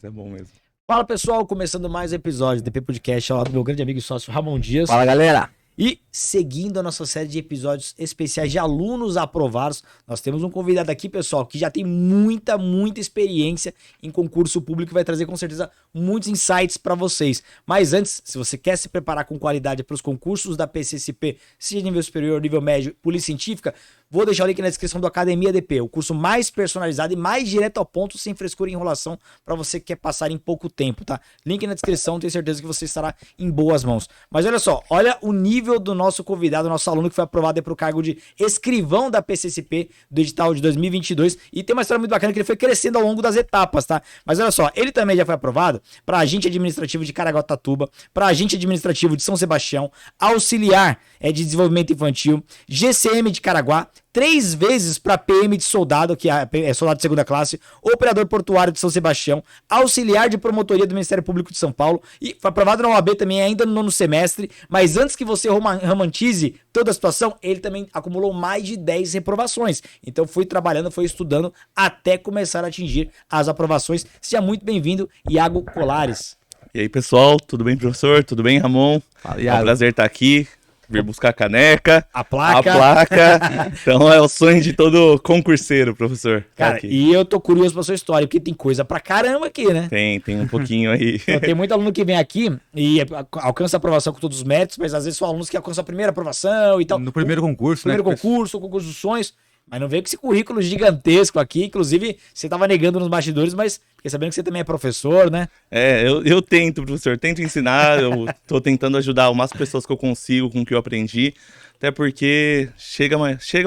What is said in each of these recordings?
Isso é bom mesmo. Fala pessoal, começando mais um episódio do DP Podcast, ao lado do meu grande amigo e sócio Ramon Dias. Fala galera! E seguindo a nossa série de episódios especiais de alunos aprovados, nós temos um convidado aqui, pessoal, que já tem muita experiência em concurso público e vai trazer com certeza muitos insights para vocês. Mas antes, se você quer se preparar com qualidade para os concursos da PCSP, seja nível superior, nível médio, polícia científica, vou deixar o link na descrição do Academia DP, o curso mais personalizado e mais direto ao ponto, sem frescura e enrolação, para você que quer passar em pouco tempo, tá? Link na descrição, tenho certeza que você estará em boas mãos. Mas olha só, olha o nível do nosso convidado, nosso aluno que foi aprovado para o cargo de escrivão da PCSP do edital de 2022, e tem uma história muito bacana que ele foi crescendo ao longo das etapas, tá? Mas olha só, ele também já foi aprovado para agente administrativo de Caraguatatuba, para agente administrativo de São Sebastião, auxiliar de desenvolvimento infantil, GCM de Caraguá, 3 vezes para PM de soldado, que é soldado de segunda classe, operador portuário de São Sebastião, auxiliar de promotoria do Ministério Público de São Paulo, e foi aprovado na OAB também ainda no 9º semestre, mas antes que você romantize toda a situação, ele também acumulou mais de 10 reprovações. Então foi trabalhando, foi estudando até começar a atingir as aprovações. Seja muito bem-vindo, Iago Colares. E aí pessoal, tudo bem professor? Tudo bem Ramon? Fala, É um prazer estar aqui. Vir buscar a caneca, a placa. Então é o sonho de todo concurseiro, professor. Cara, aqui. E eu tô curioso pra sua história, porque tem coisa pra caramba aqui, né? Tem um pouquinho aí. Então, tem muito aluno que vem aqui e alcança a aprovação com todos os méritos, mas às vezes são alunos que alcançam a primeira aprovação e tal. No primeiro concurso, primeiro concurso, o concurso dos sonhos. Mas não veio com esse currículo gigantesco aqui. Inclusive, você tava negando nos bastidores, mas fiquei sabendo que você também é professor, né? Eu tento, professor, tento ensinar, eu tô tentando ajudar o máximo de pessoas que eu consigo com o que eu aprendi, até porque chega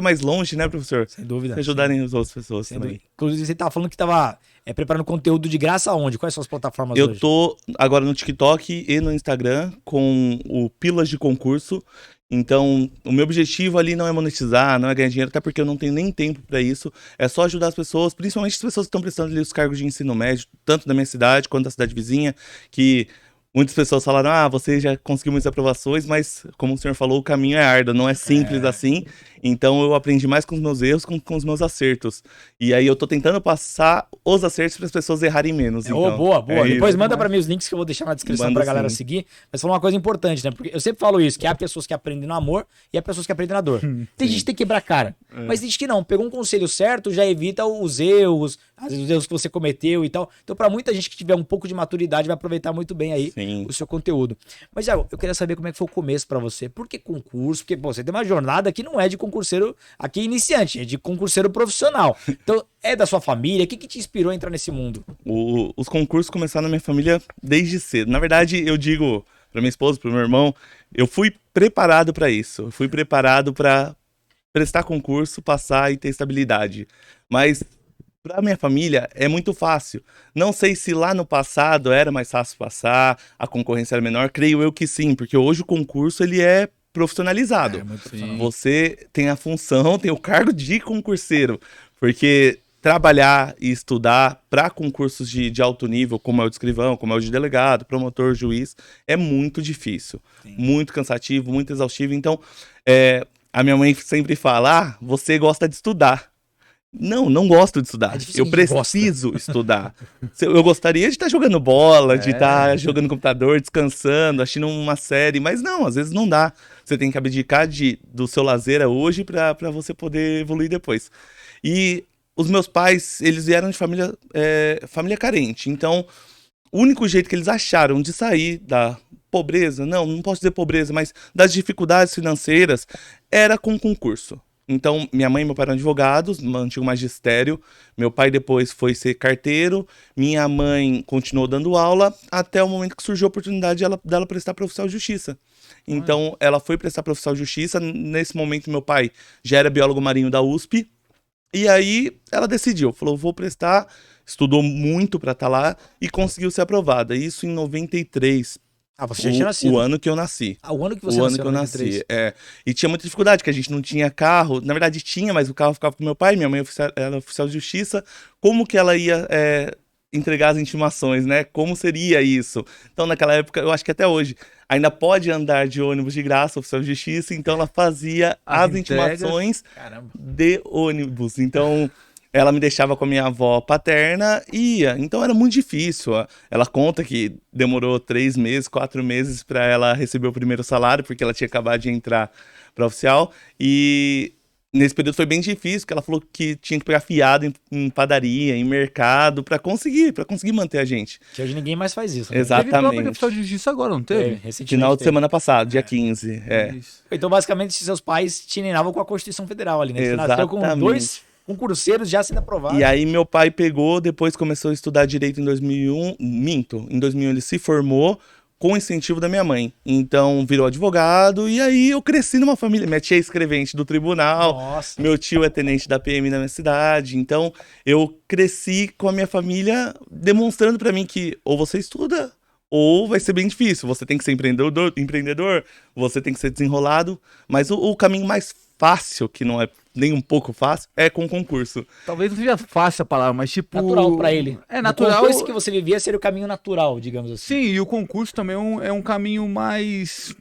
mais longe, né, professor? Sem dúvida. Ajudarem as outras pessoas Sem também. dúvida. Inclusive, você tava falando que tava preparando conteúdo de graça aonde? Quais são as plataformas Eu hoje? tô agora no TikTok e no Instagram com o Pílulas de Concurso. Então, o meu objetivo ali não é monetizar, não é ganhar dinheiro, até porque eu não tenho nem tempo para isso. É só ajudar as pessoas, principalmente as pessoas que estão prestando ali os cargos de ensino médio, tanto da minha cidade quanto da cidade vizinha, que muitas pessoas falaram, você já conseguiu muitas aprovações, mas como o senhor falou, o caminho é árduo, não é simples assim. Então eu aprendi mais com os meus erros, com os meus acertos. E aí eu tô tentando passar os acertos para as pessoas errarem menos. Então, Boa. Depois isso. manda para mim os links que eu vou deixar na descrição Manda pra galera sim. seguir. Mas falou uma coisa importante, né? Porque eu sempre falo isso, que há pessoas que aprendem no amor e há pessoas que aprendem na dor. Tem gente que tem que quebrar a cara. Mas tem gente que não. Pegou um conselho certo, já evita os erros, às vezes os erros que você cometeu e tal. Então pra muita gente que tiver um pouco de maturidade vai aproveitar muito bem aí Sim. o seu conteúdo. Mas eu queria saber como é que foi o começo pra você. Por que concurso? Porque você tem uma jornada que não é de concurseiro aqui iniciante, é de concurseiro profissional. Então é da sua família? O que te inspirou a entrar nesse mundo? Os concursos começaram na minha família desde cedo. Na verdade, eu digo para minha esposa, para meu irmão, eu fui preparado para isso. Eu fui preparado para prestar concurso, passar e ter estabilidade. Mas para minha família é muito fácil. Não sei se lá no passado era mais fácil passar, a concorrência era menor. Creio eu que sim, porque hoje o concurso ele é profissionalizado. Você tem a função, tem o cargo de concurseiro, porque trabalhar e estudar para concursos de alto nível, como é o de escrivão, como é o de delegado, promotor, juiz, é muito difícil, muito cansativo, muito exaustivo. Então, a minha mãe sempre fala, você gosta de estudar. Não gosto de estudar. Eu preciso estudar. Eu gostaria de estar jogando bola, de estar jogando computador, descansando, assistindo uma série, mas não, às vezes não dá. Você tem que abdicar do seu lazer hoje para você poder evoluir depois. E os meus pais, eles vieram de família carente. Então, o único jeito que eles acharam de sair da pobreza, não posso dizer pobreza, mas das dificuldades financeiras, era com concurso. Então, minha mãe e meu pai eram advogados, no antigo magistério. Meu pai depois foi ser carteiro. Minha mãe continuou dando aula até o momento que surgiu a oportunidade dela prestar para oficial de justiça. Então, ela foi prestar para oficial de justiça. Nesse momento, meu pai já era biólogo marinho da USP. E aí, ela decidiu, falou, vou prestar. Estudou muito para estar lá e conseguiu ser aprovada. Isso em 93. Você já tinha nascido? O ano que eu nasci. O ano que você nasceu? O ano que eu nasci, E tinha muita dificuldade, porque a gente não tinha carro. Na verdade tinha, mas o carro ficava com meu pai, minha mãe era oficial de justiça. Como que ela ia entregar as intimações, né? Como seria isso? Então naquela época, eu acho que até hoje, ainda pode andar de ônibus de graça, oficial de justiça. Então ela fazia as intimações de ônibus. Então ela me deixava com a minha avó paterna e ia. Então era muito difícil. Ela conta que demorou 3 meses, 4 meses para ela receber o primeiro salário, porque ela tinha acabado de entrar para oficial. E nesse período foi bem difícil, porque ela falou que tinha que pegar fiado em padaria, em mercado, para conseguir manter a gente. Que hoje ninguém mais faz isso. Né? Exatamente. Teve prova de oficial de justiça agora, não teve? Recentemente Final de teve. semana passado, dia 15. Isso. Então, basicamente, seus pais te treinavam com a Constituição Federal ali, né? Você nasceu com Exatamente. 2 concurseiros já sendo aprovados. E aí meu pai pegou, depois começou a estudar direito em 2001, em 2001 ele se formou com incentivo da minha mãe. Então virou advogado e aí eu cresci numa família, minha tia é escrevente do tribunal, Nossa. meu tio é tenente da PM na minha cidade, então eu cresci com a minha família demonstrando pra mim que ou você estuda ou vai ser bem difícil, você tem que ser empreendedor, você tem que ser desenrolado, mas o caminho mais fácil, que não é nem um pouco fácil, é com concurso. Talvez não seja fácil a palavra, mas tipo... Natural pra ele. É natural. O concurso que você vivia seria o caminho natural, digamos assim. Sim, e o concurso também é um caminho mais...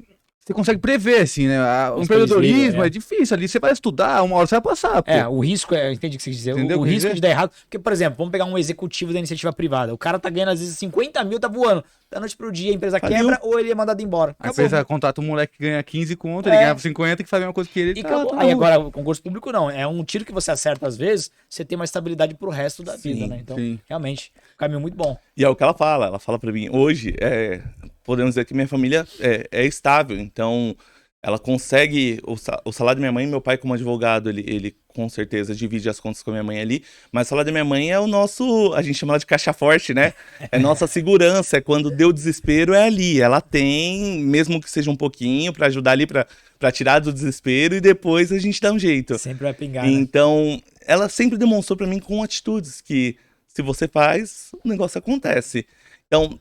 Você consegue prever, assim, né? O Mais empreendedorismo previsível, é difícil ali. Você vai estudar, uma hora você vai passar. Pô. O risco entendi o que você quis dizer. Entendeu O o que eu risco quis de dar errado. Porque, por exemplo, vamos pegar um executivo da iniciativa privada. O cara tá ganhando, às vezes, 50 mil, tá voando. Da noite pro dia, a empresa Faliu. quebra ou ele é mandado embora. A Acabou. empresa contrata um moleque que ganha 15 conto, ele ganha 50 que faz a mesma coisa que ele. E tá acabou. na Aí rua. agora, o concurso público não. É um tiro que você acerta às vezes, você tem uma estabilidade pro resto da vida, Sim, né? Então, sim. realmente, um caminho muito bom. E é o que ela fala pra mim, hoje, podemos dizer que minha família é estável, então ela consegue, o salário da minha mãe, meu pai como advogado, ele com certeza divide as contas com a minha mãe ali, mas o salário da minha mãe é o nosso, a gente chama ela de caixa forte, né? É nossa segurança, é quando deu desespero, é ali, ela tem, mesmo que seja um pouquinho, pra ajudar ali, pra tirar do desespero e depois a gente dá um jeito. Sempre vai pingar, né? Então, ela sempre demonstrou pra mim com atitudes que se você faz, o negócio acontece. Então,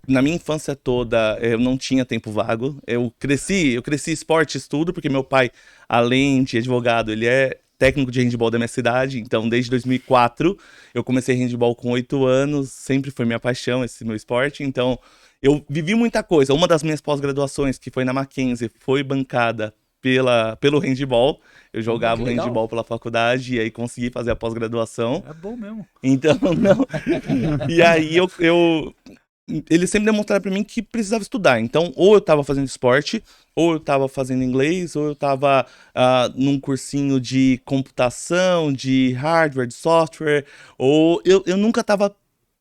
na minha infância toda, eu não tinha tempo vago. Eu cresci esporte, estudo, porque meu pai, além de advogado, ele é técnico de handebol da minha cidade. Então, desde 2004, eu comecei handebol com 8 anos. Sempre foi minha paixão, esse meu esporte. Então, eu vivi muita coisa. Uma das minhas pós-graduações, que foi na Mackenzie, foi bancada pelo handebol. Eu jogava o legal. handebol pela faculdade e aí consegui fazer a pós-graduação. É bom mesmo. Então, não. E aí eles sempre demonstraram pra mim que precisava estudar. Então, ou eu tava fazendo esporte, ou eu tava fazendo inglês, ou eu tava num cursinho de computação, de hardware, de software, ou eu nunca tava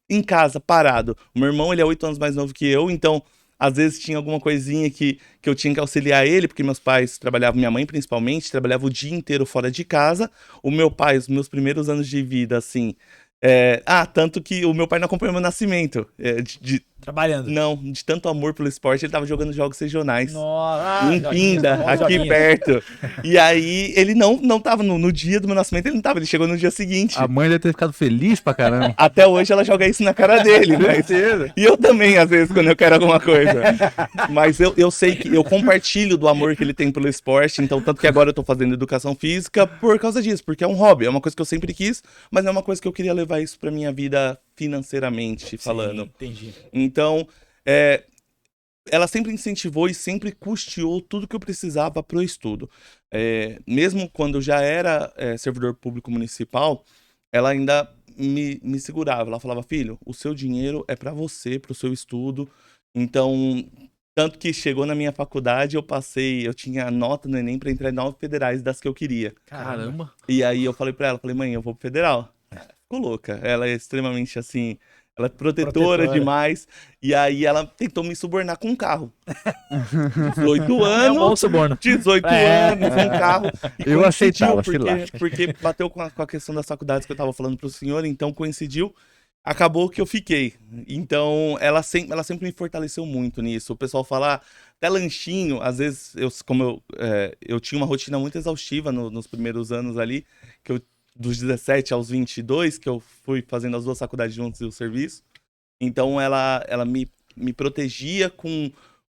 em casa, parado. O meu irmão, ele é 8 anos mais novo que eu, então, às vezes tinha alguma coisinha que eu tinha que auxiliar ele, porque meus pais trabalhavam, minha mãe principalmente, trabalhava o dia inteiro fora de casa. O meu pai, os meus primeiros anos de vida, assim... tanto que o meu pai não acompanhou meu nascimento. Trabalhando. Não, de tanto amor pelo esporte, ele tava jogando jogos regionais. Nossa. Em Pinda, aqui perto. E aí, ele não tava no dia do meu nascimento, ele não tava, ele chegou no dia seguinte. A mãe deve ter ficado feliz pra caramba. Até hoje ela joga isso na cara dele, né? E eu também, às vezes, quando eu quero alguma coisa. Mas eu sei que eu compartilho do amor que ele tem pelo esporte, então tanto que agora eu tô fazendo educação física por causa disso, porque é um hobby, é uma coisa que eu sempre quis, mas não é uma coisa que eu queria levar isso pra minha vida financeiramente falando. Sim, entendi. Então, ela sempre incentivou e sempre custeou tudo que eu precisava pro estudo. Mesmo quando eu já era servidor público municipal, ela ainda me segurava. Ela falava, filho, o seu dinheiro é para você, pro seu estudo. Então, tanto que chegou na minha faculdade, eu tinha nota no Enem para entrar em 9 federais das que eu queria. Caramba. E aí eu falei pra ela, mãe, eu vou pro federal. Ficou louca. Ela é extremamente assim, ela é protetora demais. E aí ela tentou me subornar com um carro. 18 É um bom anos, suborno. 18 anos, um carro. E Eu coincidiu, aceitava, sei lá. porque bateu com a questão das faculdades que eu tava falando pro senhor, então coincidiu. Acabou que eu fiquei. Então, ela sempre me fortaleceu muito nisso. O pessoal fala, até lanchinho, às vezes, eu tinha uma rotina muito exaustiva nos primeiros anos ali, dos 17 aos 22, que eu fui fazendo as 2 faculdades juntos e o serviço. Então, ela me protegia com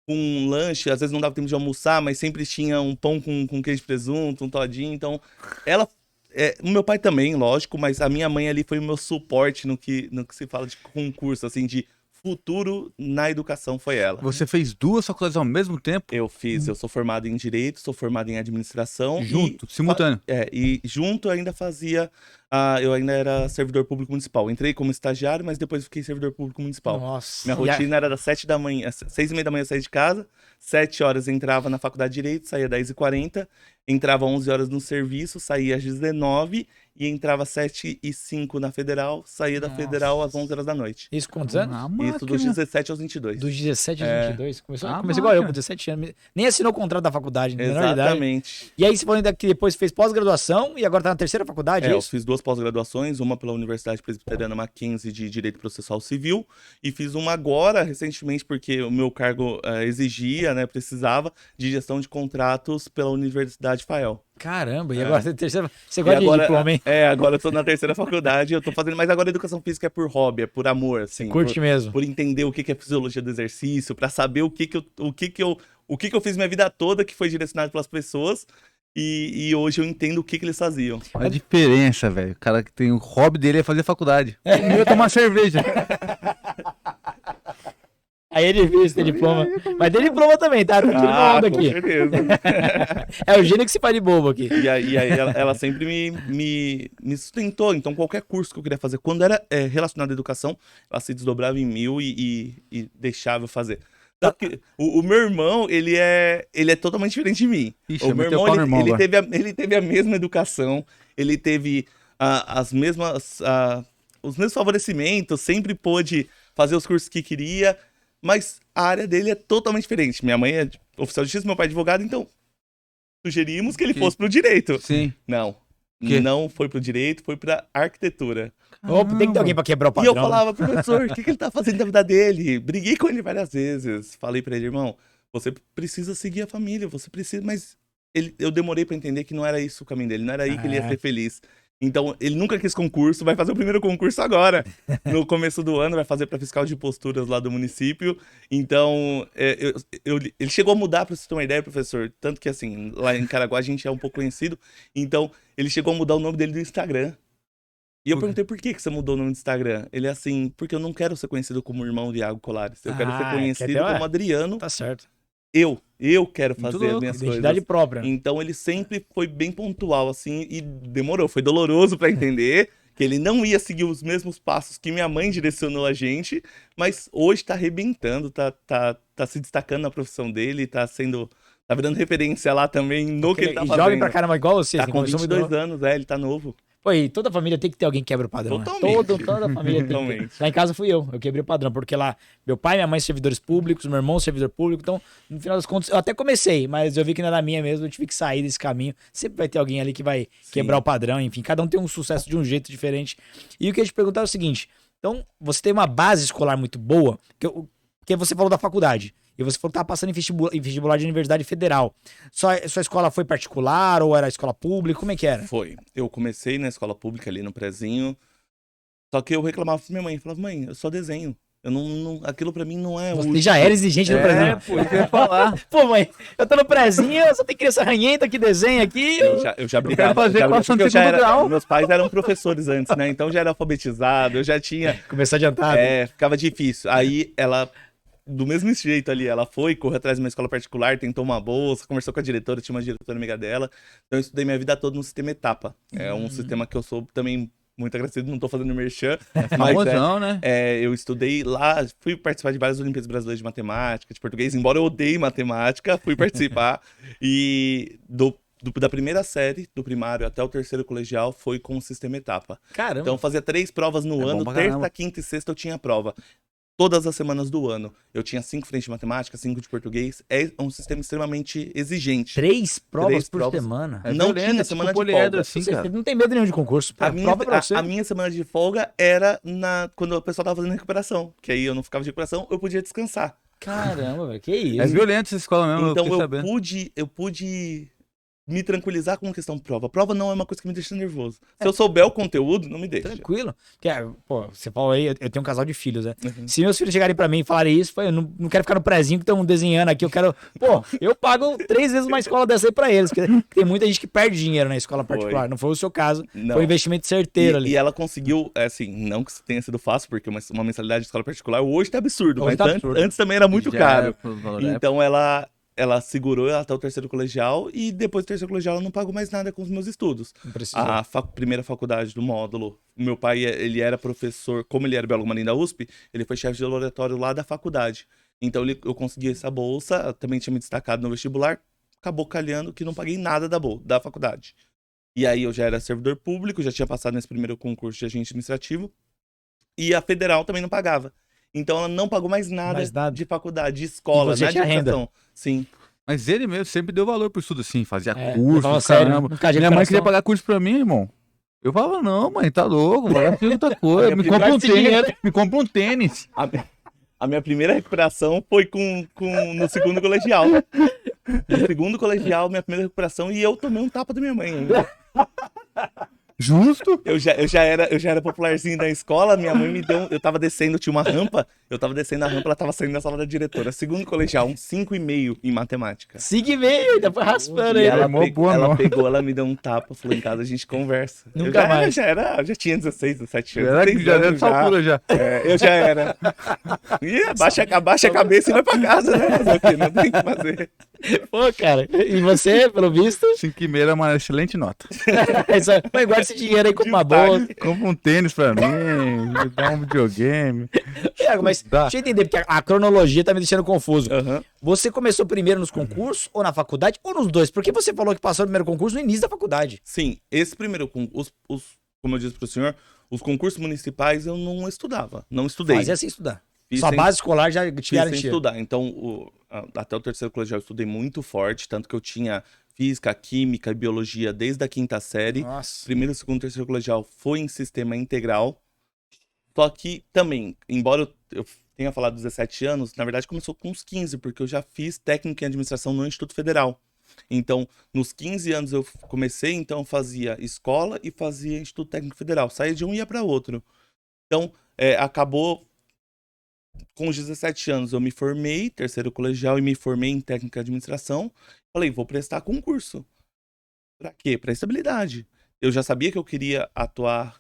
um lanche, às vezes não dava tempo de almoçar, mas sempre tinha um pão com queijo e presunto, um todinho. Então, o meu pai também, lógico, mas a minha mãe ali foi o meu suporte no que se fala de concurso, assim, de futuro na educação, foi ela. Você fez 2 faculdades ao mesmo tempo? Eu sou formado em Direito, sou formado em Administração. Junto, simultâneo. E junto eu ainda fazia eu ainda era servidor público municipal. Entrei como estagiário, mas depois fiquei servidor público municipal. Nossa. Minha rotina era das 7 da manhã, 6h30 da manhã eu saía de casa, 7 horas entrava na faculdade de Direito, saía 10h40, entrava 11 horas no serviço, saía às 19 e entrava às 7h05 na Federal, saía da Federal às 11 horas da noite. Isso quantos anos? Isso dos 17 aos 22. Dos 17 aos 22? Comecei máquina. igual eu, com 17 anos. Nem assinou o contrato da faculdade, menor idade. Exatamente. E aí você falou ainda que depois fez pós-graduação e agora tá na terceira faculdade, é Eu isso? fiz 2 pós-graduações, uma pela Universidade Presbiteriana Mackenzie de Direito Processual Civil e fiz uma agora, recentemente, porque o meu cargo exigia, né, precisava, de gestão de contratos pela Universidade FAEL. Caramba, e agora você terceira... Você gosta de agora, diploma, hein? Agora eu tô na terceira faculdade, eu tô fazendo, mas agora a educação física é por hobby, é por amor, assim. Curte mesmo. Por entender o que é fisiologia do exercício, pra saber o que eu fiz minha vida toda, que foi direcionado pelas pessoas, e hoje eu entendo o que eles faziam. Olha a diferença, velho. O cara que tem o hobby dele é fazer faculdade. O meu é tomar cerveja. Aí ele viu esse diploma. Mas tem diploma também, tá? Tô tirando onda com aqui. certeza. É o gênio que se faz de bobo aqui. E aí ela sempre me sustentou. Então, qualquer curso que eu queria fazer, quando era relacionado à educação, ela se desdobrava em mil e deixava eu fazer. Tanto que o meu irmão, ele é totalmente diferente de mim. Ixi, O meu meteu o irmão, pau no irmão ele agora. ele teve a mesma educação, ele teve os mesmos favorecimentos, sempre pôde fazer os cursos que queria, mas a área dele é totalmente diferente. Minha mãe é oficial de justiça, meu pai é advogado, então sugerimos que ele fosse pro direito. Sim. Não. Quê? Não foi pro direito, foi pra arquitetura. Opa, tem que ter alguém pra quebrar o E padrão. eu falava, professor, o que ele tá fazendo da vida dele? Briguei com ele várias vezes. Falei pra ele, irmão, você precisa seguir a família, você precisa, mas eu demorei pra entender que não era isso o caminho dele, não era aí que ele ia ser feliz. Então, ele nunca quis concurso, vai fazer o primeiro concurso agora. No começo do ano, vai fazer para fiscal de posturas lá do município. Então, ele chegou a mudar, para você ter uma ideia, professor. Tanto que, assim, lá em Caraguá a gente é um pouco conhecido. Então, ele chegou a mudar o nome dele do Instagram. E eu perguntei, por que você mudou o nome do Instagram? Ele é assim, porque eu não quero ser conhecido como irmão de Iago Colares. Eu quero ser conhecido como Adriano. Tá certo. Eu quero fazer louco, as minhas Identidade coisas. própria. Então ele sempre foi bem pontual, assim, e demorou. Foi doloroso pra entender que ele não ia seguir os mesmos passos que minha mãe direcionou a gente, mas hoje tá arrebentando, tá se destacando na profissão dele, tá virando referência lá também no que ele tá E fazendo. jovem pra caramba, igual você. Tá assim, com começou muito 22 novo. anos, ele tá novo. Pô, e toda família tem que ter alguém que quebra o padrão. Né? Totalmente. Toda família tem que ter. Totalmente. Lá em casa fui eu quebrei o padrão, porque lá meu pai e minha mãe servidores públicos, meu irmão servidor público, então no final das contas eu até comecei, mas eu vi que não era minha mesmo, eu tive que sair desse caminho. Sempre vai ter alguém ali que vai quebrar o padrão, enfim, cada um tem um sucesso de um jeito diferente. E o que eu ia te perguntar é o seguinte, então você tem uma base escolar muito boa, porque você falou da faculdade, e você falou que estava passando em vestibular de Universidade Federal. Sua escola foi particular ou era escola pública? Como é que era? Foi. Eu comecei na escola pública ali no prezinho, só que eu reclamava pra minha mãe, falava, mãe, eu só desenho. Eu não aquilo pra mim não é Você útil. já era exigente no prezinho. Pô, eu ia falar. Pô, mãe, eu tô no prezinho, só tem criança ranhenta que desenha aqui. Eu já brigava. fazer já, equação porque de segundo grau. meus pais eram professores antes, né? Então já era alfabetizado, eu já tinha... Começou adiantado. Ficava difícil. Aí ela, do mesmo jeito ali, ela foi, correu atrás de uma escola particular, tentou uma bolsa, conversou com a diretora, tinha uma diretora amiga dela. Então eu estudei minha vida toda no sistema Etapa. É um sistema que eu sou também muito agradecido, não tô fazendo merchan. Famosão, né? Eu estudei lá, fui participar de várias Olimpíadas Brasileiras de Matemática, de Português, embora eu odeie matemática, fui participar. E da primeira série, do primário até o terceiro colegial, foi com o sistema Etapa. Caramba. Então eu fazia 3 provas no ano, bom pra terça, caramba. quinta e sexta eu tinha prova. Todas as semanas do ano. Eu tinha 5 frentes de matemática, 5 de português. É um sistema extremamente exigente. 3 provas 3 por provas. semana. Não violento, tinha é semana de poliedro, folga. assim, Você cara. não tem medo nenhum de concurso. A Prova pra você. minha semana de folga era quando o pessoal tava fazendo recuperação. Que aí eu não ficava de recuperação, eu podia descansar. Caramba, velho, que isso. É violento essa escola mesmo, Então eu fiquei sabendo. eu pude me tranquilizar com questão de prova. Prova não é uma coisa que me deixa nervoso. Se eu souber o conteúdo, não me deixa. Tranquilo. Porque, pô, você falou aí, eu tenho um casal de filhos, né? Uhum. Se meus filhos chegarem pra mim e falarem isso, eu não quero ficar no prezinho que estão desenhando aqui, eu quero... Pô, eu pago 3 vezes uma escola dessa aí pra eles, porque tem muita gente que perde dinheiro na escola particular. Não foi o seu caso, Não. foi um investimento certeiro ali. E ela conseguiu, assim, não que tenha sido fácil, porque uma mensalidade de escola particular hoje tá absurdo, Hoje mas tá absurdo. Antes também era muito Já caro. era pro valor da Então ela ela segurou até o terceiro colegial e depois do terceiro colegial ela não pagou mais nada com os meus estudos. Não precisou. A primeira faculdade do módulo, o meu pai, ele era professor, como ele era biólogo marinho da USP, ele foi chefe de laboratório lá da faculdade. Então eu consegui essa bolsa, também tinha me destacado no vestibular, acabou calhando que não paguei nada da faculdade. E aí eu já era servidor público, já tinha passado nesse primeiro concurso de agente administrativo, e a federal também não pagava. Então ela não pagou mais nada de faculdade, de escola, E você nada de tinha renda? educação. Sim. Mas ele mesmo sempre deu valor pro estudo, assim, fazia É, curso, levava a sério, caramba. não cai de Minha mãe recuperação. queria pagar curso pra mim, irmão. Eu falava, não, mãe, tá louco, vai fazer outra coisa. Me minha compra um primeira- tênis, me compra um tênis. A minha primeira recuperação foi no segundo colegial. No segundo colegial, minha primeira recuperação, e eu tomei um tapa da minha mãe ainda. Justo? Eu já era popularzinho da escola, minha mãe me deu. Eu tava descendo, tinha uma rampa, eu tava descendo a rampa, ela tava saindo da sala da diretora. Segundo colegial, um 5,5 em matemática. Siga meio, ainda foi raspando E aí. ela, mó boa, ela não. pegou, ela me deu um tapa, falou: em casa a gente conversa. Nunca eu mais. já tinha 16, 17 anos. Era 16 já era anos dessa altura já. É, eu já era. E abaixa a cabeça e vai pra casa, né? Fazer o quê? Não tem o que fazer. Pô, cara. E você, pelo visto? 5,5 era uma excelente nota. Mãe, guarda esse dinheiro aí com uma bolsa. Compra um tênis pra mim, me dá um videogame. Thiago, mas Dá. deixa eu entender, porque a cronologia tá me deixando confuso. Aham. Você começou primeiro nos concursos, ou na faculdade, ou nos dois? Porque você falou que passou o primeiro concurso no início da faculdade. Sim, esse primeiro concurso, como eu disse pro senhor, os concursos municipais eu não estudava, não estudei. Fazia sem estudar. Fiz Sua sem- base escolar já te Fiz sem garantia. estudar. Então, até o terceiro colegial eu estudei muito forte, tanto que eu tinha física, química e biologia desde a quinta série. Nossa. Primeiro, segundo, terceiro colegial foi em sistema integral. Só que também, embora eu tenha falado 17 anos, na verdade começou com uns 15, porque eu já fiz técnico em administração no Instituto Federal. Então, nos 15 anos eu comecei, então eu fazia escola e fazia Instituto Técnico Federal. Saía de um e ia para outro. Então, acabou com os 17 anos eu me formei, terceiro colegial, e me formei em técnica de administração. Falei, vou prestar concurso. Pra quê? Pra estabilidade. Eu já sabia que eu queria atuar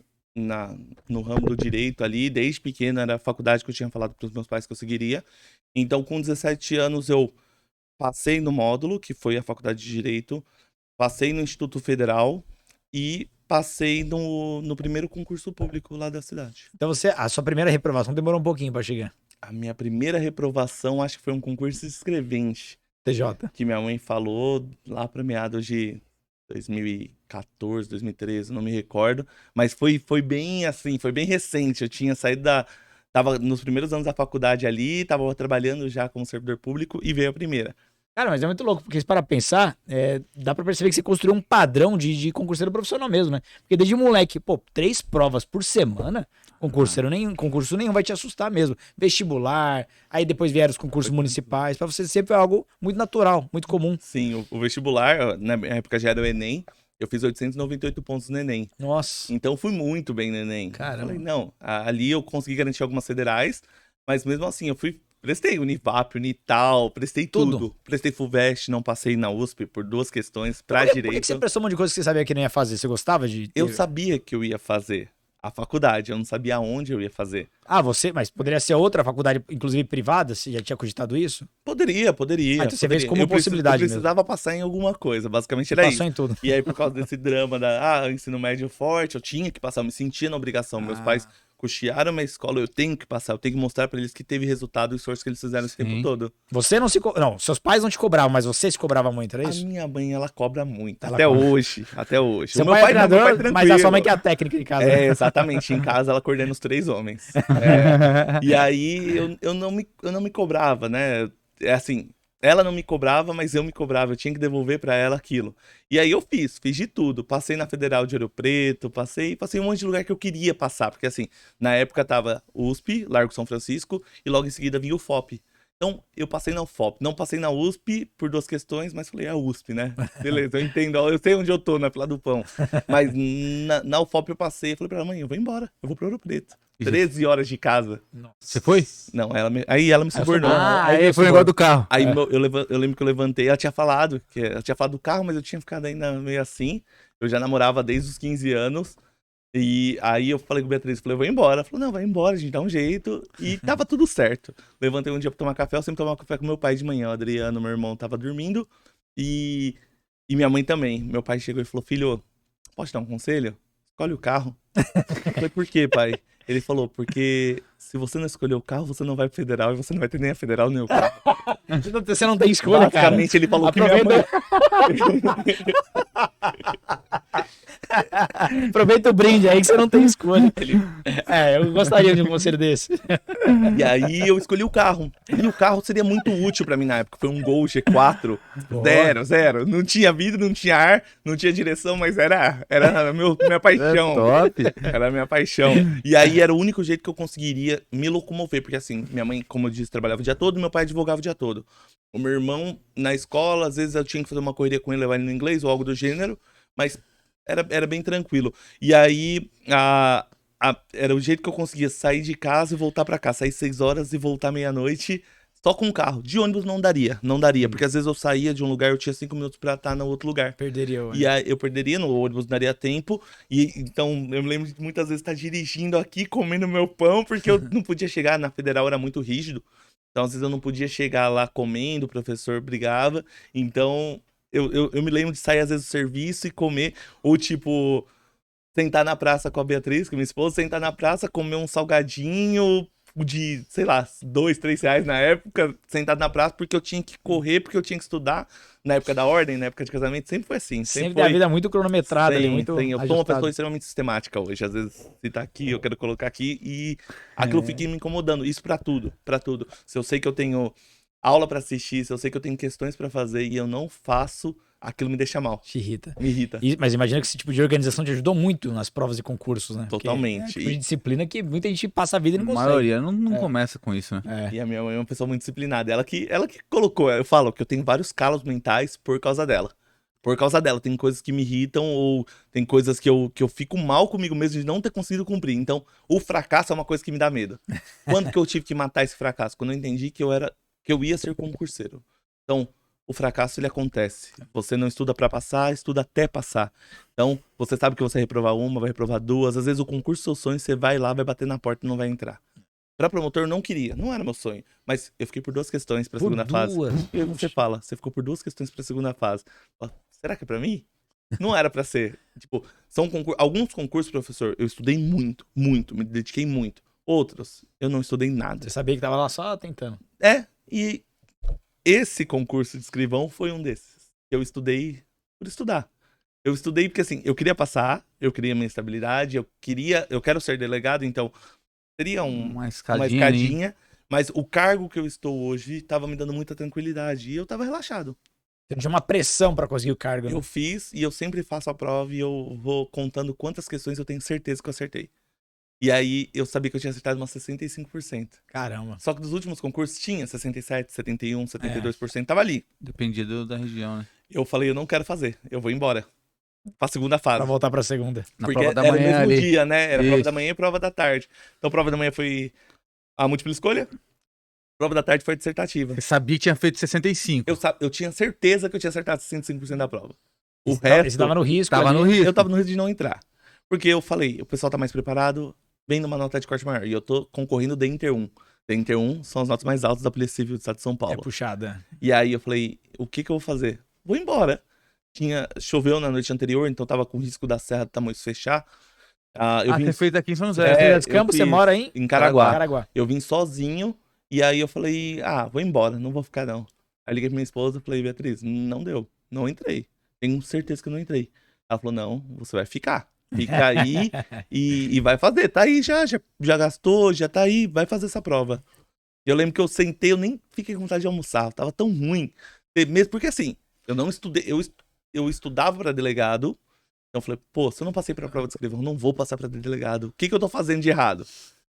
no ramo do direito ali, desde pequeno, era a faculdade que eu tinha falado pros meus pais que eu seguiria. Então, com 17 anos, eu passei no módulo, que foi a faculdade de Direito, passei no Instituto Federal e passei no primeiro concurso público lá da cidade. Então a sua primeira reprovação demorou um pouquinho pra chegar. A minha primeira reprovação, acho que foi um concurso escrevente, TJ. que minha mãe falou lá para meados de 2014, 2013, não me recordo, mas foi bem assim, foi bem recente. Eu tinha saído tava nos primeiros anos da faculdade ali, tava trabalhando já como servidor público e veio a primeira. Cara, mas é muito louco, porque se para pensar, dá pra perceber que você construiu um padrão de concurseiro profissional mesmo, né? Porque desde moleque, pô, 3 provas por semana, concurso nenhum vai te assustar mesmo. Vestibular, aí depois vieram os concursos municipais, pra você sempre foi algo muito natural, muito comum. Sim, o vestibular, na época já era o Enem, eu fiz 898 pontos no Enem. Nossa. Então fui muito bem no Enem. Caramba. Falei, não, ali eu consegui garantir algumas federais, mas mesmo assim eu prestei Univap, Unital, prestei tudo. Prestei FUVEST, não passei na USP por 2 questões pra Por que direito. você prestou um monte de coisa que você sabia que não ia fazer? Você gostava de ter... Eu sabia que eu ia fazer a faculdade, eu não sabia aonde eu ia fazer. Mas poderia ser outra faculdade, inclusive privada? Você já tinha cogitado isso? Poderia. Ah, então você vê isso como Eu possibilidade eu precisava passar em alguma coisa, basicamente era Passou isso. em tudo. E aí, por causa desse drama ensino médio forte, eu tinha que passar, eu me sentia na obrigação. Meus pais custearam minha escola, eu tenho que passar, eu tenho que mostrar pra eles que teve resultado o esforço que eles fizeram esse tempo todo. Você não se... Não, seus pais não te cobravam, mas você se cobrava muito, era A isso? minha mãe, ela cobra muito, Ela até cobra. hoje, até hoje. Seu O meu pai é não, meu pai treinador, mas a sua mãe que é tranquilo. a técnica de casa. né? Exatamente, em casa ela coordena os 3 homens. E aí eu não me cobrava, né? É assim, ela não me cobrava, mas eu me cobrava, eu tinha que devolver pra ela aquilo. E aí eu fiz de tudo. Passei na Federal de Ouro Preto, passei um monte de lugar que eu queria passar, porque assim, na época tava USP, Largo São Francisco, e logo em seguida vinha o FOP. Então, eu passei na UFOP. Não passei na USP por 2 questões, mas falei, USP, né? Beleza, eu entendo, eu sei onde eu tô, na fila do pão. Mas na UFOP eu passei, eu falei pra ela, mãe, eu vou embora, eu vou pro Ouro Preto. 13 horas de casa. Você foi? Não, aí ela me subornou. Aí foi o negócio do carro. Aí eu lembro que eu levantei, ela tinha falado do carro, mas eu tinha ficado ainda meio assim. Eu já namorava desde os 15 anos. E aí eu falei com a Beatriz, falei, eu vou embora. Ela falou, não, vai embora, a gente dá um jeito. E tava tudo certo. Levantei um dia pra tomar café, eu sempre tomava café com meu pai de manhã. O Adriano, meu irmão, tava dormindo. E, e minha mãe também. Meu pai chegou e falou, filho, posso te dar um conselho? Escolhe o carro. Eu falei, por quê, pai? Ele falou, porque se você não escolher o carro, você não vai pro federal e você não vai ter nem a federal nem o carro. Você não tem escolha, cara. Basicamente, ele falou que minha mãe... Aproveita o brinde aí que você não tem escolha. Eu gostaria de um conselho desse. E aí eu escolhi o carro. E o carro seria muito útil pra mim na época. Foi um Gol G4, zero. Não tinha vidro, não tinha ar, não tinha direção, mas era minha paixão. Top. Era a minha paixão. E aí era o único jeito que eu conseguiria me locomover. Porque assim, minha mãe, como eu disse, trabalhava o dia todo, meu pai advogava o dia todo. O meu irmão, na escola, às vezes eu tinha que fazer uma correria com ele, levar ele no inglês ou algo do gênero, mas era bem tranquilo. E aí, era o jeito que eu conseguia sair de casa e voltar pra cá. Sair 6 horas e voltar meia-noite só com o carro. De ônibus não daria, porque às vezes eu saía de um lugar, eu tinha 5 minutos pra estar no outro lugar. Perderia. E aí eu perderia no ônibus, não daria tempo. E então eu me lembro de muitas vezes estar dirigindo aqui, comendo meu pão, porque eu não podia chegar. Na federal era muito rígido. Então, às vezes eu não podia chegar lá comendo, o professor brigava. Então, eu me lembro de sair, às vezes, do serviço e comer. Ou, tipo, sentar na praça com a Beatriz, com a minha esposa, sentar na praça, comer um salgadinho de, sei lá, 2, 3 reais na época, sentado na praça, porque eu tinha que correr, porque eu tinha que estudar. Na época da ordem, na época de casamento, sempre foi assim. Sempre tem a vida muito cronometrada ali, muito Eu sou uma ajustada. pessoa extremamente sistemática hoje. Às vezes, se tá aqui, eu quero colocar aqui. E aquilo fica me incomodando. Isso pra tudo, pra tudo. Se eu sei que eu tenho aula pra assistir, se eu sei que eu tenho questões pra fazer e eu não faço, aquilo me deixa mal. Te irrita. Me irrita. Mas imagina que esse tipo de organização te ajudou muito nas provas e concursos, né? Totalmente. Porque é tipo de disciplina que muita gente passa a vida e não A consegue. maioria não começa com isso, né? E a minha mãe é uma pessoa muito disciplinada. Ela que colocou. Eu falo que eu tenho vários calos mentais por causa dela. Por causa dela. Tem coisas que me irritam ou tem coisas que eu fico mal comigo mesmo de não ter conseguido cumprir. Então, o fracasso é uma coisa que me dá medo. Quando que eu tive que matar esse fracasso? Quando eu entendi que eu ia ser concurseiro. Então, o fracasso ele acontece. Você não estuda pra passar, estuda até passar. Então, você sabe que você vai reprovar uma, vai reprovar duas. Às vezes o concurso do seu sonho, você vai lá, vai bater na porta e não vai entrar. Pra promotor, não queria. Não era meu sonho. Mas eu fiquei por 2 questões pra segunda fase. E você fala, você ficou por 2 questões pra segunda fase. Fala, será que é pra mim? Não era pra ser. Tipo, são alguns concursos, professor, eu estudei muito, me dediquei muito. Outros, eu não estudei nada. Você sabia que tava lá só tentando. E esse concurso de escrivão foi um desses. Eu estudei por estudar. Eu estudei porque, assim, eu queria passar, eu queria minha estabilidade, eu quero ser delegado, então seria uma escadinha, mas o cargo que eu estou hoje estava me dando muita tranquilidade e eu estava relaxado. Você não tinha uma pressão pra conseguir o cargo, né? Eu fiz e eu sempre faço a prova e eu vou contando quantas questões eu tenho certeza que eu acertei. E aí eu sabia que eu tinha acertado umas 65%. Caramba. Só que dos últimos concursos tinha 67, 71, 72%, tava ali. Dependia da região, né? Eu falei, eu não quero fazer, eu vou embora. Pra segunda fase. Pra voltar pra segunda. Na Porque prova da era o manhã mesmo ali. dia, né? Era prova Isso. da manhã e prova da tarde. Então prova da manhã foi a múltipla escolha, prova da tarde foi a dissertativa. Você sabia que tinha feito 65. Eu tinha certeza que eu tinha acertado 65% da prova. O Você resto, tava no risco. Tava ali. no risco. eu tava no risco de não entrar. Porque eu falei, o pessoal tá mais preparado, vem numa nota de corte maior. E eu tô concorrendo da Inter 1. Da Inter 1 são as notas mais altas da Polícia Civil do Estado de São É Paulo. puxada. E aí eu falei, o que eu vou fazer? Vou embora. Choveu na noite anterior, então tava com risco da Serra do Tamoios fechar. Eu vim Você fez aqui em São José. Você eu Campos, você fiz mora aí? em Caraguá. Caraguá. Eu vim sozinho, e aí eu falei, vou embora, não vou ficar não. Aí liguei pra minha esposa e falei, Beatriz, não deu, não entrei. Tenho certeza que eu não entrei. Ela falou, não, você vai ficar. Fica aí e vai fazer. Tá aí já gastou, já tá aí, vai fazer essa prova. Eu lembro que eu sentei, eu nem fiquei com vontade de almoçar, tava tão ruim. Mesmo porque assim, eu não estudei, eu estudava pra delegado, então eu falei, pô, se eu não passei pra prova de escrivão, eu não vou passar pra delegado. O que eu tô fazendo de errado?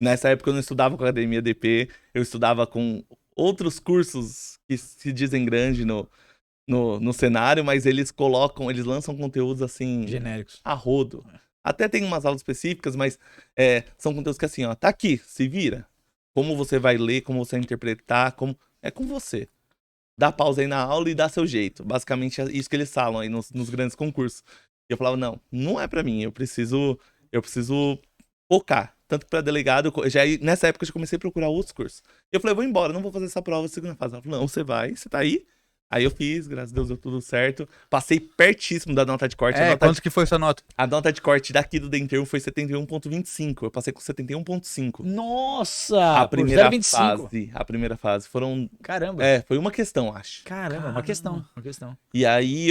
Nessa época eu não estudava com a Academia DP, eu estudava com outros cursos que se dizem grande no cenário, mas eles lançam conteúdos assim, Genéricos. a rodo. Até tem umas aulas específicas, mas são conteúdos que assim, ó, tá aqui, se vira. Como você vai ler, como você vai interpretar, é com você. Dá pausa aí na aula e dá seu jeito. Basicamente é isso que eles falam aí nos grandes concursos. E eu falava, não é pra mim, eu preciso eu preciso focar. Tanto que pra delegado, nessa época eu já comecei a procurar outros cursos. Eu falei, vou embora, não vou fazer essa prova segunda fase. Ela falou, não, você vai, você tá aí. Aí eu fiz, graças a Deus deu tudo certo. Passei pertíssimo da nota de corte. Quanto que foi essa nota? A nota de corte daqui do Dentril foi 71,25. Eu passei com 71,5. Nossa! A primeira 0,25. fase. A primeira fase. Foram. Caramba. Foi uma questão, acho. Caramba, uma questão. E aí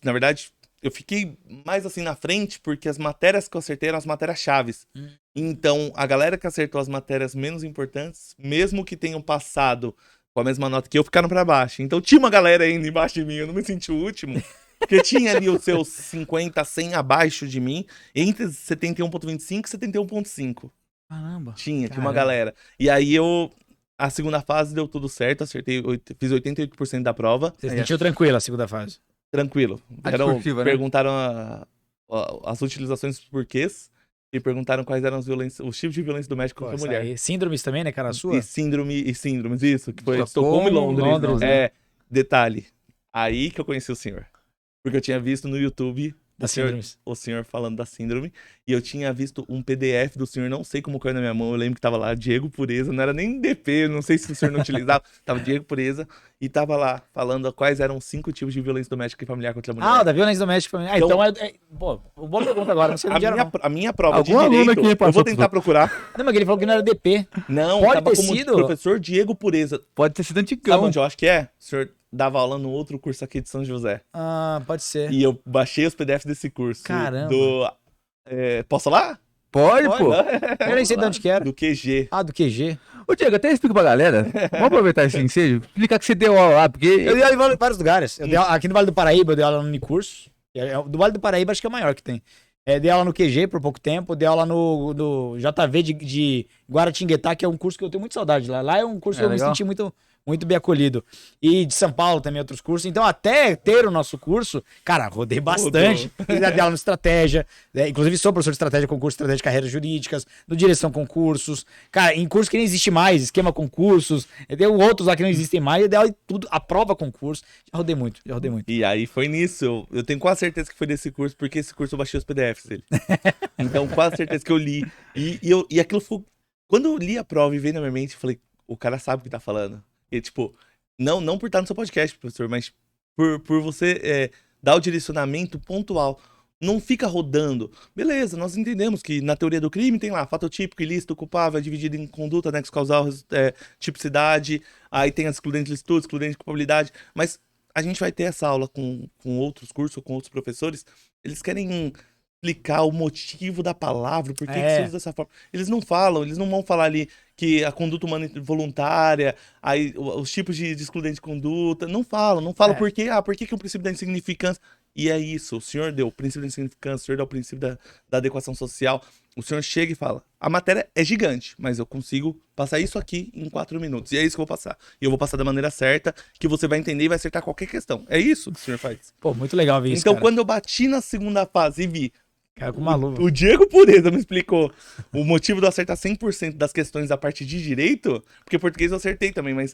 na verdade, eu fiquei mais assim na frente, porque as matérias que eu acertei eram as matérias chaves. Então, a galera que acertou as matérias menos importantes, mesmo que tenham passado com a mesma nota que eu, ficaram pra baixo. Então tinha uma galera ainda embaixo de mim, eu não me senti o último. Porque tinha ali os seus 50, 100 abaixo de mim, entre 71,25 e 71,5. Caramba. Tinha uma galera. E aí a segunda fase deu tudo certo, fiz 88% da prova. Você se sentiu tranquilo a segunda fase? Tranquilo. Discursiva, né? Perguntaram as utilizações dos porquês e perguntaram quais eram os tipos de violência doméstica contra a mulher. Aí, síndromes também, né, cara sua? E síndromes, isso, que foi Estocolmo Estocolmo e Londres. né? Detalhe, aí que eu conheci o senhor. Porque eu tinha visto no YouTube Das síndromes. o senhor falando da síndrome, e eu tinha visto um PDF do senhor, não sei como caiu na minha mão, eu lembro que tava lá Diego Pureza, não era nem DP, não sei se o senhor não utilizava, tava Diego Pureza, e tava lá falando quais eram os 5 tipos de violência doméstica e familiar contra a mulher. Ah, da violência doméstica familiar. Pô, boa pergunta agora, não sei onde era, não. A minha prova Algum de aluno direito, aqui eu vou tentar procurar. Não, mas ele falou que não era DP. Não, Pode tava ter como sido? professor Diego Pureza. Pode ter sido Sabe antigão. onde eu acho que é? O senhor dava aula no outro curso aqui de São José. Ah, pode ser. E eu baixei os PDFs desse curso. Caramba. Posso falar? Pode, pô. Eu nem sei de onde que era. Do QG. Ah, do QG. Ô, Diego, até explica pra galera. Vamos aproveitar esse ensejo. Explicar que você deu aula lá, porque... Eu dei aula em vários lugares. Eu dei aula aqui no Vale do Paraíba, eu dei aula no Unicurso. Do Vale do Paraíba acho que é o maior que tem. Dei aula no QG por pouco tempo, dei aula no JV de Guaratinguetá, que é um curso que eu tenho muita saudade lá. Lá é um curso que eu legal. me senti muito bem acolhido. E de São Paulo também outros cursos. Então, até ter o nosso curso, cara, rodei bastante. Fiz aula no Estratégia. Inclusive, sou professor de Estratégia, concurso de Estratégia de Carreiras Jurídicas, no Direção Concursos. Cara, em curso que nem existe mais, Esquema Concursos. Tem outros lá que não existem mais. Eu dei aula em tudo, a prova concurso. Já rodei muito. E aí foi nisso. Eu tenho quase certeza que foi desse curso, porque esse curso eu baixei os PDFs dele. Então, quase certeza que eu li. E aquilo foi... Quando eu li a prova e veio na minha mente, eu falei, o cara sabe o que tá falando. E tipo, não por estar no seu podcast, professor, mas por você dar o direcionamento pontual. Não fica rodando. Beleza, nós entendemos que na teoria do crime tem lá fato típico, ilícito, culpável, dividido em conduta, nexo causal, tipicidade, aí tem as excludentes de licitude, excludente de culpabilidade, mas a gente vai ter essa aula com outros cursos, com outros professores, eles querem explicar o motivo da palavra, por que se usa dessa forma. Eles não vão falar ali que a conduta humana voluntária, aí os tipos de excludente de conduta, não falam por quê, por que o princípio da insignificância, e é isso, o senhor deu o princípio da insignificância, o senhor deu o princípio da adequação social, o senhor chega e fala, a matéria é gigante, mas eu consigo passar isso aqui em 4 minutos, e é isso que eu vou passar, e eu vou passar da maneira certa, que você vai entender e vai acertar qualquer questão, é isso que o senhor faz. Pô, muito legal ver isso, Então, cara. quando eu bati na segunda fase e vi Cara, com uma luva. o Diego Pureza me explicou o motivo de eu acertar 100% das questões da parte de direito, porque português eu acertei também, mas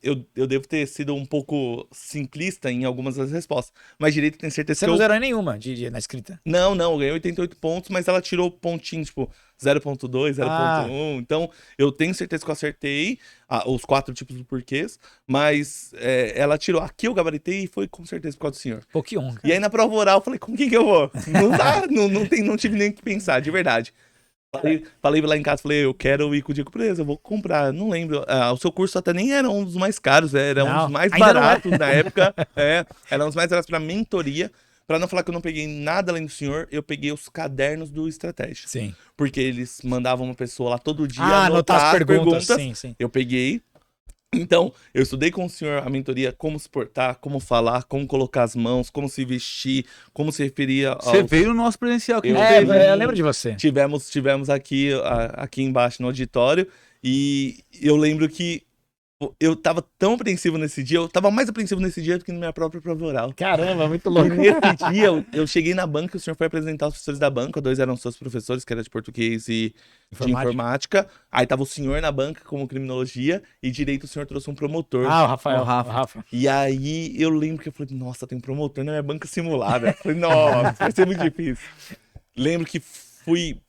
eu devo ter sido um pouco simplista em algumas das respostas. Mas direito eu tenho certeza Você que não zerou nenhuma na escrita. Não, eu ganhei 88 pontos, mas ela tirou pontinho, tipo, 0.2, 0.1. Então, eu tenho certeza que eu acertei os 4 tipos do porquês, mas ela tirou. Aqui eu gabaritei e foi com certeza por causa do senhor. Pô, que honra. E aí na prova oral eu falei, com quem que eu vou? Não dá, não tive nem o que pensar, de verdade. Falei lá em casa, falei, eu quero ir com o Diego Pureza, eu vou comprar, não lembro. O seu curso até nem era um dos mais caros, era um dos mais baratos na época. Era um dos mais baratos pra mentoria. Pra não falar que eu não peguei nada além do senhor, eu peguei os cadernos do Estratégia. Sim. Porque eles mandavam uma pessoa lá todo dia anotar as perguntas. Sim. Eu peguei. Então, eu estudei com o senhor a mentoria, como se portar, como falar, como colocar as mãos, como se vestir, como se referia aos... Você veio no nosso presencial. Que Eu lembro de você. Tivemos aqui embaixo no auditório e eu lembro que eu tava tão apreensivo nesse dia, eu tava mais apreensivo nesse dia do que na minha própria prova oral. Caramba, muito E louco. nesse dia, eu cheguei na banca, o senhor foi apresentar os professores da banca, 2 eram seus professores, que era de português e de informática. Aí tava o senhor na banca, como criminologia, e direito o senhor trouxe um promotor. O Rafael. O Rafa. E aí, eu lembro que eu falei, nossa, tem um promotor na minha banca simulada. Eu falei, nossa, vai ser muito difícil. Lembro que fui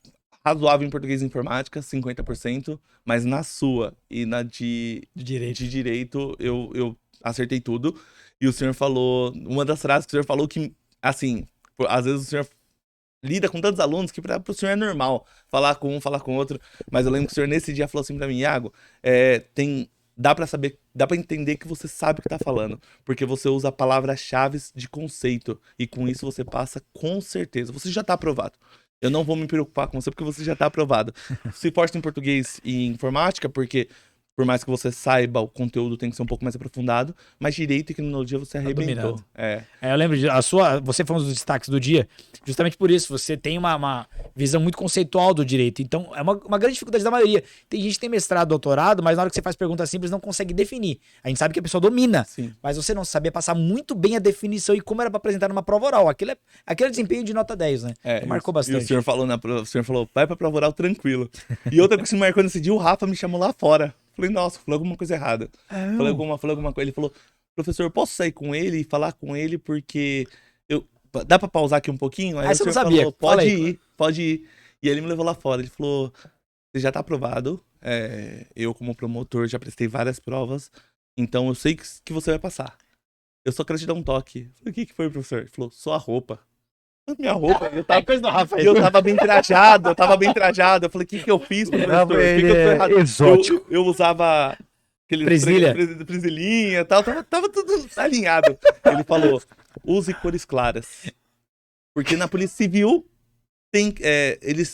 razoável em português e informática, 50%, mas na sua e na de direito eu acertei tudo. E o senhor falou, uma das frases que o senhor falou que, assim, às vezes o senhor lida com tantos alunos que para o senhor é normal falar com um, falar com outro. Mas eu lembro que o senhor nesse dia falou assim pra mim, Iago, dá pra saber, dá pra entender que você sabe o que tá falando, porque você usa palavras-chave de conceito e com isso você passa com certeza. Você já tá aprovado. Eu não vou me preocupar com você porque você já tá aprovado. Se força em português e informática, porque por mais que você saiba, o conteúdo tem que ser um pouco mais aprofundado, mas direito e criminologia você arrebentou. dominado. É. Eu lembro você foi um dos destaques do dia, justamente por isso, você tem uma visão muito conceitual do direito, então é uma grande dificuldade da maioria. Tem gente que tem mestrado, doutorado, mas na hora que você faz perguntas simples não consegue definir. A gente sabe que a pessoa domina, Sim. mas você não sabia passar muito bem a definição e como era pra apresentar numa prova oral. Aquele é desempenho de nota 10, né? Marcou E bastante. o senhor falou, vai pra prova oral tranquilo. E outra coisa que me marcou nesse dia, o Rafa me chamou lá fora. Falei, nossa, falei alguma coisa errada. Falei alguma coisa. Ele falou, professor, eu posso sair com ele e falar com ele porque dá pra pausar aqui um pouquinho? Aí o você não senhor sabia. falou, pode ir. E ele me levou lá fora. Ele falou, você já tá aprovado. Eu, como promotor, já prestei várias provas. Então eu sei que você vai passar. Eu só quero te dar um toque. Falei, o que foi, professor? Ele falou, sua roupa. Minha roupa, Coisa do Rafa. eu tava bem trajado, Eu falei, o que eu fiz, professor? Por que eu tô errado? Exótico. Eu usava aquele Presilha. presilhinha e tal, tava tudo alinhado. Ele falou, use cores claras. Porque na Polícia Civil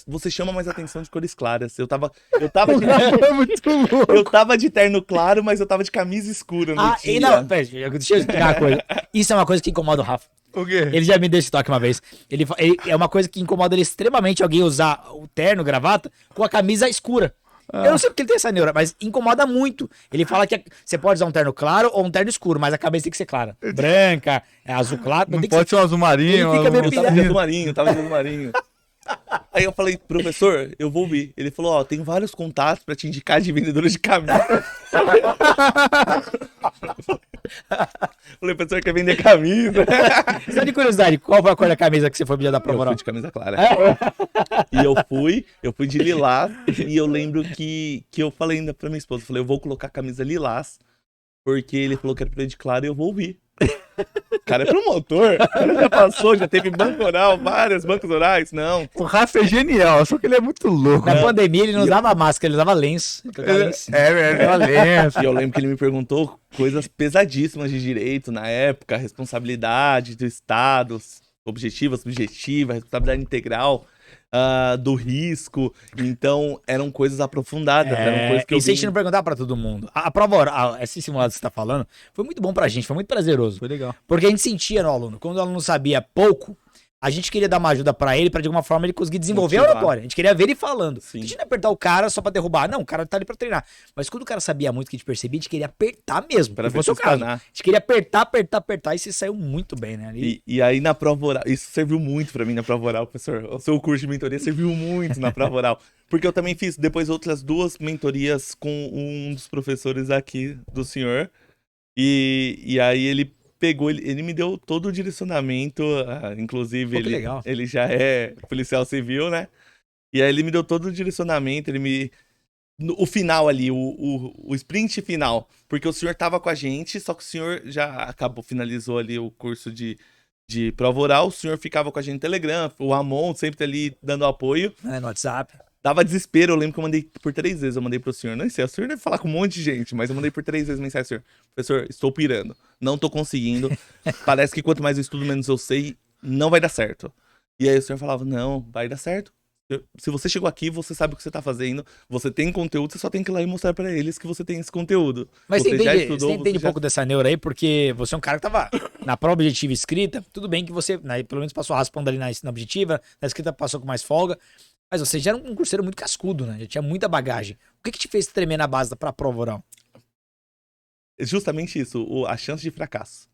você chama mais atenção de cores claras. Eu tava de terno claro, mas eu tava de camisa escura no dia. Pera, deixa eu explicar uma coisa. Isso é uma coisa que incomoda o Rafa. O quê? Ele já me deu esse toque uma vez. É uma coisa que incomoda ele extremamente alguém usar o terno, gravata, com a camisa escura. Eu não sei porque ele tem essa neura, mas incomoda muito. Ele fala que você pode usar um terno claro ou um terno escuro, mas a cabeça tem que ser clara. Branca, azul claro. Não tem pode ser um azul marinho. Ele fica meio Eu tava de azul marinho. Aí eu falei, professor, eu vou vir. Ele falou, ó, tem vários contatos pra te indicar de vendedores de camisa. Falei, professor, quer vender camisa? Só de curiosidade, qual foi a cor da camisa que você foi pedir da prova Eu oral? fui de camisa clara. E eu fui de lilás. E eu lembro que eu falei ainda pra minha esposa, eu vou colocar a camisa lilás, porque ele falou que era pra ir de claro e eu vou vir. O cara é promotor, o cara já passou, já teve banco oral, vários bancos orais, não. O Rafa é genial, só que ele é muito louco. Na pandemia ele não usava máscara, ele usava lenço. Violência. E eu lembro que ele me perguntou coisas pesadíssimas de direito na época, responsabilidade do Estado, objetiva, subjetiva, responsabilidade integral, do risco. Então, eram coisas aprofundadas. Eram coisas que isso a gente não perguntava pra todo mundo. A prova oral, esse simulado que você tá falando, foi muito bom pra gente, foi muito prazeroso. Foi legal. Porque a gente sentia no aluno, quando o aluno sabia pouco, a gente queria dar uma ajuda pra ele, pra de alguma forma ele conseguir desenvolver a Motivar. oratória. A gente queria ver ele falando. Sim. A gente não ia apertar o cara só pra derrubar. Não, o cara tá ali pra treinar. Mas quando o cara sabia muito que a gente percebia, a gente queria apertar mesmo. Pra Que fosse o ver caso. escanar. A gente queria apertar e você saiu muito bem, né? E aí na prova oral, isso serviu muito pra mim na prova oral, professor. O seu curso de mentoria serviu muito na prova oral. Porque eu também fiz depois outras 2 mentorias com um dos professores aqui do senhor. E aí ele pegou, ele me deu todo o direcionamento, inclusive Pô, que legal. ele já é policial civil, né? E aí ele me deu todo o direcionamento, o final ali, o sprint final, porque o senhor tava com a gente, só que o senhor já finalizou ali o curso de prova oral, o senhor ficava com a gente no Telegram, o Amon sempre ali dando apoio. No WhatsApp. Dava desespero, eu lembro que eu mandei por 3 vezes, eu mandei pro senhor, não sei, o senhor deve falar com um monte de gente, mas eu mandei por 3 vezes mensagem, senhor, professor, estou pirando, não tô conseguindo, parece que quanto mais eu estudo, menos eu sei, não vai dar certo. E aí o senhor falava, não, vai dar certo. Se você chegou aqui, você sabe o que você tá fazendo, você tem conteúdo, você só tem que ir lá e mostrar pra eles que você tem esse conteúdo. Mas você você entende um pouco dessa neura aí, porque você é um cara que tava na prova objetiva escrita, tudo bem que você, né, pelo menos passou raspando ali na objetiva, na escrita passou com mais folga, mas você já era um curseiro muito cascudo, né? Já tinha muita bagagem. O que te fez tremer na base pra prova oral? Justamente isso, a chance de fracasso.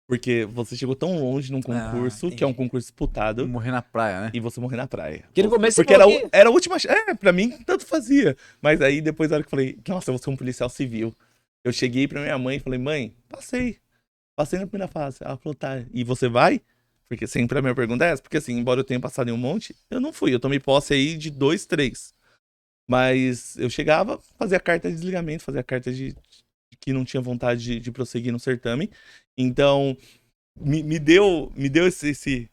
Porque você chegou tão longe num concurso, que é um concurso disputado, Morrer na praia, né? e você morrer na praia. Porque no começo Porque você falou que- era a última chance. Pra mim, tanto fazia. Mas aí, depois, na hora que eu falei, nossa, eu vou ser um policial civil. Eu cheguei pra minha mãe e falei, mãe, passei na primeira fase. Ela falou, tá, e você vai? Eu Porque sempre a minha pergunta é essa. Porque assim, embora eu tenha passado em um monte, eu não fui. Eu tomei posse aí de 2, 3. Mas eu chegava, fazia carta de desligamento, fazia carta de que não tinha vontade de prosseguir no certame. Então, me deu esse...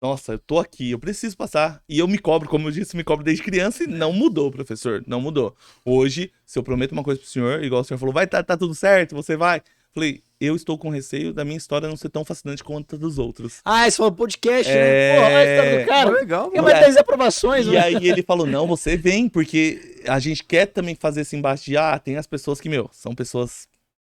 Nossa, eu tô aqui, eu preciso passar. E eu me cobro, como eu disse, me cobro desde criança e não mudou, professor. Não mudou. Hoje, se eu prometo uma coisa pro senhor, igual o senhor falou, vai, tá tudo certo, você vai. Falei, eu estou com receio da minha história não ser tão fascinante quanto a dos outros. Ah, esse foi o podcast, né? Porra, olha a história do cara. Legal, Tem mano. mais 10 aprovações, E né? aí ele falou, não, você vem, porque a gente quer também fazer esse embate de, tem as pessoas que, são pessoas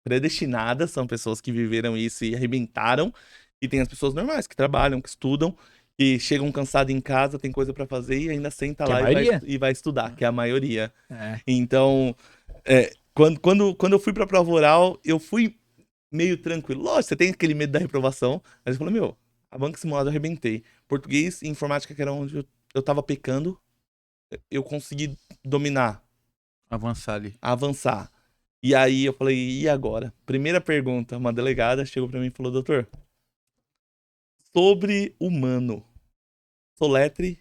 predestinadas, são pessoas que viveram isso e arrebentaram, e tem as pessoas normais, que trabalham, que estudam, que chegam cansados em casa, tem coisa pra fazer e ainda senta Que é a lá maioria. e vai estudar, que é a maioria. É. Então, quando eu fui pra prova oral, eu fui meio tranquilo. Lógico, você tem aquele medo da reprovação, mas eu falei, a banca simulada eu arrebentei. Português e informática, que era onde eu tava pecando, eu consegui dominar, Avançar ali. avançar. E aí eu falei, e agora? Primeira pergunta, uma delegada chegou pra mim e falou, doutor, sobre humano, soletre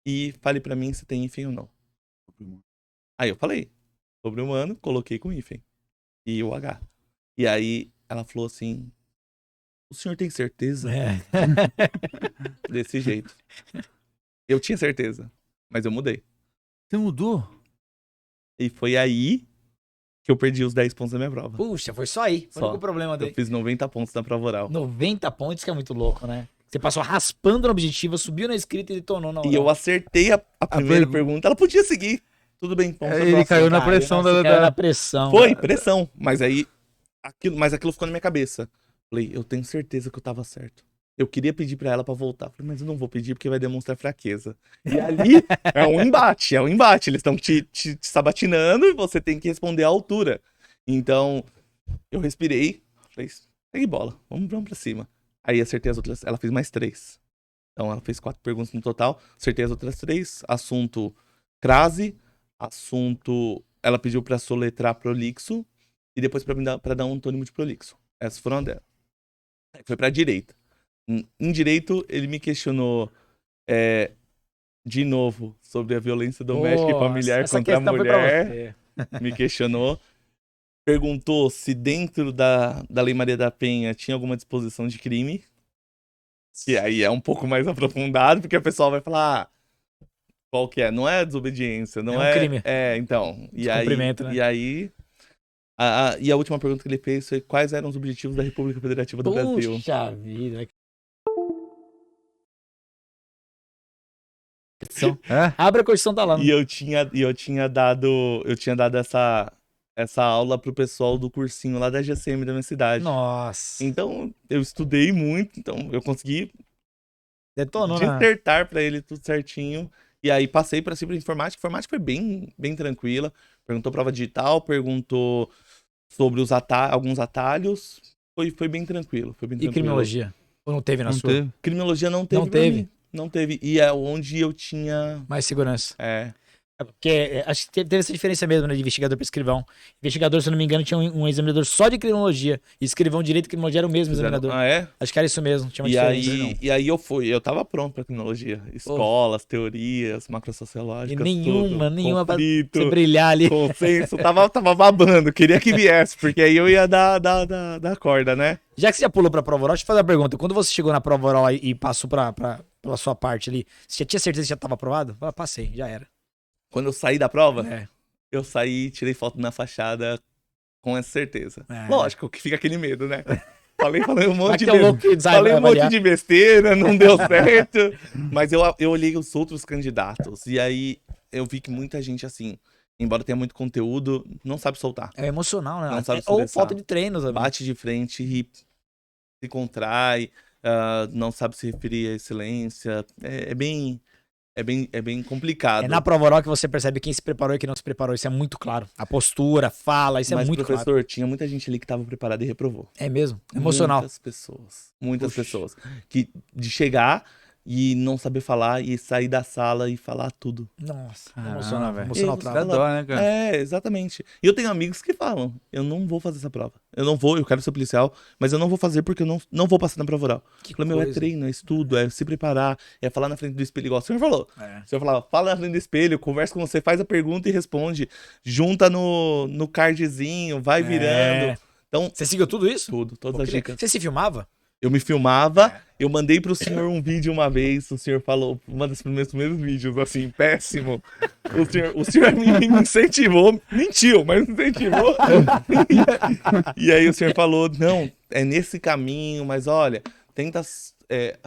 e fale pra mim se tem hífen ou não. Aí eu falei, sobre humano, coloquei com hífen e o H. E aí ela falou assim, o senhor tem certeza? É. Desse jeito. Eu tinha certeza, mas eu mudei. Você mudou? E foi aí que eu perdi os 10 pontos da minha prova. Puxa, foi só aí. Foi o Só. único problema Eu dele. fiz 90 pontos na prova oral. 90 pontos, que é muito louco, né? Você passou raspando no objetivo, subiu na escrita e detonou na E eu acertei a primeira pergunta. Ela podia seguir. Tudo bem, vamos pra Ele próxima. caiu na pressão da... na pressão. Foi, pressão. Mas aí, aquilo ficou na minha cabeça. Falei, eu tenho certeza que eu tava certo. Eu queria pedir pra ela pra voltar. Falei, mas eu não vou pedir porque vai demonstrar fraqueza. E ali é um embate. Eles estão te sabatinando e você tem que responder à altura. Então, eu respirei. Falei, pegue bola, vamos pra cima. Aí acertei as outras. Ela fez mais 3. Então, ela fez 4 perguntas no total. Acertei as outras 3. Assunto crase. Assunto... Ela pediu pra soletrar prolixo. E depois pra dar um antônimo de prolixo. Essas foram a dela. Aí foi pra direita. Em direito, ele me questionou de novo sobre a violência doméstica e familiar contra a mulher. Me questionou. Perguntou se dentro da Lei Maria da Penha tinha alguma disposição de crime. Que aí é um pouco mais aprofundado, porque a pessoa vai falar... qual que é? Não é desobediência, não É um crime. Então. Descumprimento, né? E aí... E a última pergunta que ele fez foi quais eram os objetivos da República Federativa do Brasil. Puxa vida. Abre a Constituição, tá lá. E eu tinha dado essa aula pro pessoal do cursinho lá da GCM da minha cidade. Nossa. Então, eu estudei muito, então eu consegui Detonou, né? dissertar pra ele tudo certinho. E aí passei pra cima da informática. A informática foi bem, bem tranquila. Perguntou prova digital, perguntou sobre alguns atalhos. Foi bem tranquilo. Foi bem E tranquilo. criminologia? Ou não teve na sua? teve. Criminologia não teve. Não pra teve? mim. Não teve. E é onde eu tinha. Mais segurança. É. Porque acho que teve essa diferença mesmo, né, de investigador para escrivão. Investigador, se eu não me engano, tinha um examinador só de criminologia. E escrivão direito e criminologia era o mesmo examinador. Ah, é? Acho que era isso mesmo, tinha uma E diferença. aí eu tava pronto pra criminologia. Escolas, teorias, macrosociológicas, Nenhuma pra conflito, você brilhar ali. consenso, tava babando, queria que viesse, porque aí eu ia dar corda, né? Já que você já pulou pra prova oral, deixa eu fazer uma pergunta. Quando você chegou na prova oral e passou pela sua parte ali, você já tinha certeza que já tava aprovado? Ah, passei, já era. Quando eu saí da prova, É. eu saí e tirei foto na fachada com essa certeza. É. Lógico que fica aquele medo, né? Falei um monte de Aquele besteira. louco que design Falei vai um monte avaliar. de besteira, não deu certo. Mas eu olhei os outros candidatos. E aí eu vi que muita gente, assim, embora tenha muito conteúdo, não sabe soltar. É emocional, né? Não sabe Ou expressar. falta de treino também. Bate de frente e se contrai, não sabe se referir à excelência. É bem complicado. É na prova oral que você percebe quem se preparou e quem não se preparou. Isso é muito claro. A postura, fala, isso Mas, é muito professor, claro. tinha muita gente ali que estava preparada e reprovou. É mesmo? Emocional. Muitas pessoas. Que de chegar e não saber falar e sair da sala e falar tudo. Nossa, Caramba, emocional, velho. emocional Isso, trava. Dá dó, né, cara? É, exatamente. E eu tenho amigos que falam, eu não vou fazer essa prova. Eu quero ser policial, mas eu não vou fazer porque eu não vou passar na prova oral. Que Eu falei, meu, é coisa. treino, é estudo, é se preparar, é falar na frente do espelho, igual o senhor falou. É. O senhor falava, fala na frente do espelho, conversa com você, faz a pergunta e responde. Junta no cardzinho, vai virando. Então, Você seguiu tudo isso? tudo, todas Pô, as que legal. dicas. Você se filmava? Eu me filmava, eu mandei pro senhor um vídeo uma vez, o senhor falou, uma dos meus primeiros vídeos, assim, péssimo. O senhor me incentivou, mentiu, mas me incentivou. E aí o senhor falou, não, é nesse caminho, mas olha, tenta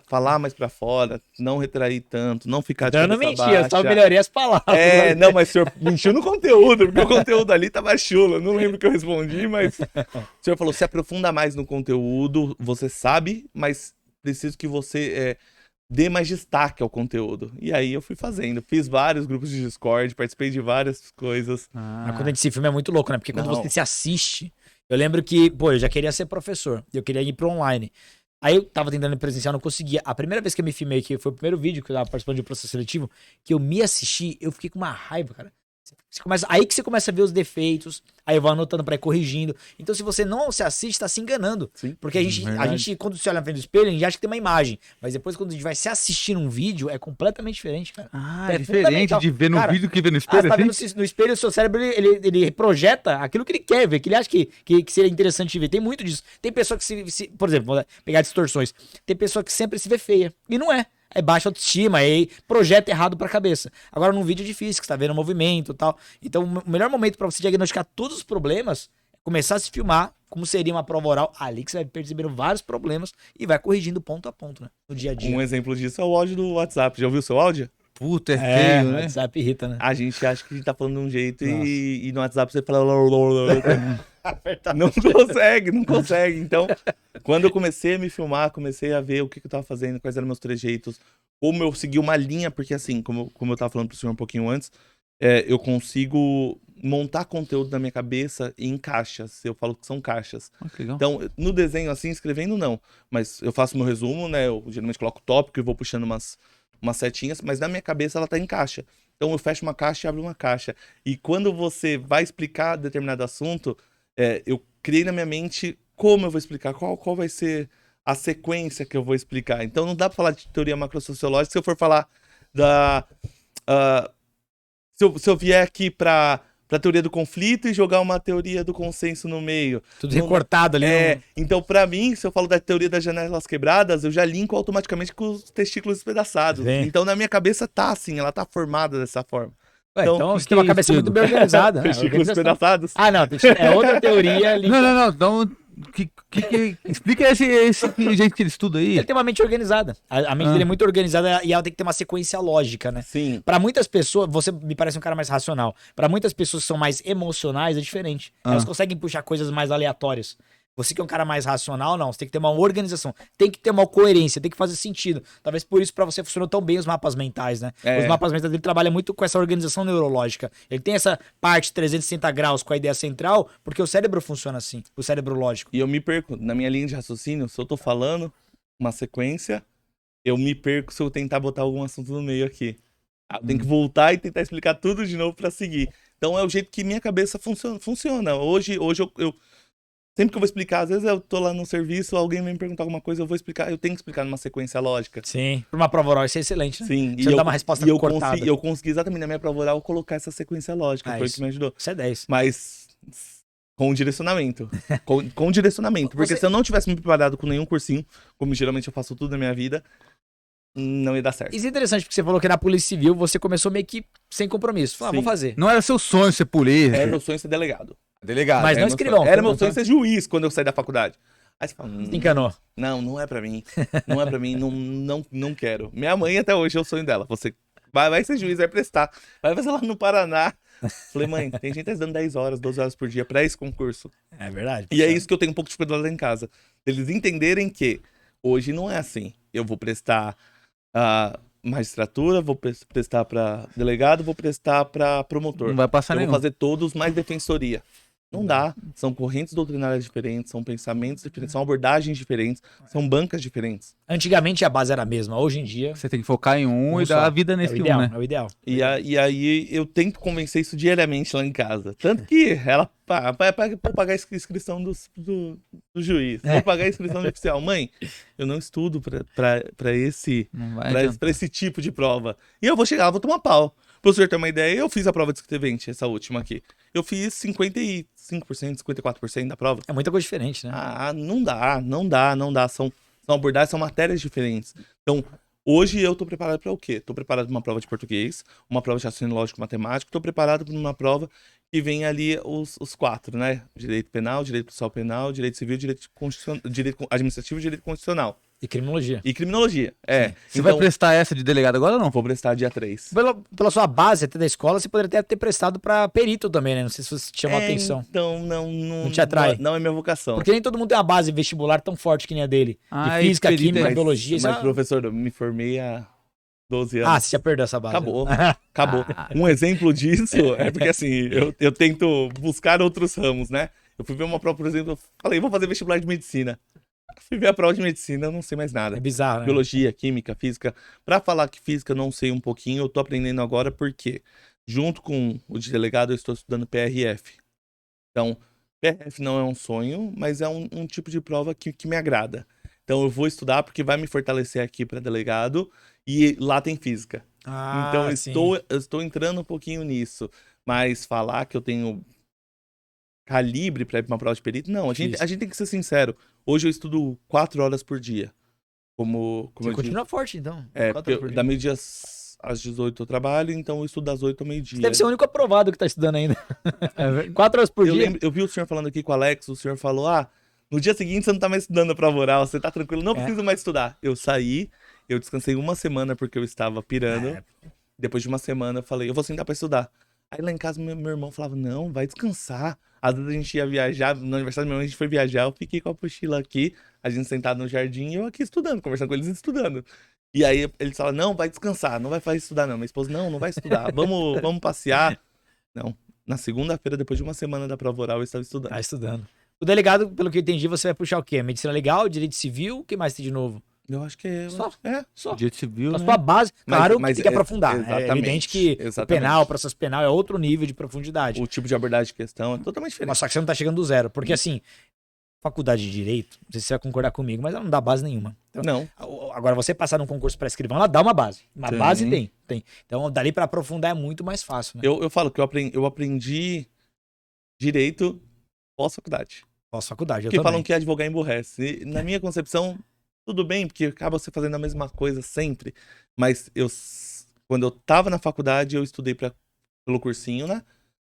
falar mais pra fora, não retrair tanto, não ficar de Eu não cabeça mentia, eu só baixa. melhorei as palavras. Não, mas o senhor mentiu no conteúdo, porque o conteúdo ali tava chulo. Eu não lembro o que eu respondi, mas o senhor falou: se aprofunda mais no conteúdo, você sabe, mas preciso que você dê mais destaque ao conteúdo. E aí eu fui fazendo. Fiz vários grupos de Discord, participei de várias coisas. Mas quando a gente se filma é muito louco, né? Porque quando Não. você se assiste. Eu lembro que, pô, eu já queria ser professor. Eu queria ir pro online. Aí eu tava tentando presencial, não conseguia. A primeira vez que eu me filmei, que foi o primeiro vídeo que eu tava participando de um processo seletivo, que eu me assisti, eu fiquei com uma raiva, cara. Aí que você começa a ver os defeitos, aí eu vou anotando pra ir corrigindo. Então, se você não se assiste, tá se enganando. Sim. Porque a gente, quando se olha na frente do espelho, a gente acha que tem uma imagem. Mas depois, quando a gente vai se assistir num vídeo, é completamente diferente, cara. É diferente fundamental. de ver no Cara, vídeo que ver no Você espelho, tá assim? vendo no espelho, o seu cérebro, ele projeta aquilo que ele quer ver, que ele acha que seria interessante ver. Tem muito disso. Tem pessoa que por exemplo, vou pegar distorções. Tem pessoa que sempre se vê feia. E não é. É baixa autoestima, aí projeta errado pra cabeça. Agora, num vídeo é difícil, que você tá vendo o movimento e tal. Então, o melhor momento pra você diagnosticar todos os problemas é começar a se filmar, como seria uma prova oral, ali que você vai percebendo vários problemas e vai corrigindo ponto a ponto, né? No dia a dia. Um exemplo disso é o áudio do WhatsApp. Já ouviu o seu áudio? Puta, é feio, o né? WhatsApp irrita, né? A gente acha que a gente tá falando de um jeito Nossa. e no WhatsApp você fala. Não consegue. Então, quando eu comecei a me filmar, comecei a ver o que eu tava fazendo, quais eram meus trejeitos, como eu segui uma linha, porque assim, como eu tava falando pro senhor um pouquinho antes, eu consigo montar conteúdo na minha cabeça em caixas. Eu falo que são caixas. Que legal. Então, no desenho, assim, escrevendo, não. Mas eu faço meu resumo, né? Eu geralmente coloco o tópico e vou puxando umas setinhas, mas na minha cabeça ela tá em caixa. Então eu fecho uma caixa e abro uma caixa. E quando você vai explicar determinado assunto, eu criei na minha mente como eu vou explicar, qual vai ser a sequência que eu vou explicar. Então não dá pra falar de teoria macrosociológica se eu for falar da... se eu vier aqui pra teoria do conflito e jogar uma teoria do consenso no meio. Tudo recortado ali. Então, pra mim, se eu falo da teoria das janelas quebradas, eu já linko automaticamente com os testículos despedaçados. Vem. Então, na minha cabeça tá assim, ela tá formada dessa forma. Então, então, você tem uma cabeça muito bem organizada. né? Testículos Organização. despedaçados. Ah, não. É outra teoria ali. Não. Então, explica esse jeito que ele estuda aí. Ele tem uma mente organizada. A mente dele é muito organizada e ela tem que ter uma sequência lógica, né? Sim. Pra muitas pessoas, você me parece um cara mais racional. Pra muitas pessoas que são mais emocionais, é diferente. Elas conseguem puxar coisas mais aleatórias. Você que é um cara mais racional, não. Você tem que ter uma organização. Tem que ter uma coerência, tem que fazer sentido. Talvez por isso pra você funcionou tão bem os mapas mentais, né? Os mapas mentais dele trabalham muito com essa organização neurológica. Ele tem essa parte 360 graus com a ideia central, porque o cérebro funciona assim, o cérebro lógico. E eu me perco. Na minha linha de raciocínio, se eu tô falando uma sequência, eu me perco se eu tentar botar algum assunto no meio aqui. Eu tenho que voltar e tentar explicar tudo de novo pra seguir. Então é o jeito que minha cabeça funciona. Hoje eu sempre que eu vou explicar, às vezes eu tô lá no serviço, alguém vem me perguntar alguma coisa, eu vou explicar, eu tenho que explicar numa sequência lógica. Sim. Pra uma prova oral, isso é excelente, né? Sim, Você dá uma resposta cortada. Eu consegui exatamente na minha prova oral colocar essa sequência lógica, foi o Isso. que me ajudou. Isso é 10. Mas com direcionamento. com direcionamento. Porque se eu não tivesse me preparado com nenhum cursinho, como geralmente eu faço tudo na minha vida, não ia dar certo. Isso é interessante, porque você falou que na Polícia Civil você começou meio que sem compromisso. Falou, Sim. vou fazer. Não era seu sonho ser polícia. Era meu sonho ser delegado. Delegado. Mas não Era meu escrivão. sonho. Era meu sonho ser juiz quando eu saí da faculdade. Aí você fala, Se enganou. não é pra mim. Não é pra mim, não quero. Minha mãe até hoje é o sonho dela. Você vai ser juiz, vai prestar. Vai fazer lá no Paraná. Falei, mãe, tem gente dando 10 horas, 12 horas por dia pra esse concurso. É verdade. E é isso que eu tenho um pouco de dificuldade lá em casa. Eles entenderem que hoje não é assim. Eu vou prestar magistratura, vou prestar pra delegado, vou prestar pra promotor. Não vai passar Eu nenhum. vou fazer todos mais defensoria. Não dá. São correntes doutrinárias diferentes, são pensamentos diferentes, são abordagens diferentes, são bancas diferentes. Antigamente a base era a mesma, hoje em dia... Você tem que focar em um e só. dar a vida É nesse o ideal, né? é o ideal. E aí eu tento convencer isso diariamente lá em casa. Tanto que ela vou pagar a inscrição do juiz, vou pagar a inscrição do oficial. Mãe, eu não estudo pra esse Não vai pra adiantar. esse tipo de prova. E eu vou chegar lá, vou tomar pau. Pra você ter uma ideia, eu fiz a prova de escrevente, essa última aqui. Eu fiz 55%, 54% da prova. É muita coisa diferente, né? Não dá. São abordagens, são matérias diferentes. Então, hoje eu tô preparado para o quê? Tô preparado para uma prova de português, uma prova de raciocínio lógico matemático, tô preparado para uma prova que vem ali os 4, né? Direito penal, direito processual penal, direito civil, direito administrativo e direito constitucional. E criminologia. E criminologia. Você vai prestar essa de delegado agora ou não? Vou prestar dia 3. Pela sua base até da escola, você poderia até ter prestado pra perito também, né? Não sei se você te chamou a atenção. Então, não te atrai? Não é minha vocação. Porque nem todo mundo tem uma base vestibular tão forte que nem a dele. Ah, De física, perito, química, mas- biologia. Mas, professor, eu me formei há 12 anos. Você já perdeu essa base. Acabou. Um exemplo disso é porque, assim, eu tento buscar outros ramos, né? Eu fui ver uma prova, por exemplo, eu falei, vou fazer vestibular de medicina. Fui ver a prova de medicina, eu não sei mais nada. É bizarro, né? Biologia, química, física. Pra falar que física eu não sei um pouquinho, eu tô aprendendo agora porque, junto com o de delegado, eu estou estudando PRF. Então, PRF não é um sonho, mas é um tipo de prova que me agrada. Então, eu vou estudar porque vai me fortalecer aqui para delegado e lá tem física. Então, eu estou entrando um pouquinho nisso. Mas falar que eu tenho calibre para ir para uma prova de perito, não. A gente tem que ser sincero. Hoje eu estudo 4 horas por dia. Como Você eu continua forte, então. disse. 4 horas por dia. Da meio-dia às 18 eu trabalho, então eu estudo das 8 ao meio-dia. Você deve ser o único aprovado que tá estudando ainda. 4 horas por dia. Eu vi o senhor falando aqui com o Alex, o senhor falou, no dia seguinte você não tá mais estudando a prova oral, você tá tranquilo, não preciso mais estudar. Eu saí, eu descansei uma semana porque eu estava pirando. Depois de uma semana eu falei, eu vou sentar pra estudar. Aí lá em casa meu irmão falava, não, vai descansar. Às vezes a gente ia viajar, no aniversário do meu irmão a gente foi viajar, eu fiquei com a mochila aqui, a gente sentado no jardim e eu aqui estudando, conversando com eles e estudando. E aí eles falam, não, vai descansar, não vai fazer estudar não. Minha esposa, não vai estudar, vamos passear. Não, na segunda-feira, depois de uma semana da prova oral, eu estava estudando. Tá estudando. O delegado, pelo que eu entendi, você vai puxar o quê? Medicina legal, direito civil, o que mais tem de novo? Eu acho que é... Só. Direito civil, A né? sua base, claro, mas tem que aprofundar. É exatamente, evidente que o exatamente. penal, o processo penal é outro nível de profundidade. O tipo de abordagem de questão é totalmente diferente. Mas só que você não tá chegando do zero. Porque assim, faculdade de direito, não sei se você vai concordar comigo, mas ela não dá base nenhuma. Então, Não. agora, você passar num concurso para escrivão, ela dá uma base. Uma Sim. base tem. Então, dali para aprofundar é muito mais fácil, né? Eu falo que eu aprendi direito pós-faculdade. Pós-faculdade, eu Porque também. falam que advogar emburrece. E, na minha concepção, tudo bem, porque acaba você fazendo a mesma coisa sempre. Mas quando eu tava na faculdade, eu estudei pelo cursinho, né?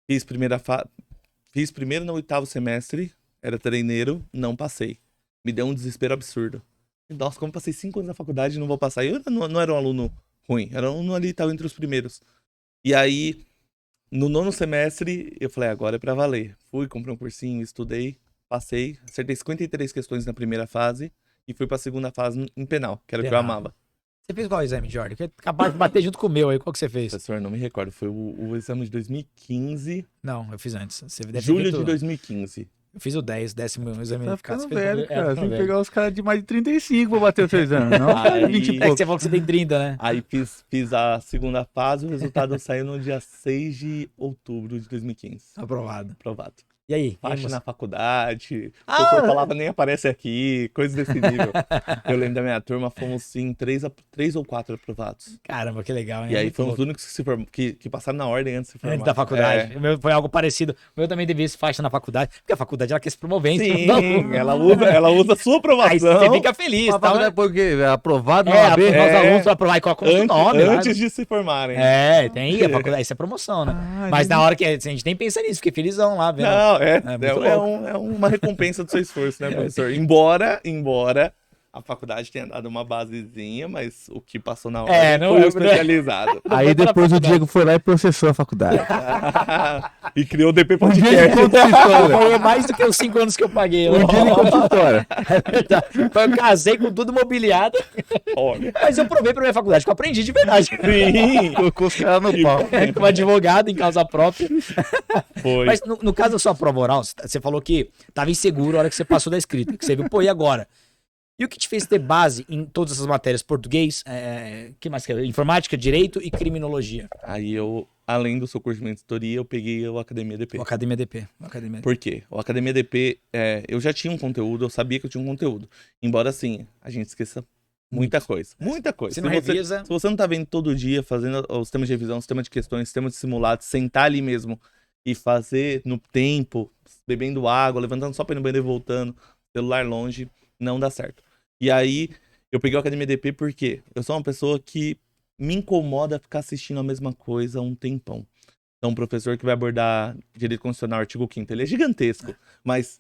Fiz primeiro no 8º semestre, era treineiro, não passei. Me deu um desespero absurdo. Nossa, como eu passei 5 anos na faculdade e não vou passar? Eu não era um aluno ruim, era um aluno ali, tava entre os primeiros. E aí, no 9º semestre, eu falei, agora é pra valer. Fui, comprei um cursinho, estudei, passei, acertei 53 questões na primeira fase e fui pra segunda fase em penal, que era o que eu Penal. amava. Você fez qual exame, Jorge? Que é capaz de bater junto com o meu aí. Qual que você fez? Professor, não me recordo, foi o exame de 2015, Não, eu fiz antes. Você deve ter julho feito- de 2015. Eu fiz o 10, 10º exame. Tá Você ficando fez o velho, primeiro- cara. tá Tem ficando que velho. pegar os caras de mais de 35 pra bater os 6 anos. Não, Aí- 20 e É que pouco. você falou que você tem 30, né? Aí fiz a segunda fase, o resultado saiu no dia 6 de outubro de 2015. Aprovado. Aprovado. E aí? Faixa na faculdade, o Ah! professor falava nem aparece aqui, coisas desse nível. Eu lembro da minha turma, fomos sim 3 ou 4 aprovados. Caramba, que legal, hein? E aí Muito fomos os louco. únicos que passaram na ordem antes de se formar. Antes da faculdade. É. O meu foi algo parecido. O meu também devia esse faixa na faculdade, porque a faculdade ela quer se promover. então Sim, não- ela usa a sua aprovação. Aí você fica feliz. Uma Tal, faculdade né? porque aprovado na É, OAB. os É. alunos vão aprovar e colocam o nome lá. antes de se formarem. Tem a faculdade, isso é promoção, né? Ah, Mas na hora que a gente nem pensa nisso, fiquei felizão lá, vendo. Não, muito louco. é uma recompensa do seu esforço, né, professor? Embora A faculdade tenha dado uma basezinha, mas o que passou na É, hora não foi é- o especializado. Aí depois o Diego foi lá e processou a faculdade. E criou o DP Um dia Podcast. ele conta essa Eu história. paguei mais do que os 5 anos que eu paguei. Um dia ele conta essa história. É verdade. Eu casei com tudo mobiliado, Olha. mas eu provei pra minha faculdade que eu aprendi de verdade. Sim, Colocou os caras no pau. Como advogado em causa própria. foi. Mas no caso da sua prova oral, você falou que tava inseguro a hora que você passou da escrita. Que você viu, pô, e agora? E o que te fez ter base em todas essas matérias? Português, que mais que é? Informática, Direito e Criminologia. Aí eu, além do seu curso de mentoria, eu peguei o Academia DP. O Academia DP. O Academia DP. Por quê? O Academia DP, eu já tinha um conteúdo, eu sabia que eu tinha um conteúdo. Embora, assim, a gente esqueça muita coisa. Muita coisa. Se não revisa... Se você não tá vendo todo dia, fazendo o sistema de revisão, sistema de questões, sistema de simulados, sentar ali mesmo e fazer no tempo, bebendo água, levantando só pra ir no banheiro e voltando, celular longe, não dá certo. E aí, eu peguei o Academia DP porque eu sou uma pessoa que me incomoda ficar assistindo a mesma coisa há um tempão. Então, um professor que vai abordar direito constitucional, artigo 5º, ele é gigantesco, mas se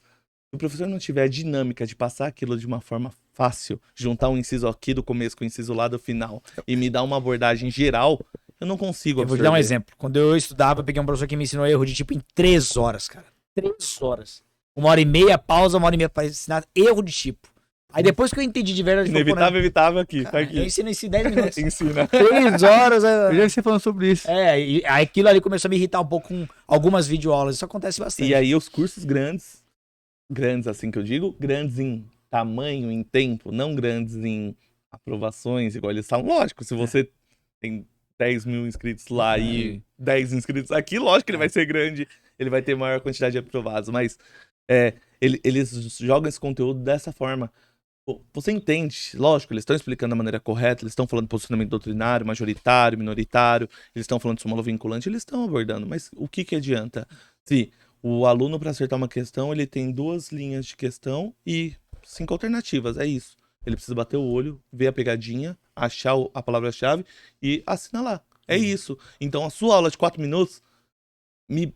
o professor não tiver a dinâmica de passar aquilo de uma forma fácil, juntar um inciso aqui do começo com o inciso lá do final e me dar uma abordagem geral, eu não consigo Eu vou te dar um exemplo. Quando eu estudava, eu peguei um professor que me ensinou erro de tipo em 3 horas, cara. 3 horas. 1h30, pausa, 1h30 para ensinar erro de tipo. Aí depois que eu entendi de verdade... Inevitável, evitável aqui, tá Cara, aqui. eu ensino isso em 10 minutos. Ensina. 3 horas... Eu já vi você falando sobre isso. E aquilo ali começou a me irritar um pouco com algumas videoaulas. Isso acontece bastante. E aí os cursos grandes assim que eu digo, grandes em tamanho, em tempo, não grandes em aprovações, igual eles falam. Lógico, se você tem 10 mil inscritos lá e 10 inscritos aqui, lógico que ele vai ser grande, ele vai ter maior quantidade de aprovados, mas eles jogam esse conteúdo dessa forma. Pô, você entende, lógico, eles estão explicando da maneira correta, eles estão falando de posicionamento doutrinário, majoritário, minoritário, eles estão falando de súmula vinculante, eles estão abordando, mas o que adianta? Se o aluno, para acertar uma questão, ele tem 2 linhas de questão e 5 alternativas, é isso. Ele precisa bater o olho, ver a pegadinha, achar a palavra-chave e assinalar. É isso. Então, a sua aula de 4 minutos me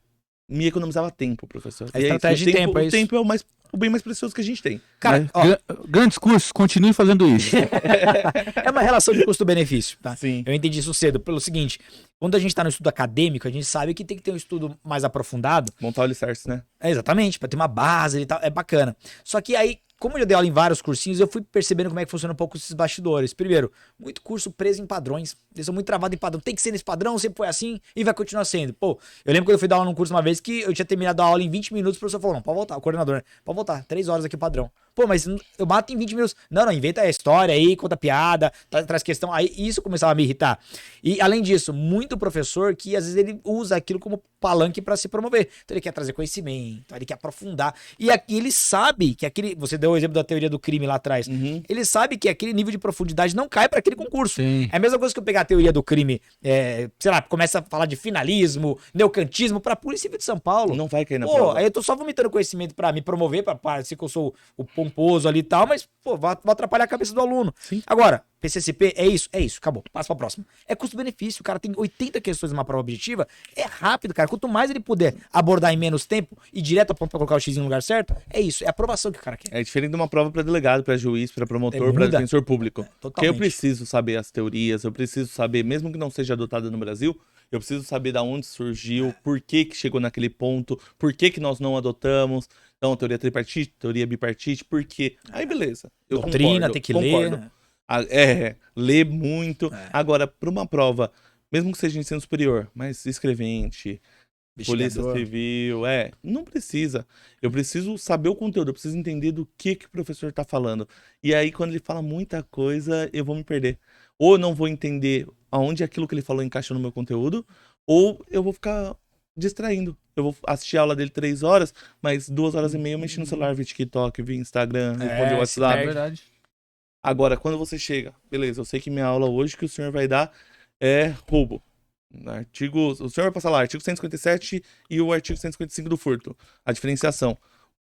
economizava tempo, professor. A E estratégia de tempo, é o isso. tempo é o bem mais precioso que a gente tem. Cara, ó, Grandes cursos, continue fazendo isso. é uma relação de custo-benefício, tá? Sim. Eu entendi isso cedo. Pelo seguinte, quando a gente tá no estudo acadêmico, a gente sabe que tem que ter um estudo mais aprofundado. Montar o alicerce, né? Exatamente, pra ter uma base e tal. É bacana. Só que aí, como eu dei aula em vários cursinhos, eu fui percebendo como é que funciona um pouco esses bastidores. Primeiro, muito curso preso em padrões. Eles são muito travados em padrão. Tem que ser nesse padrão, sempre foi assim e vai continuar sendo. Pô, eu lembro quando eu fui dar aula num curso uma vez que eu tinha terminado a aula em 20 minutos, o professor falou, não, pode voltar, o coordenador, né? Pode voltar, 3 horas aqui o padrão. Pô, mas eu mato em 20 minutos. Não, inventa a história aí, conta piada, traz questão. Aí isso começava a me irritar. E além disso, muito professor que às vezes ele usa aquilo como palanque pra se promover. Então ele quer trazer conhecimento, ele quer aprofundar. E aqui ele sabe que aquele, você deu o exemplo da teoria do crime lá atrás. Uhum. Ele sabe que aquele nível de profundidade não cai pra aquele concurso. Sim. É a mesma coisa que eu pegar a teoria do crime, sei lá, começa a falar de finalismo, neocantismo pra Polícia Civil de São Paulo. Não vai cair na Pô, prova. aí eu tô só vomitando conhecimento pra me promover, pra parecer que eu sou o pomposo ali e tal, mas, pô, vai atrapalhar a cabeça do aluno. Sim. Agora, PCCP, é isso, acabou. Passa pra próxima. É custo-benefício, o cara tem 80 questões numa prova objetiva, é rápido, cara. Quanto mais ele puder abordar em menos tempo e direto a ponto pra colocar o X no lugar certo, é isso, é a aprovação que o cara quer. É diferente de uma prova para delegado, para juiz, para promotor, Muda. para defensor público. Porque eu Totalmente. preciso saber as teorias, eu preciso saber, mesmo que não seja adotada no Brasil, eu preciso saber da onde surgiu, por que chegou naquele ponto, por que nós não adotamos. Então, teoria tripartite, teoria bipartite, por quê? Aí, beleza. Eu Doutrina, concordo, tem que concordo. ler. Ler muito. É. Agora, para uma prova, mesmo que seja ensino superior, mas escrevente, Polícia Investigador. Civil, não precisa. Eu preciso saber o conteúdo, eu preciso entender do que o professor tá falando. E aí, quando ele fala muita coisa, eu vou me perder. Ou eu não vou entender aonde aquilo que ele falou encaixa no meu conteúdo, ou eu vou ficar distraindo. Eu vou assistir a aula dele 3 horas, mas 2 horas e meia eu mexi no celular, vi TikTok, vi Instagram, respondi se WhatsApp. perde. verdade. Agora, quando você chega, beleza, eu sei que minha aula hoje que o senhor vai dar é roubo. O senhor vai passar lá, artigo 157 e o artigo 155 do furto, a diferenciação. O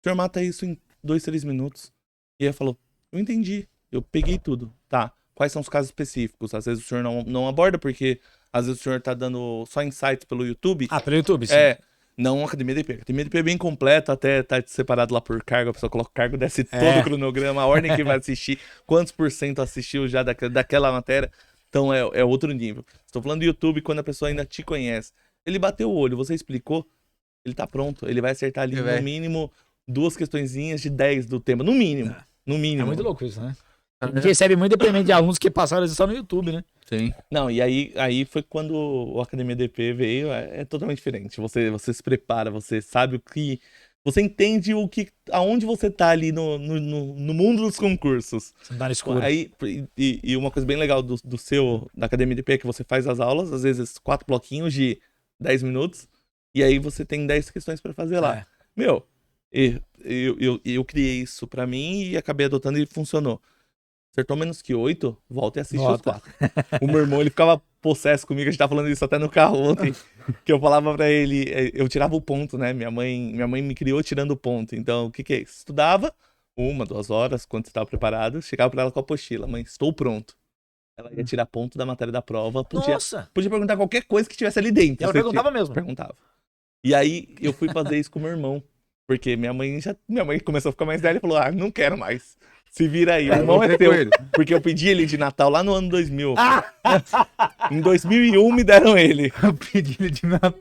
senhor mata isso em 2, 3 minutos. E aí falou, eu entendi, eu peguei tudo. Tá, quais são os casos específicos? Às vezes o senhor não aborda porque às vezes o senhor tá dando só insights pelo YouTube. Ah, pelo YouTube, sim. Não, Academia DP. Academia DP é bem completa, até tá separado lá por cargo. A pessoa coloca o cargo, desce todo o cronograma, a ordem que vai assistir, quantos por cento assistiu já daquela matéria. Então é outro nível. Estou falando do YouTube quando a pessoa ainda te conhece. Ele bateu o olho, você explicou, ele tá pronto. Ele vai acertar ali no mínimo 2 questõezinhas de 10 do tema. No mínimo. No mínimo. É muito louco isso, né? A gente recebe muito depoimento de alunos que passaram só no YouTube, né? Sim. Não, e aí foi quando o Academia DP veio, é totalmente diferente. Você se prepara, você sabe o que... Você entende aonde você tá ali no mundo dos concursos. Você não tá no escuro. Aí, e uma coisa bem legal da Academia DP é que você faz as aulas, às vezes 4 bloquinhos de 10 minutos, e aí você tem 10 questões pra fazer lá. Meu, eu criei isso pra mim e acabei adotando e funcionou. Acertou menos que 8, volta e assiste os 4. O meu irmão, ele ficava possesso comigo, a gente tava falando isso até no carro ontem, que eu falava pra ele, eu tirava o ponto, né? Minha mãe me criou tirando o ponto. Então, o que é isso? Estudava 1, 2 horas, quando estava preparado, chegava pra ela com a apostila, mãe, estou pronto. Ela ia tirar ponto da matéria da prova, podia perguntar qualquer coisa que tivesse ali dentro. E ela perguntava mesmo? Perguntava. E aí, eu fui fazer isso com meu irmão, porque minha mãe começou a ficar mais velha e falou, não quero mais. Se vira aí, o irmão é teu. Porque eu pedi ele de Natal lá no ano 2000. Em 2001 me deram ele. Eu pedi ele de Natal.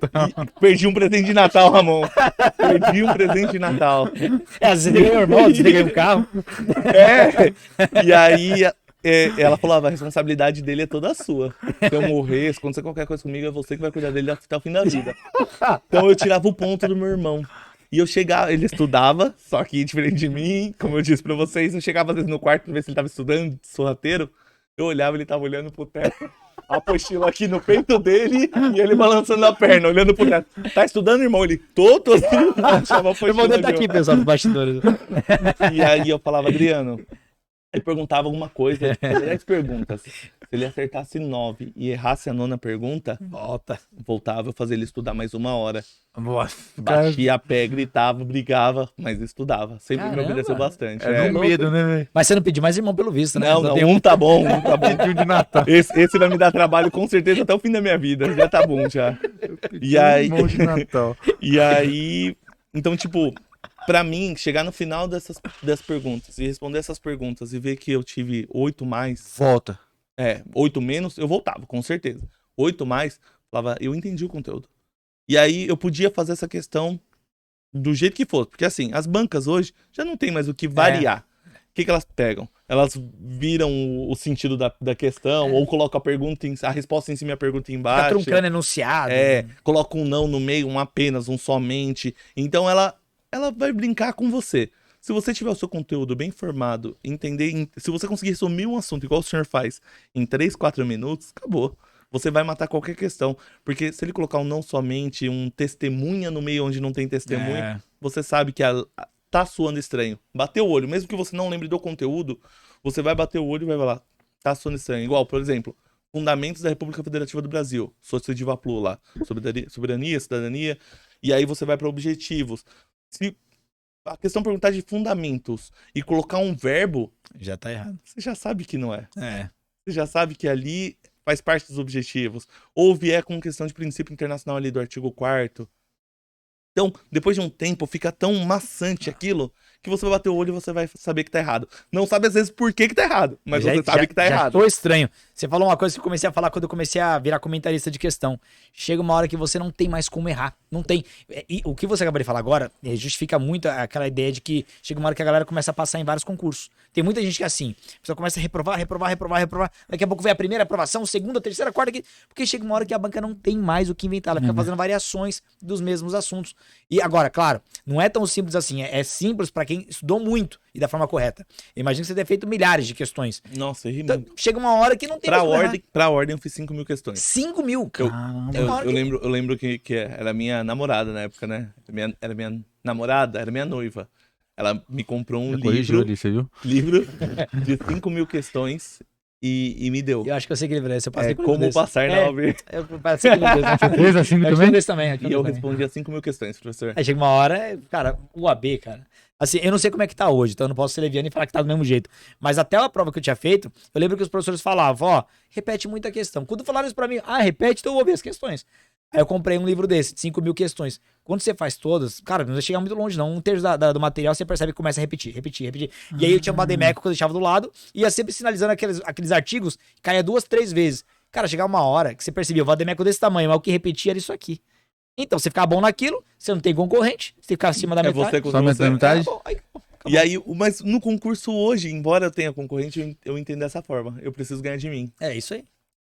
Perdi um presente de Natal, Ramon. Perdi um presente de Natal. Você ganhou meu irmão, você ganhou um carro. E aí ela falou, a responsabilidade dele é toda sua. Se eu morrer, se acontecer qualquer coisa comigo, é você que vai cuidar dele até o fim da vida. Então eu tirava o ponto do meu irmão. E eu chegava, ele estudava, só que diferente de mim, como eu disse pra vocês, eu chegava às vezes no quarto pra ver se ele tava estudando, sorrateiro, eu olhava, ele tava olhando pro teto, a apostila aqui no peito dele, e ele balançando a perna, olhando pro teto. Tá estudando, irmão? Ele, tô assim, achava a apostila. Eu vou dentro aqui, pessoal, dos bastidores. E aí eu falava, Adriano, ele perguntava alguma coisa, 10 perguntas. Se ele acertasse 9 e errasse a 9ª pergunta, voltava a fazer ele estudar mais 1 hora. Batia a pé, gritava, brigava, mas estudava. Sempre me obedeceu bastante. É medo, né, velho? Mas você não pediu mais irmão pelo visto, né? Não, um tá bom, um tá bom. Pediu de Natal. Esse vai me dar trabalho com certeza até o fim da minha vida. Já tá bom, já. E aí... Irmão de Natal. E aí... Então, tipo... Pra mim, chegar no final dessas perguntas e responder essas perguntas e ver que eu tive 8 mais... Volta. 8 menos, eu voltava, com certeza. 8 mais, falava, eu entendi o conteúdo. E aí eu podia fazer essa questão do jeito que fosse. Porque assim, as bancas hoje já não tem mais o que variar. O que elas pegam? Elas viram o sentido da questão, ou colocam a resposta em cima e a pergunta embaixo. Fica truncando enunciado. Coloca um não no meio, um apenas, um somente. Então ela vai brincar com você. Se você tiver o seu conteúdo bem formado, se você conseguir resumir um assunto igual o senhor faz em 3, 4 minutos, acabou. Você vai matar qualquer questão. Porque se ele colocar um não somente, um testemunha no meio onde não tem testemunha, você sabe que tá soando estranho. Bateu o olho, mesmo que você não lembre do conteúdo, você vai bater o olho e vai falar, tá soando estranho. Igual, por exemplo, Fundamentos da República Federativa do Brasil, Sócio de Vaplu lá, soberania, cidadania, e aí você vai para objetivos. Se a questão perguntar de fundamentos e colocar um verbo, já tá errado. Você já sabe que não é. Você já sabe que ali faz parte dos objetivos. Ou vier com questão de princípio internacional ali do artigo 4º. Então, depois de um tempo, fica tão maçante aquilo que você vai bater o olho e você vai saber que tá errado. Não sabe às vezes por que tá errado, mas você sabe que tá errado. Já tô estranho. Você falou uma coisa que eu comecei a falar quando eu comecei a virar comentarista de questão. Chega uma hora que você não tem mais como errar. Não tem. E o que você acabou de falar agora justifica muito aquela ideia de que chega uma hora que a galera começa a passar em vários concursos. Tem muita gente que é assim. A pessoa começa a reprovar. Daqui a pouco vem a primeira aprovação, segunda, terceira, quarta. Porque chega uma hora que a banca não tem mais o que inventar. Ela fica fazendo variações dos mesmos assuntos. E agora, claro, não é tão simples assim. É simples para quem estudou muito e da forma correta. Imagina que você tenha feito milhares de questões. Nossa, errei então, muito. Chega uma hora que não tem Pra ordem eu fiz 5.000 questões. 5.000? Eu lembro que era minha namorada na época, né? Era minha namorada, era minha noiva. Ela me comprou um livro de 5.000 questões e me deu. Eu acho que eu sei que livro é esse. Eu passei por Como passar na OAB. Eu passei por livro desse. Fez assim também? também. E eu respondia 5.000 questões, professor. Aí chega uma hora, cara, o AB, cara. Assim, eu não sei como é que tá hoje, então eu não posso ser leviano e falar que tá do mesmo jeito. Mas até a prova que eu tinha feito, eu lembro que os professores falavam, repete muita questão. Quando falaram isso pra mim, repete, então eu vou ver as questões. Aí eu comprei um livro desse, de 5.000 questões. Quando você faz todas, cara, não vai chegar muito longe, não. Um terço do material você percebe que começa a repetir. E aí eu tinha um Bademecum que eu deixava do lado, ia sempre sinalizando aqueles artigos, caía 2, 3 vezes. Cara, chegava uma hora que você percebia o Bademecum desse tamanho, mas o que repetia era isso aqui. Então, você ficava bom naquilo, você não tem concorrente, você ficava acima da metade. Você Só contra você. metade? Acabou, aí, acabou. E aí, mas no concurso hoje, embora eu tenha concorrente, eu entendo dessa forma. Eu preciso ganhar de mim. É isso aí.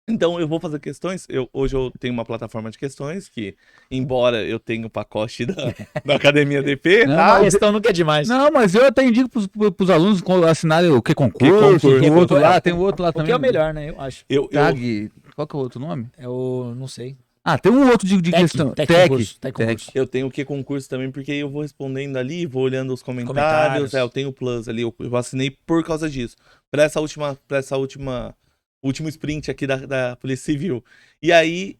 Então, eu vou fazer questões. Hoje eu tenho uma plataforma de questões que, embora eu tenha o pacote da Academia DP, Não, tá? A questão nunca é demais. Não, mas eu até indico pros alunos assinarem o que concurso, concurso? o outro lá, tem o outro lá O também. que é o melhor, né? Eu acho. Eu, Tag, qual que é o outro nome? É o. Não sei. Ah, tem um outro de questão. Tec Tec. concurso, Tec concurso. eu tenho o que concurso também, porque eu vou respondendo ali, vou olhando os comentários. Comentários. Eu tenho o Plus ali, eu assinei por causa disso. Pra essa último sprint aqui da Polícia Civil. E aí,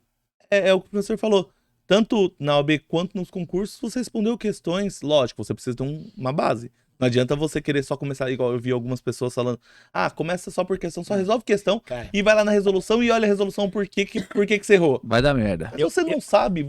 é o que o professor falou. Tanto na OAB quanto nos concursos, você respondeu questões. Lógico, você precisa ter uma base. Não adianta você querer só começar, igual eu vi algumas pessoas falando, começa só por questão, só resolve questão, Cara. e vai lá na resolução e olha a resolução por que você errou. Vai dar merda. Você não sabe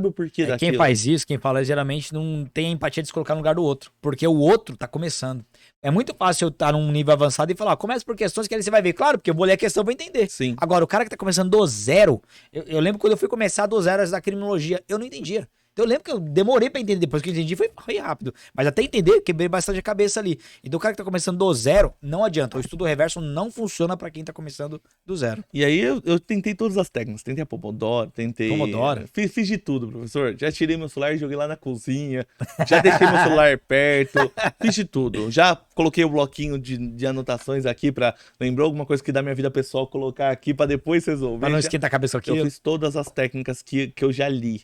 o porquê daquilo. Quem faz isso, quem fala geralmente não tem empatia de se colocar no lugar do outro. Porque o outro tá começando. É muito fácil eu estar num nível avançado e falar, começa por questões que aí você vai ver. Claro, porque eu vou ler a questão e vou entender. Sim. Agora, o cara que tá começando do zero, eu lembro quando eu fui começar do zero da criminologia, eu não entendia. Então eu lembro que eu demorei pra entender, depois que eu entendi foi rápido. Mas até entender, quebrei bastante a cabeça ali. Então o cara que tá começando do zero, não adianta. O estudo reverso não funciona pra quem tá começando do zero. E aí eu tentei todas as técnicas. Tentei a Pomodoro, tentei... Pomodoro? Fiz de tudo, professor. Já tirei meu celular e joguei lá na cozinha. Já deixei meu celular perto. Fiz de tudo. Já coloquei o bloquinho de anotações aqui pra... Lembrou alguma coisa que da minha vida pessoal, colocar aqui pra depois resolver. Pra não Já- esquentar a cabeça aqui. Eu fiz todas as técnicas que eu já li.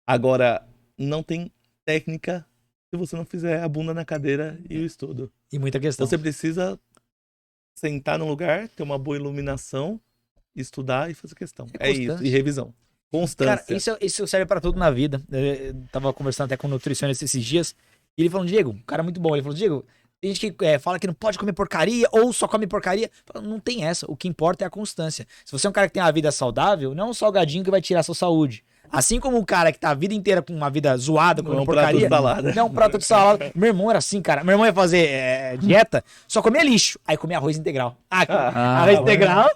Agora, não tem técnica se você não fizer a bunda na cadeira e o estudo. E muita questão. Você precisa sentar no lugar, ter uma boa iluminação, estudar e fazer questão. É isso. constância. E revisão. Constância. Cara, isso serve pra tudo na vida. Eu tava conversando até com um nutricionista esses dias. E ele falou, Diego, um cara muito bom. Ele falou, Diego, tem gente que fala que não pode comer porcaria ou só come porcaria. Fala, não tem essa. O que importa é a constância. Se você é um cara que tem uma vida saudável, não é um salgadinho que vai tirar a sua saúde. Assim como um cara que tá a vida inteira com uma vida zoada, comendo Não é um prato porcaria. de salada. Não é um prato de salada. Meu irmão era assim, cara. Meu irmão ia fazer dieta, só comia lixo. Aí comia arroz integral. Arroz integral.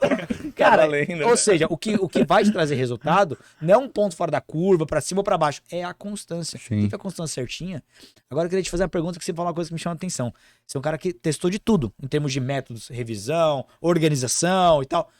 Cara, valendo. ou seja, o que vai te trazer resultado não é um ponto fora da curva, pra cima ou pra baixo. É a constância. Sim. Tem que ter a constância certinha. Agora eu queria te fazer uma pergunta que você falou uma coisa que me chama a atenção. Você é um cara que testou de tudo, em termos de métodos, revisão, organização e tal.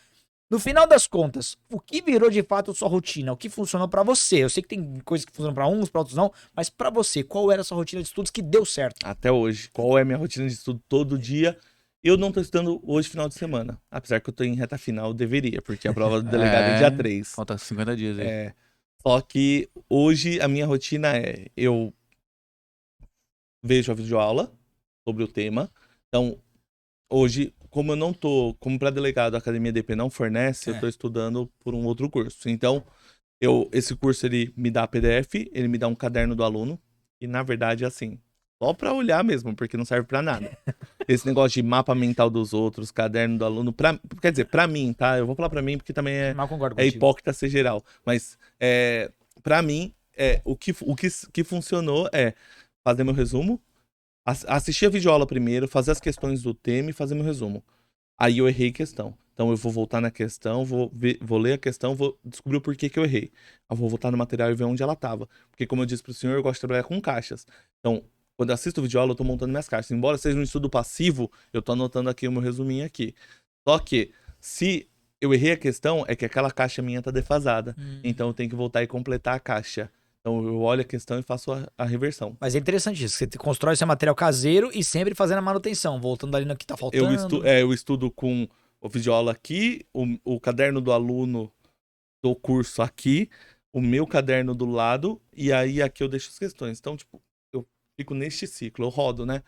No final das contas, o que virou de fato sua rotina? O que funcionou pra você? Eu sei que tem coisas que funcionam pra uns, pra outros não, mas pra você, qual era a sua rotina de estudos que deu certo? Até hoje. Qual é a minha rotina de estudo todo dia? Eu não tô estudando hoje, final de semana. Apesar que eu tô em reta final, deveria, porque a prova do delegado é dia 3. Falta 50 dias aí. É. Só que hoje a minha rotina é: eu vejo a videoaula sobre o tema. Então, hoje, como eu não tô, como para delegado a Academia DP não fornece, eu tô estudando por um outro curso. Então, esse curso ele me dá PDF, ele me dá um caderno do aluno, e na verdade, assim, só para olhar mesmo, porque não serve para nada. Esse negócio de mapa mental dos outros, caderno do aluno, quer dizer, para mim, tá? Eu vou falar para mim porque também Mal concordo é contigo. hipócrita ser geral. Mas, pra mim, o que funcionou é fazer meu resumo, assistir a videoaula primeiro, fazer as questões do tema e fazer meu resumo. Aí eu errei questão. Então eu vou voltar na questão, vou ler a questão, vou descobrir o porquê que eu errei. Eu vou voltar no material e ver onde ela estava. Porque, como eu disse pro senhor, eu gosto de trabalhar com caixas. Então, quando eu assisto o videoaula, eu tô montando minhas caixas. Embora seja um estudo passivo, eu tô anotando aqui o meu resuminho aqui. Só que, se eu errei a questão, é que aquela caixa minha tá defasada. Então eu tenho que voltar e completar a caixa. Então eu olho a questão e faço a reversão. Mas é interessante isso. Você constrói seu material caseiro e sempre fazendo a manutenção, voltando ali no que tá faltando. Eu estudo com o videoaula aqui, o caderno do aluno do curso aqui, o meu caderno do lado, e aí aqui eu deixo as questões. Então, tipo, eu fico neste ciclo, eu rodo, né?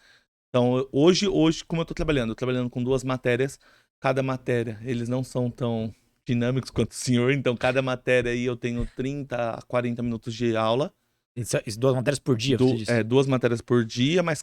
Então, hoje como eu tô trabalhando com 2 matérias, cada matéria, eles não são tão dinâmicos quanto o senhor, então cada matéria aí eu tenho 30 a 40 minutos de aula. Isso 2 matérias por dia, você disse? 2 matérias por dia, mas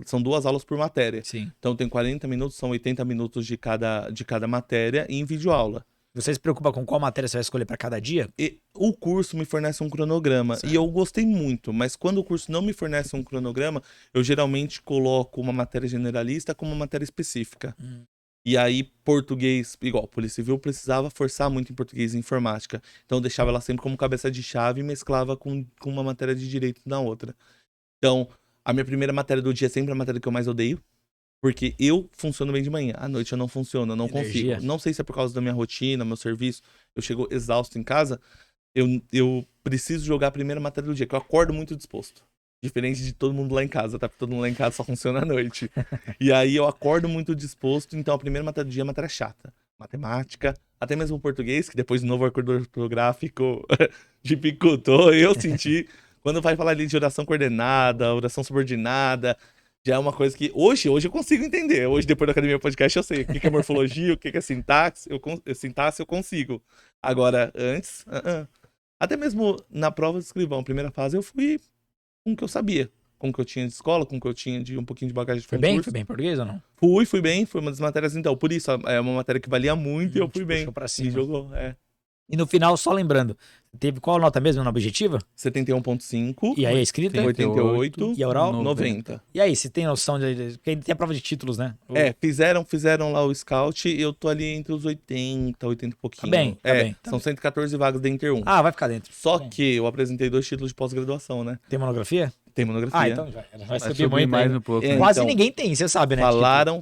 são 2 aulas por matéria. Sim. Então tem 40 minutos, são 80 minutos de cada matéria em videoaula. Você se preocupa com qual matéria você vai escolher pra cada dia? E o curso me fornece um cronograma Certo. e eu gostei muito, mas quando o curso não me fornece um cronograma, eu geralmente coloco uma matéria generalista como uma matéria específica. E aí, português, igual, Polícia Civil precisava forçar muito em português e informática. Então, eu deixava ela sempre como cabeça de chave e mesclava com uma matéria de direito na outra. Então, a minha primeira matéria do dia é sempre a matéria que eu mais odeio. Porque eu funciono bem de manhã. À noite eu não funciono, eu não Energia. consigo. Não sei se é por causa da minha rotina, meu serviço. Eu chego exausto em casa. Eu preciso jogar a primeira matéria do dia, que eu acordo muito disposto. Diferente de todo mundo lá em casa, tá? Porque todo mundo lá em casa só funciona à noite. E aí eu acordo muito disposto, então a primeira matéria do dia é matéria chata. Matemática, até mesmo português, que depois do novo acordo ortográfico dificultou, eu senti. Quando vai falar ali de oração coordenada, oração subordinada, já é uma coisa que hoje eu consigo entender. Hoje, depois da Academia Podcast, eu sei o que é morfologia, o que é sintaxe, sintaxe eu consigo. Agora, antes, até mesmo na prova de escrivão, primeira fase, eu fui com o que eu sabia, com o que eu tinha de escola, com o que eu tinha de um pouquinho de bagagem de Foi bem? concurso. Foi bem em português ou não? Fui bem, foi uma das matérias, então, por isso, é uma matéria que valia muito e eu fui bem. Puxou pra Me cima. jogou, E no final, só lembrando, teve qual nota mesmo na objetiva? 71,5, E aí a escrita? 88, E a oral? 90. E aí, você tem noção porque tem a prova de títulos, né? Fizeram lá o scout e eu tô ali entre os 80 e pouquinho. Tá bem, tá bem. São 114 vagas da Inter 1. Ah, vai ficar dentro. Só Tá bem. que eu apresentei 2 títulos de pós-graduação, né? Tem monografia? Tem monografia. Ah, então já vai Vai subir subir muito mais ainda. um pouco. É, né? Quase então, ninguém tem, você sabe, né?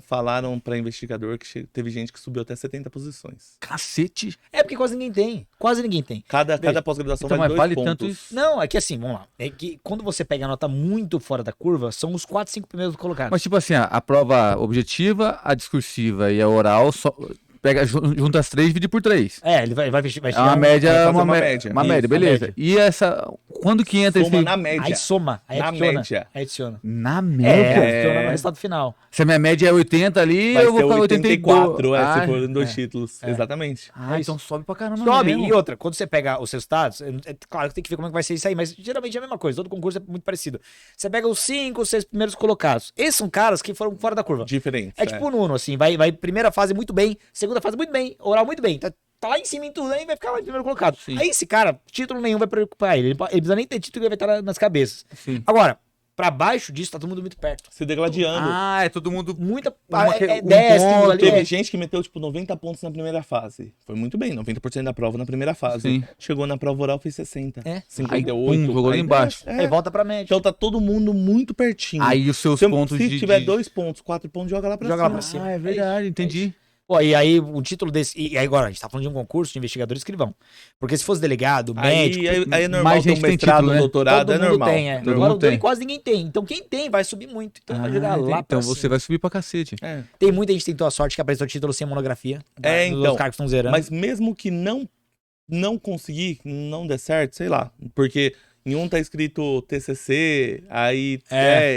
Falaram pra investigador que teve gente que subiu até 70 posições. Cacete. É porque quase ninguém tem. Quase ninguém tem. Cada Veja, pós-graduação Então, vale mas 2 vale pontos. tanto isso. Não, é que assim, vamos lá. É que quando você pega a nota muito fora da curva, são os 4, 5 primeiros colocados. Mas tipo assim, a prova objetiva, a discursiva e a oral, só pega, junta as 3 e divide por 3. É, ele vai É chegar uma um- média, vai fazer uma uma média. média. Uma Isso, média, uma beleza. média. E essa, quando que entra Soma esse... na média. Aí soma, aí Na adiciona. média. Aí adiciona. Na É, média? adiciona no resultado final. Se a minha média é 80 ali, Vai eu vou ser ficar 84, 82. se for em 2 títulos. Exatamente. Ah, então sobe pra caramba Sobe. mesmo. E outra, quando você pega os resultados, é claro que tem que ver como é que vai ser isso aí, mas geralmente é a mesma coisa. Todo concurso é muito parecido. Você pega os 5, 6 primeiros colocados. Esses são caras que foram fora da curva. Diferente. É tipo o Nuno, assim, vai primeira fase muito bem, segunda fase muito bem, oral muito bem. Tá lá em cima em tudo, aí vai ficar lá em primeiro colocado. Sim. Aí esse cara, título nenhum vai preocupar ele. Ele precisa nem ter título que vai estar nas cabeças. Sim. Agora, pra baixo disso, tá todo mundo muito perto. Se degladiando. Ah, é todo mundo... Muita. Uma que- É um 10, ponto, 15 ali. Teve É. gente que meteu, tipo, 90 pontos na primeira fase. Foi muito bem, 90% da prova na primeira fase. Sim. Chegou na prova oral, fez 60. É. 58. Aí, pum, jogou lá aí embaixo. desce. É. Aí volta pra média. Então tá todo mundo muito pertinho. Aí os seus se pontos se de... tiver de- 2 pontos, 4 pontos, joga lá pra Joga cima. lá pra cima. Ah, é verdade, entendi. Pô, e aí o título desse. E aí agora, a gente tá falando de um concurso de investigador escrivão. Porque se fosse delegado, médico. Aí é normal mais ter um gente tem mestrado, título, né? doutorado, todo é mundo normal. tem, é. Todo Agora mundo o dele tem. quase ninguém tem. Então quem tem vai subir muito. Então vai jogar lá então pra você cima. vai subir pra cacete. É. Tem muita gente que tentou a sorte que apresentou título sem monografia. É, Os então. caras que estão zerando. Mas mesmo que não conseguir, não der certo, sei lá. Porque em um tá escrito TCC, aí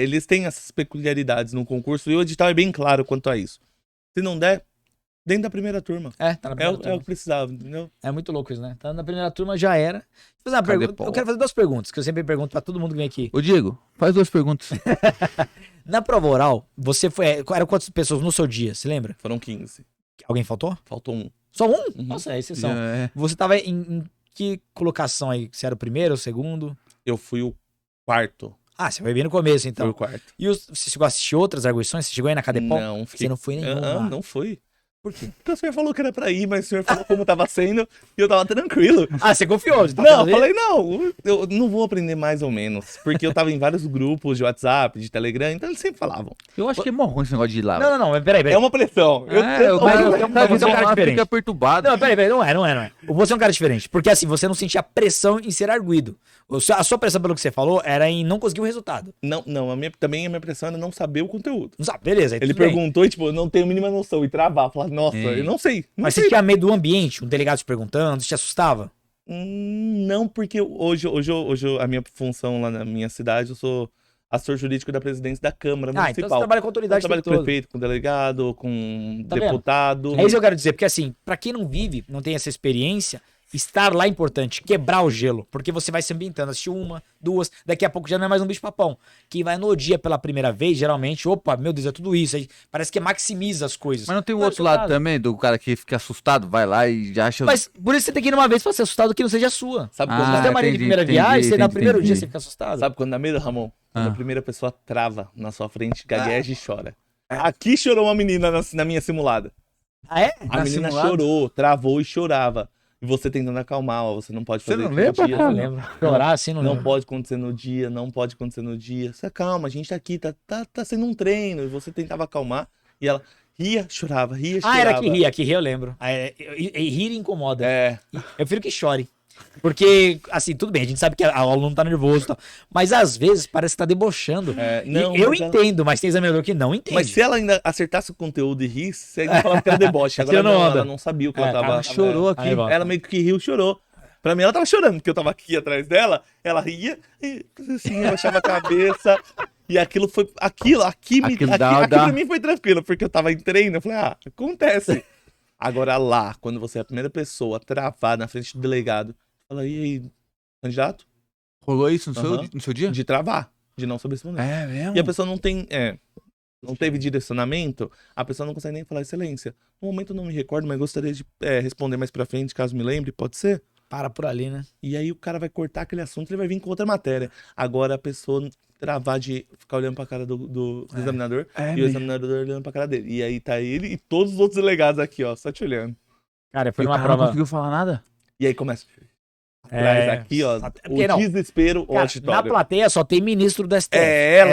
eles têm essas peculiaridades no concurso e o edital é bem claro quanto a isso. Se não der, dentro da primeira turma. Tá na É primeira o turma. que precisava, entendeu? É muito louco isso, né? Tá na primeira turma, já era. Vou fazer uma Cadê pergunta. Paulo? Eu quero fazer 2 perguntas, que eu sempre pergunto pra todo mundo que vem aqui. Ô, Diego, faz 2 perguntas. Na prova oral, você foi. Eram quantas pessoas no seu dia? Se lembra? Foram 15. Alguém faltou? Faltou um. Só um? Uhum. Nossa, é exceção. É. Você tava em que colocação aí? Você era o primeiro, o segundo? Eu fui o quarto. Ah, você foi bem no começo, Fui então. o quarto. E você chegou a assistir outras arguições? Você chegou aí na Cadepol? Não, Você não foi nenhum lá. Não fui. Por quê? Porque o senhor falou que era pra ir, mas o senhor falou como tava sendo e eu tava tranquilo. Ah, você confiou? Você tá Não, eu fazendo- falei, não, eu não vou aprender mais ou menos. Porque eu tava em vários grupos de WhatsApp, de Telegram, então eles sempre falavam. Eu acho que é mó ruim esse negócio de ir lá. Não, mas peraí. É uma pressão. o mas cara eu- você é um cara diferente. fica perturbado. Não, peraí, não é. Você é um cara diferente. Porque assim, você não sentia pressão em ser arguido. A sua pressão, pelo que você falou, era em não conseguir o resultado. Não, também a minha pressão era não saber o conteúdo. Não sabe, beleza. aí Ele tudo bem. perguntou e, tipo, eu não tenho a mínima noção. E travar, falar, nossa, Sim. eu não sei. Não Mas sei. você tinha medo do ambiente, um delegado te perguntando, isso te assustava? Não, porque hoje a minha função lá na minha cidade, eu sou assessor jurídico da presidência da Câmara Ah, então você Municipal. trabalha com Eu autoridade trabalho com todo. prefeito, com delegado, com Tá vendo? deputado. É isso que eu quero dizer, porque assim, pra quem não vive, não tem essa experiência, Estar lá é importante, quebrar o gelo, porque você vai se ambientando, assistir uma, duas, daqui a pouco já não é mais um bicho papão. Quem vai no dia pela primeira vez, geralmente, opa, meu Deus, é tudo isso. Aí parece que maximiza as coisas. Mas não tem o Não é outro seu lado caso. também, do cara que fica assustado, vai lá e já acha... Mas por isso você tem que ir uma vez pra ser assustado que não seja sua. Sabe Ah, quando, Você tem uma linha de entendi, primeira entendi, viagem, você no entendi, primeiro dia entendi. você fica assustado. sabe quando dá medo, Ramon? Quando Ah. a primeira pessoa trava na sua frente, gagueja e chora. Aqui chorou uma menina na minha simulada. Ah, é? A Na menina simulada? chorou, travou e chorava. E você tentando acalmar, ó, você não pode Você fazer não isso no lembra, dia. cara? Eu lembro. Chorar assim não Não lembro. pode acontecer no dia, não pode acontecer no dia. Você calma, a gente tá aqui, tá sendo um treino. E você tentava acalmar. E ela ria, chorava, ria, chorava. Ah, era que ria eu lembro. Rir incomoda. É, Eu prefiro que chore. Porque, assim, tudo bem, a gente sabe que o aluno tá nervoso e tal. Mas às vezes parece que tá debochando. E não, eu mas ela- entendo, mas tem examinador que não entende. Mas se ela ainda acertasse o conteúdo e risse, você ainda falava que era deboche. Agora Você não não, anda. ela não sabia o que ela É, tava... Ela chorou Aí aqui. volta. Ela meio que riu, chorou. Pra mim, ela tava chorando, porque eu tava aqui atrás dela, ela ria, e assim, eu baixava a cabeça, e aquilo foi... Aquilo dá- pra mim foi tranquilo, porque eu tava em treino, eu falei, acontece. Agora lá, quando você é a primeira pessoa a travar na frente do delegado, fala, e aí, candidato? Rolou isso Aham. no seu dia? De travar, de não saber responder. É mesmo? E a pessoa não tem... não teve direcionamento, a pessoa não consegue nem falar excelência. No momento eu não me recordo, mas gostaria de responder mais pra frente, caso me lembre, pode ser? Para por ali, né? E aí o cara vai cortar aquele assunto, ele vai vir com outra matéria. Agora a pessoa travar de ficar olhando pra cara do examinador É e o mesmo. examinador olhando pra cara dele. E aí tá ele e todos os outros delegados aqui, ó, só te olhando. Cara, E foi o uma cara não prova. conseguiu falar nada? E aí começa atrás É, aqui, ó, porque o não, desespero, o cara, na auditório. plateia só tem ministro do STF.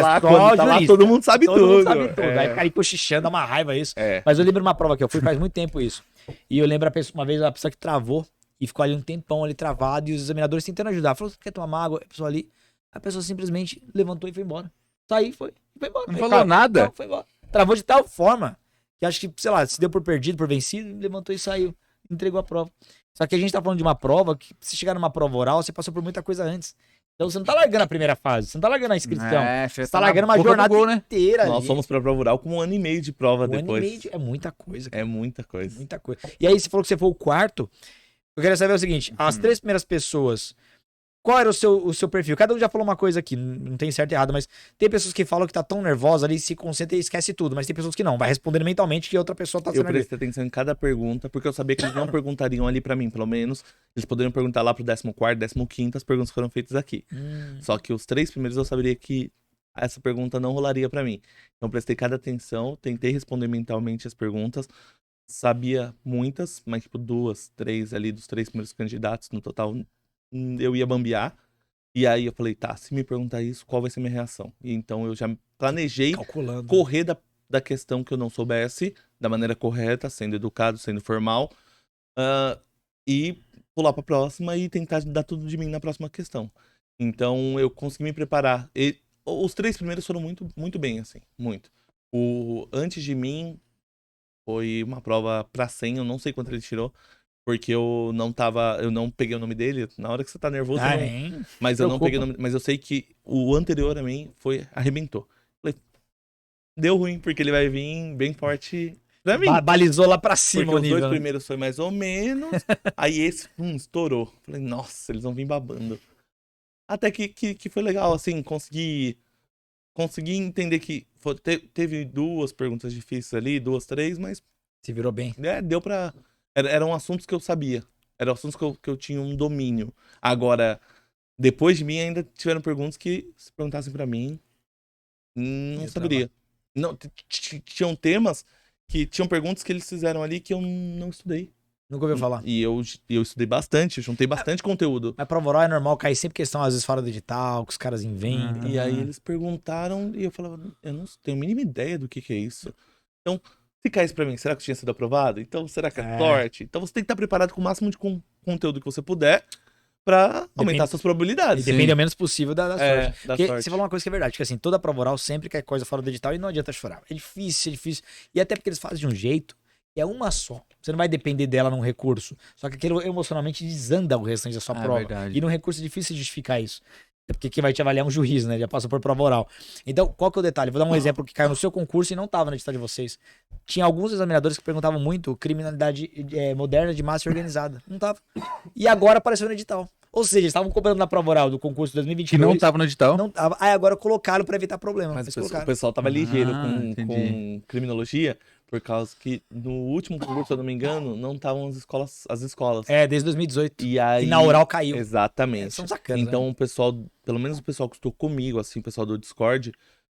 Lá, só quando tá lá, jurista. todo mundo sabe Todo tudo. mundo sabe tudo. É. Aí fica aí cochichando, dá uma raiva isso. É. Mas eu lembro uma prova que eu fui faz muito tempo isso. E eu lembro uma vez a pessoa que travou e ficou ali um tempão ali travado e os examinadores tentando ajudar. Falou, você quer tomar uma água? A pessoa ali, a pessoa simplesmente levantou e foi embora. Saiu e foi embora. Não Aí, falou cara, nada? não, foi embora. Travou de tal forma que acho que, sei lá, se deu por perdido, por vencido, levantou e saiu. Entregou a prova. Só que a gente tá falando de uma prova que, se chegar numa prova oral, você passou por muita coisa antes. Então você não tá largando a primeira fase, você não tá largando a inscrição. Você Tá largando uma na boca do jornada gol, né? inteira Nós ali. fomos pra prova oral com 1 ano e meio de prova Um ano e depois. meio é muita coisa, cara. É muita coisa. Muita coisa. E aí você falou que você foi o quarto. Eu queria saber o seguinte, as 3 primeiras pessoas, qual era o seu perfil? Cada um já falou uma coisa aqui, não tem certo e errado, mas tem pessoas que falam que tá tão nervosa ali, se concentra e esquece tudo, mas tem pessoas que não, vai respondendo mentalmente que a outra pessoa tá Eu sendo ali. prestei atenção em cada pergunta, porque eu sabia que eles não perguntariam ali pra mim, pelo menos. Eles poderiam perguntar lá pro 14º, 15º, as perguntas foram feitas aqui. Só que os 3 primeiros eu saberia que essa pergunta não rolaria pra mim. Então prestei cada atenção, tentei responder mentalmente as perguntas. Sabia muitas, mas tipo 2, 3 ali dos 3 primeiros candidatos no total, eu ia bambear. E aí eu falei, tá, se me perguntar isso, qual vai ser a minha reação? E então eu já planejei Calculando. correr da questão que eu não soubesse, da maneira correta, sendo educado, sendo formal, e pular pra próxima e tentar dar tudo de mim na próxima questão. Então eu consegui me preparar. E os 3 primeiros foram muito, muito bem, assim, muito. O antes de mim foi uma prova pra 100, eu não sei quanto ele tirou, porque eu não peguei o nome dele. Na hora que você tá nervoso, Ah, eu não, hein? mas eu não Preocupa. peguei o nome, mas eu sei que o anterior a mim arrebentou. Falei, deu ruim, porque ele vai vir bem forte pra mim. Balizou lá pra cima Porque o os nível. dois né? primeiros foi mais ou menos, aí esse, estourou. Falei, nossa, eles vão vir babando. Até que foi legal, assim, consegui entender que teve 2 perguntas difíceis ali, 2, 3, mas Se virou bem. deu pra... Eram assuntos que eu sabia, eram assuntos que eu tinha um domínio. Agora, depois de mim, ainda tiveram perguntas que, se perguntassem pra mim, não Ia saberia. Não, tinham temas que tinham perguntas que eles fizeram ali que eu não estudei. Nunca ouviu falar. E eu estudei bastante, eu juntei bastante conteúdo. Mas prova oral é normal cair sempre questão, às vezes, fora do edital, que os caras inventam. E aí eles perguntaram e eu falava, eu não tenho a mínima ideia do que é isso. Então, se caísse pra mim, será que eu tinha sido aprovado? Então, será que é sorte? Então você tem que estar preparado com o máximo de conteúdo que você puder pra aumentar suas E probabilidades. depende o menos possível da sorte. Da Porque sorte. você falou uma coisa que é verdade, que assim, toda prova oral sempre quer coisa fora do edital e não adianta chorar. É difícil. E até porque eles fazem de um jeito que é uma só. Você não vai depender dela num recurso. Só que aquilo emocionalmente desanda o restante da sua É prova. verdade. E num recurso é difícil justificar isso. É porque quem vai te avaliar é um juiz, né? Já passou por prova oral. Então, qual que é o detalhe? Vou dar um exemplo que caiu no seu concurso e não estava na edital de vocês. Tinha alguns examinadores que perguntavam muito criminalidade moderna de massa organizada. Não tava. E agora apareceu no edital. Ou seja, eles estavam cobrando na prova oral do concurso de 2022. Que não tava no edital. Não tava. Aí agora colocaram pra evitar problema. Mas Eles o colocaram. pessoal tava ligeiro entendi. com criminologia, por causa que no último concurso, se eu não me engano, não estavam as escolas. É, desde 2018. E aí... E na oral caiu. Exatamente. São sacanas, Então o pessoal, pelo menos o pessoal que estou comigo, assim, o pessoal do Discord,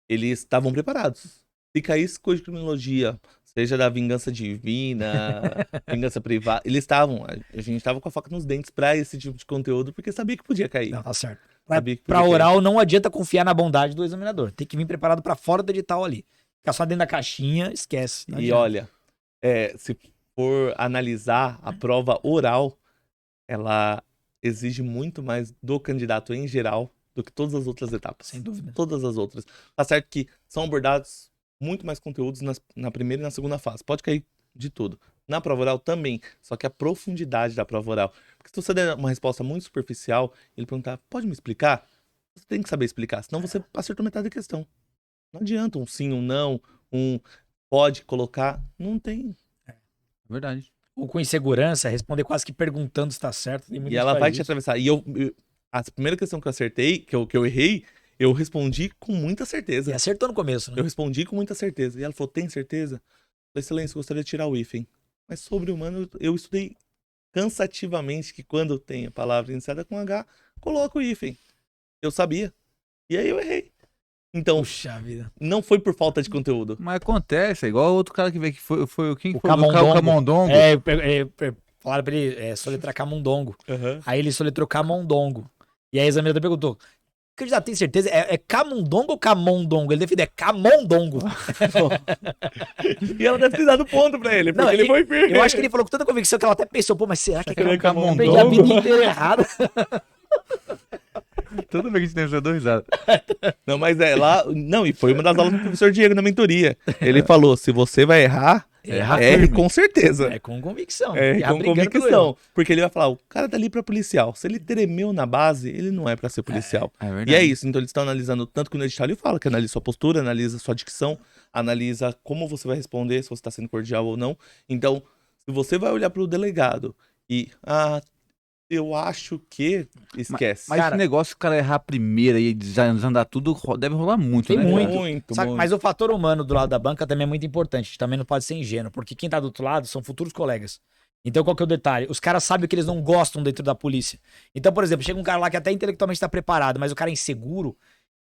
eles estavam preparados. Se caísse coisa de criminologia, seja da vingança divina, vingança privada, eles estavam. A gente estava com a faca nos dentes pra esse tipo de conteúdo, porque sabia que podia cair. Não, tá certo. Sabia que Pra podia cair. oral, não adianta confiar na bondade do examinador. Tem que vir preparado pra fora do edital ali. Ficar só dentro da caixinha, esquece. Não E adianta. olha, se for analisar a prova oral, ela exige muito mais do candidato em geral do que todas as outras etapas. Sem dúvida. Todas as outras. Tá certo que são abordados muito mais conteúdos na primeira e na segunda fase. Pode cair de tudo. Na prova oral também, só que a profundidade da prova oral. Porque se você der uma resposta muito superficial, ele perguntar, pode me explicar? Você tem que saber explicar, senão você acertou metade da questão. Não adianta um sim, um não, um pode colocar, não tem. Verdade. Ou com insegurança, responder quase que perguntando se tá certo. Tem muita E gente ela que vai faz te isso. atravessar. E a primeira questão que eu acertei, que eu errei, eu respondi com muita certeza. E acertou no começo, né? Eu respondi com muita certeza. E ela falou, tem certeza? Eu falei, excelência, eu gostaria de tirar o hífen. Mas sobre humano, eu estudei cansativamente que quando tem a palavra iniciada com H, coloca o hífen. Eu sabia. E aí eu errei. Então, Puxa vida. não foi por falta de conteúdo. Mas acontece, é igual outro cara que veio que foi quem O foi? Camundongo. O Camundongo. Falaram pra ele soletrar Camundongo. Uhum. Aí ele soletrou Camundongo. E aí a examinadora perguntou, candidato, tem certeza? É Camundongo ou Camundongo? Ele defendeu, é Camundongo. E ela deve ter dado ponto pra ele, porque Não, ele foi firme. Eu acho que ele falou com tanta convicção que ela até pensou, pô, mas será que é Será que é Camundongo? Camundongo? Eu perdi a vida inteira errada. Toda vez que a gente tem eu dou risada. Não, mas lá... Não, e foi uma das aulas do professor Diego na mentoria. Ele falou, se você vai errar, Erra erre firme. com certeza. É com convicção. É, Erra com brigando pelo convicção. erro. Porque ele vai falar, o cara tá ali pra policial. Se ele tremeu na base, ele não é pra ser policial. É verdade. E é isso, então eles estão analisando, tanto que no edital ele fala que analisa sua postura, analisa sua dicção, analisa como você vai responder, se você tá sendo cordial ou não. Então, se você vai olhar pro delegado e, eu acho que... Esquece. Mas Cara, esse negócio, o cara errar a primeira e desandar tudo, deve rolar muito, Tem né? muito. cara? Muito, Sabe, muito. mas o fator humano do lado da banca também é muito importante. A gente também não pode ser ingênuo, porque quem tá do outro lado são futuros colegas. Então qual que é o detalhe? Os caras sabem o que eles não gostam dentro da polícia. Então, por exemplo, chega um cara lá que até intelectualmente tá preparado, mas o cara é inseguro. O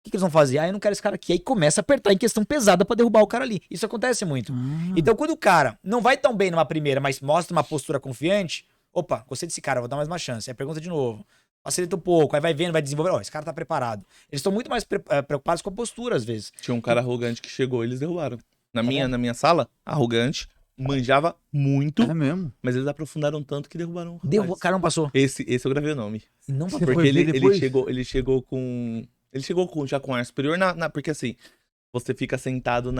que eles vão fazer? Eu não quero esse cara aqui. Aí começa a apertar em questão pesada pra derrubar o cara ali. Isso acontece muito. Então, quando o cara não vai tão bem numa primeira, mas mostra uma postura confiante, opa, gostei desse cara, vou dar mais uma chance. Aí pergunta de novo. Facilita um pouco, aí vai vendo, vai desenvolver. Esse cara tá preparado. Eles estão muito mais preocupados com a postura, às vezes. Tinha um cara arrogante que chegou, eles derrubaram. Na minha sala, arrogante, manjava muito, É mesmo. mas eles aprofundaram tanto que derrubaram o rapaz. O cara não passou. Esse eu gravei o nome. Não Você passou. Porque foi ver depois? ele chegou já com ar superior porque assim, você fica sentado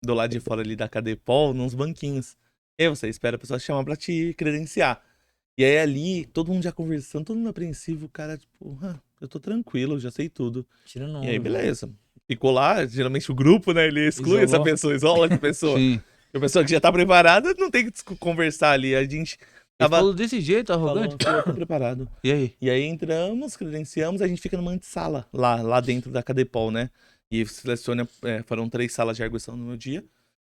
do lado de fora ali da Cadepol, nos banquinhos. E aí você espera a pessoa chamar pra te credenciar. E aí ali, todo mundo já conversando, todo mundo apreensivo, o cara tipo, eu tô tranquilo, já sei tudo. Tira o nome. E aí beleza. Ficou lá, geralmente o grupo, né, ele exclui Isolou. essa pessoa, isola essa pessoa. Sim. E a pessoa que já tá preparada não tem que conversar ali. A gente Ele tava falou desse jeito, arrogante. falando, eu tô preparado. E aí? E aí entramos, credenciamos, a gente fica numa antessala, lá dentro da Cadepol, né? E seleciona, foram 3 salas de arguição no meu dia,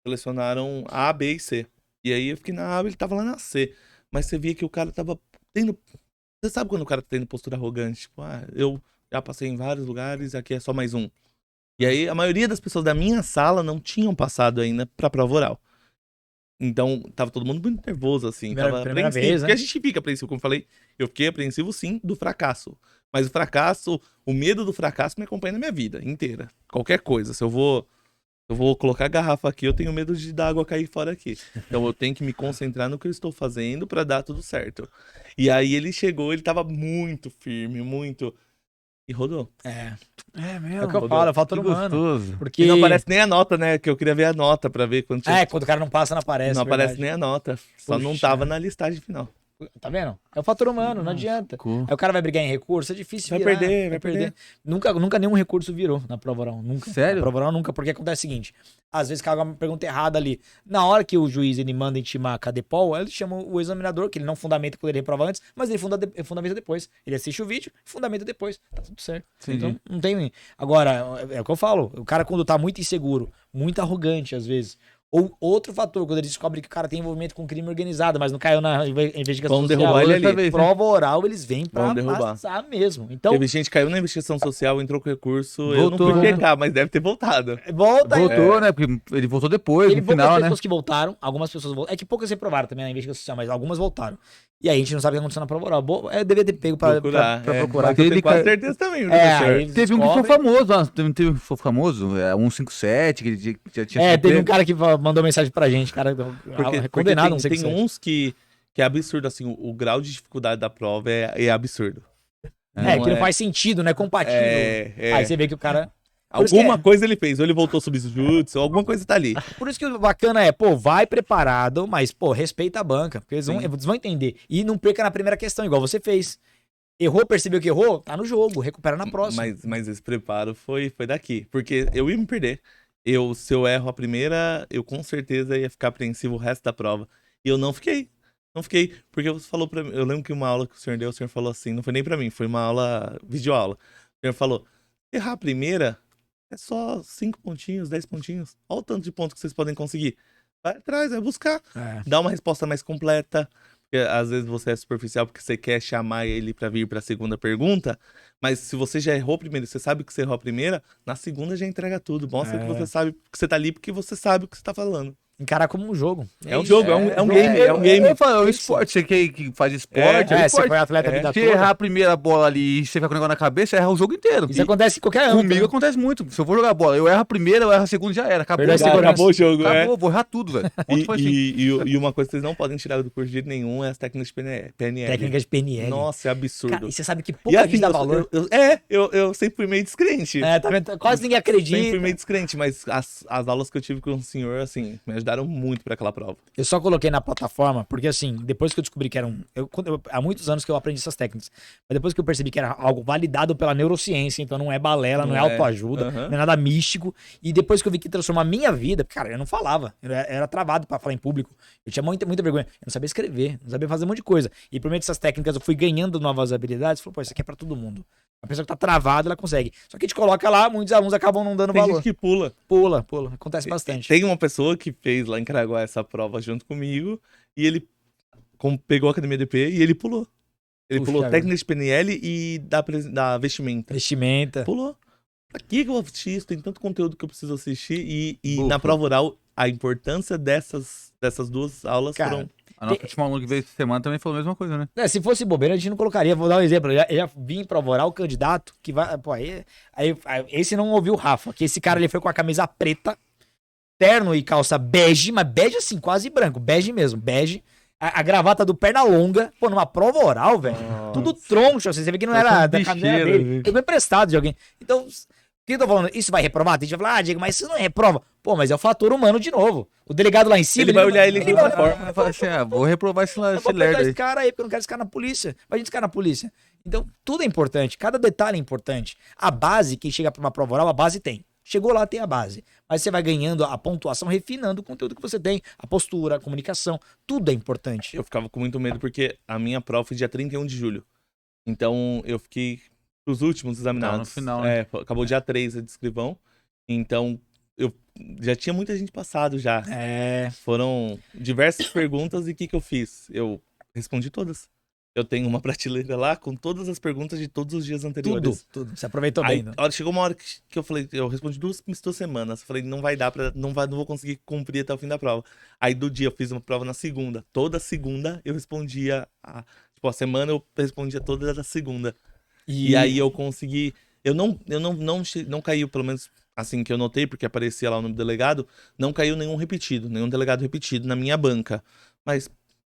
selecionaram A, B e C. E aí eu fiquei na A, ele tava lá na C. Mas você via que o cara tava tendo... Você sabe quando o cara tá tendo postura arrogante? Tipo, eu já passei em vários lugares, aqui é só mais um. E aí a maioria das pessoas da minha sala não tinham passado ainda pra prova oral. Então, tava todo mundo muito nervoso, assim. Primeira apreensivo, vez, né? Porque a gente fica apreensivo, como eu falei. Eu fiquei apreensivo, sim, do fracasso. Mas o medo do fracasso me acompanha na minha vida inteira. Qualquer coisa. Se eu vou colocar a garrafa aqui, eu tenho medo de dar água cair fora aqui. Então eu tenho que me concentrar no que eu estou fazendo pra dar tudo certo. E aí ele chegou, ele tava muito firme, muito... E rodou. É. É mesmo. É o que eu falo, é o fator Que humano. gostoso. Porque... E não aparece nem a nota, né? Que eu queria ver a nota pra ver quanto tinha. Quando o cara não passa, não aparece. não aparece verdade. nem a nota. Só não Puxa. tava na listagem final. Tá vendo? É o fator humano, não adianta. Ficou. Aí o cara vai brigar em recurso, é difícil Vai virar, perder, vai perder. Nunca nenhum recurso virou na prova oral, nunca. Sério? Na prova oral nunca, porque acontece o seguinte, às vezes caiu uma pergunta errada ali. Na hora que o juiz ele manda intimar a Cadepol, ele chama o examinador, que ele não fundamenta quando ele reprova antes, mas ele fundamenta depois. Ele assiste o vídeo, fundamenta depois. Tá tudo certo. Entendi. Então, não tem... Agora, é o que eu falo, o cara quando tá muito inseguro, muito arrogante às vezes, ou outro fator, quando ele descobre que o cara tem envolvimento com crime organizado, mas não caiu na investigação Vão social, derrubar ele ali. outra vez, né? prova oral, eles vêm pra Vão derrubar. passar mesmo. Então, Teve gente que caiu na investigação social, entrou com recurso. Eu não Voltou, fui né? checar, mas deve ter voltado. volta aí. Voltou, né? Porque ele voltou depois, Teve no poucas final, né? pessoas que voltaram, algumas pessoas voltaram. É que poucas reprovaram também na investigação social, mas algumas voltaram. E aí a gente não sabe o que aconteceu na prova oral. Eu devia ter pego pra procurar. Procurar. É, Mas eu Ele tenho quase cai- certeza também, viu, aí professor? eles Teve um que foi descobrem. famoso, teve um que foi famoso, 157, que ele já tinha sido Teve um pego. cara que mandou mensagem pra gente, cara, Porque condenado, não tem, sei o que tem seja. uns que é absurdo, assim, o grau de dificuldade da prova é absurdo. Que não faz sentido, não é compatível. É. Aí você vê que o cara... Por isso Alguma que coisa ele fez, ou ele voltou subjúdice, ou alguma coisa tá ali. Por isso que o bacana é, vai preparado, mas, respeita a banca, porque eles vão entender. E não perca na primeira questão, igual você fez. Errou, percebeu que errou, tá no jogo, recupera na próxima. Mas esse preparo foi daqui, porque eu ia me perder. Se eu erro a primeira, eu com certeza ia ficar apreensivo o resto da prova. E eu não fiquei. Não fiquei, porque você falou pra mim, eu lembro que uma aula que o senhor deu, o senhor falou assim, não foi nem pra mim, foi uma aula, videoaula. O senhor falou, errar a primeira é só 5 pontinhos, 10 pontinhos. Olha o tanto de pontos que vocês podem conseguir. Vai atrás, vai buscar. Dá uma resposta mais completa. Porque às vezes você é superficial porque você quer chamar ele pra vir pra segunda pergunta. Mas se você já errou a primeira, você sabe que você errou a primeira, na segunda já entrega tudo. Mostra que você sabe que você tá ali porque você sabe o que você tá falando. Encarar como um jogo. É um isso. jogo, é um game, é um game. Eu falo, é um esporte, você que faz esporte, é Você esporte. foi atleta a vida Se toda. errar a primeira bola ali e você fica com o negócio na cabeça, erra o jogo inteiro. Isso E acontece em qualquer âmbito. comigo né? acontece muito. Se eu for jogar bola, eu erro a primeira, eu erro a segunda, já era. Acabou. Perdeu a Já segurança. Acabou o jogo, Acabou, vou errar tudo, velho. Ontem foi assim. E uma coisa que vocês não podem tirar do curso de jeito nenhum é as técnicas de PNL. Técnica de PNL. Nossa, é absurdo. Cara, e você sabe que E pouca assim, gente dá valor. eu sempre fui meio descrente. Tá vendo? Quase ninguém Sempre fui acredita. meio descrente, mas as aulas que eu tive com o senhor, assim, me ajudaram muito pra aquela prova. Eu só coloquei na plataforma, porque assim, depois que eu descobri que era há muitos anos que eu aprendi essas técnicas, mas depois que eu percebi que era algo validado pela neurociência, então não é balela, não é autoajuda, Aham. não é nada místico, e depois que eu vi que transformou a minha vida, cara, eu não falava, eu era travado pra falar em público, eu tinha muita vergonha, eu não sabia escrever, não sabia fazer um monte de coisa, e por meio dessas técnicas eu fui ganhando novas habilidades, falei, isso aqui é pra todo mundo. A pessoa que tá travada, ela consegue. Só que a gente coloca lá, muitos alunos acabam não dando Tem valor. gente que pula. Pula, acontece bastante. Tem uma pessoa que fez lá em Caraguá essa prova junto comigo e ele pegou a academia DP e ele pulou. Ele Puxa pulou vida. técnica de PNL e da vestimenta. Vestimenta. Pulou. Pra que eu vou assistir isso? Tem tanto conteúdo que eu preciso assistir. E Bufa. na prova oral, a importância dessas duas aulas Cara, foram... A nossa última aluna que veio essa semana também falou a mesma coisa, né? Se fosse bobeira, a gente não colocaria. Vou dar um exemplo. Eu já vi em prova oral o candidato que vai. Pô, aí, esse não ouviu o Rafa, que esse cara ele foi com a camisa preta, terno e calça bege, mas bege assim, quase branco, bege mesmo, bege. A gravata do perna longa, pô, numa prova oral, velho. Tudo troncho, assim, você vê que não Parece era um da camisa bicheiro, dele. velho. Ele foi emprestado de alguém. Então, o que eu tô falando? Isso vai reprovar? Tem gente que vai falar, Diego, mas isso não é reprova. Pô, mas é o fator humano de novo. O delegado lá em cima. Ele vai olhar ele de vai outra olhar- forma. Ela fala assim, vou reprovar esse eu vou lerdo pegar esse aí. cara aí, porque eu não quero esse cara na polícia. Imagina esse cara na polícia. Então, tudo é importante, cada detalhe é importante. A base, quem chega pra uma prova oral, a base tem. Chegou lá, tem a base. Mas você vai ganhando a pontuação, refinando o conteúdo que você tem, a postura, a comunicação, tudo é importante. Eu ficava com muito medo porque a minha prova foi dia 31 de julho. Então eu fiquei pros últimos examinados. no final, né? Acabou dia 3 a de escrivão. Então eu já tinha muita gente passado já. Foram diversas perguntas e o que eu fiz? Eu respondi todas. Eu tenho uma prateleira lá com todas as perguntas de todos os dias anteriores. Tudo. Você aproveitou Aí, bem. chegou uma hora que eu falei, eu respondi duas semanas. Eu falei, não vai dar não vou conseguir cumprir até o fim da prova. Aí do dia eu fiz uma prova na segunda. Toda segunda eu respondia, a semana eu respondia toda da segunda. E aí eu consegui, eu não caiu, pelo menos assim que eu notei, porque aparecia lá o nome do delegado, não caiu nenhum delegado repetido na minha banca. Mas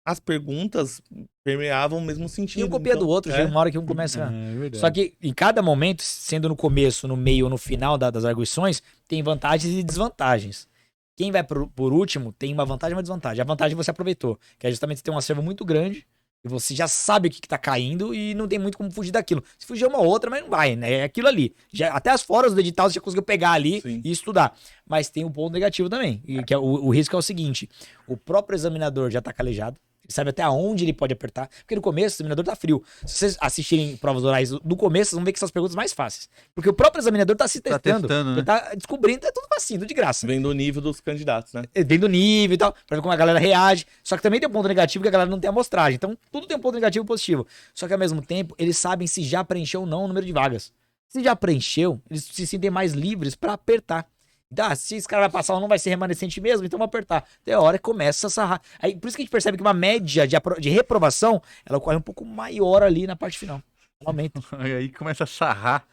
as perguntas permeavam o mesmo sentido. E um copia do outro, chega uma hora que um começa. Só que em cada momento, sendo no começo, no meio ou no final das arguições, tem vantagens e desvantagens. Quem vai por último tem uma vantagem e uma desvantagem. A vantagem você aproveitou, que é justamente você ter um acervo muito grande E você já sabe o que tá caindo e não tem muito como fugir daquilo. Se fugir uma outra, mas não vai, né? É aquilo ali. Até as foras do edital você já conseguiu pegar ali Sim. e estudar. Mas tem um ponto negativo também. Que é o risco é o seguinte: o próprio examinador já tá calejado. Ele sabe até onde ele pode apertar. Porque no começo o examinador tá frio. Se vocês assistirem provas orais no começo, vocês vão ver que são as perguntas mais fáceis. Porque o próprio examinador tá se Tá testando. testando, né? Ele tá descobrindo, é tudo facinho, tudo de graça. Vem do nível dos candidatos, né? Vem do nível e tal, pra ver como a galera reage. Só que também tem um ponto negativo que a galera não tem amostragem. Então, tudo tem um ponto negativo e positivo. Só que ao mesmo tempo, eles sabem se já preencheu ou não o número de vagas. Se já preencheu, eles se sentem mais livres pra apertar. Então, se esse cara vai passar ou não vai ser remanescente mesmo, então vou apertar. Tem hora que começa a sarrar. Aí, por isso que a gente percebe que uma média de reprovação, ela ocorre um pouco maior ali na parte final. Aumenta. Aí começa a sarrar.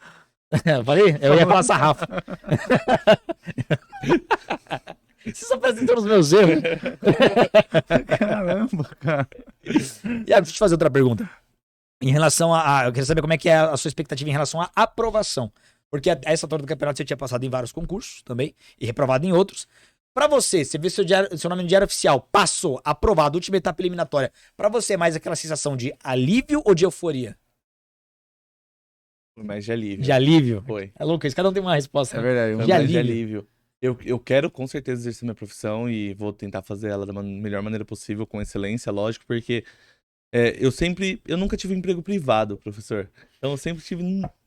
Falei? Eu ia falar sarrafo. Você só presta atenção nos meus erros. Caramba, cara. Iago, deixa eu te fazer outra pergunta. Em relação eu queria saber como é que é a sua expectativa em relação à aprovação. Porque a essa altura do campeonato você tinha passado em vários concursos também e reprovado em outros. Pra você vê seu nome no diário oficial, passou, aprovado, última etapa eliminatória. Pra você é mais aquela sensação de alívio ou de euforia? Foi mais de alívio. De alívio? Foi. É louco isso, cada um tem uma resposta. É verdade. Foi De mais de alívio. alívio. Eu quero com certeza exercer minha profissão e vou tentar fazer ela da melhor maneira possível, com excelência, lógico, porque eu nunca tive um emprego privado, professor. Então eu sempre tive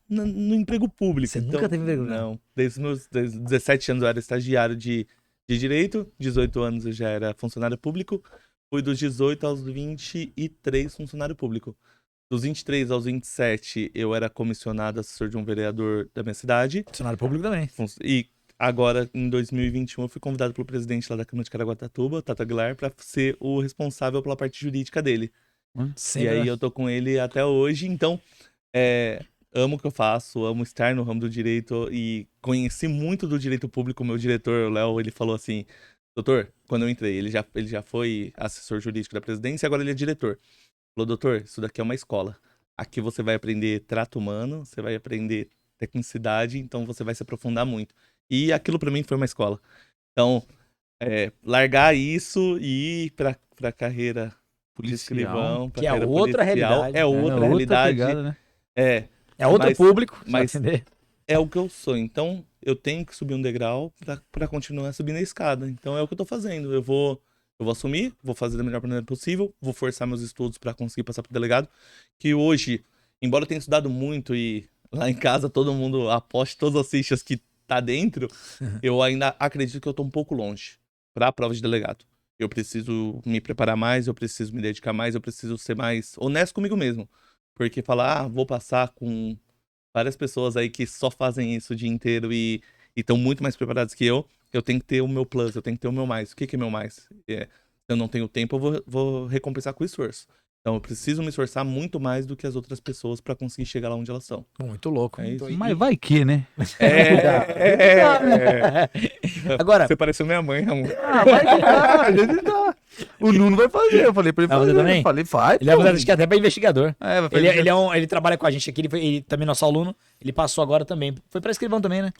no emprego público. Você então, nunca teve emprego privado? Não. Desde os 17 anos eu era estagiário de direito, 18 anos eu já era funcionário público, fui dos 18 aos 23 funcionário público. Dos 23 aos 27 eu era comissionado assessor de um vereador da minha cidade. Funcionário público também. E agora, em 2021, eu fui convidado pelo presidente lá da Câmara de Caraguatatuba, Tato Aguilar, para ser o responsável pela parte jurídica dele. Sempre. E aí eu tô com ele até hoje, então amo o que eu faço, amo estar no ramo do direito e conheci muito do direito público. O meu diretor, o Léo, ele falou assim, doutor, quando eu entrei, ele já foi assessor jurídico da presidência e agora ele é diretor. Falou, doutor, isso daqui é uma escola. Aqui você vai aprender trato humano, você vai aprender tecnicidade, então você vai se aprofundar muito. E aquilo pra mim foi uma escola. Então, largar isso e ir pra carreira de escrivão, pra que é carreira outra policial, realidade. é outra realidade. pegada, né? É outro Mas- público, mas- você vai entender. É o que eu sou. Então, eu tenho que subir um degrau pra continuar subindo a escada. Então, é o que eu tô fazendo. Eu vou assumir, vou fazer da melhor maneira possível, vou forçar meus estudos pra conseguir passar pro delegado. Que hoje, embora eu tenha estudado muito e lá em casa todo mundo aposte todas as fichas que tá dentro, eu ainda acredito que eu tô um pouco longe pra prova de delegado. Eu preciso me preparar mais, eu preciso me dedicar mais, eu preciso ser mais honesto comigo mesmo. Porque falar, vou passar com várias pessoas aí que só fazem isso o dia inteiro e estão muito mais preparadas que eu tenho que ter o meu plus, eu tenho que ter o meu mais. O que é meu mais? Se eu não tenho tempo, eu vou recompensar com esforço. Então eu preciso me esforçar muito mais do que as outras pessoas pra conseguir chegar lá onde elas são. Muito louco. É isso. Mas vai que, né? Agora, Você pareceu minha mãe, Ramon. Vai que dá, às vezes dá. O Nuno vai fazer, eu falei pra ele Vai fazer fazer. também? Eu falei, vai. ele é pô. acho que até pra investigador. Vai fazer. Ele trabalha com a gente aqui, ele também é nosso aluno. Ele passou agora também. Foi pra escrivão também, né?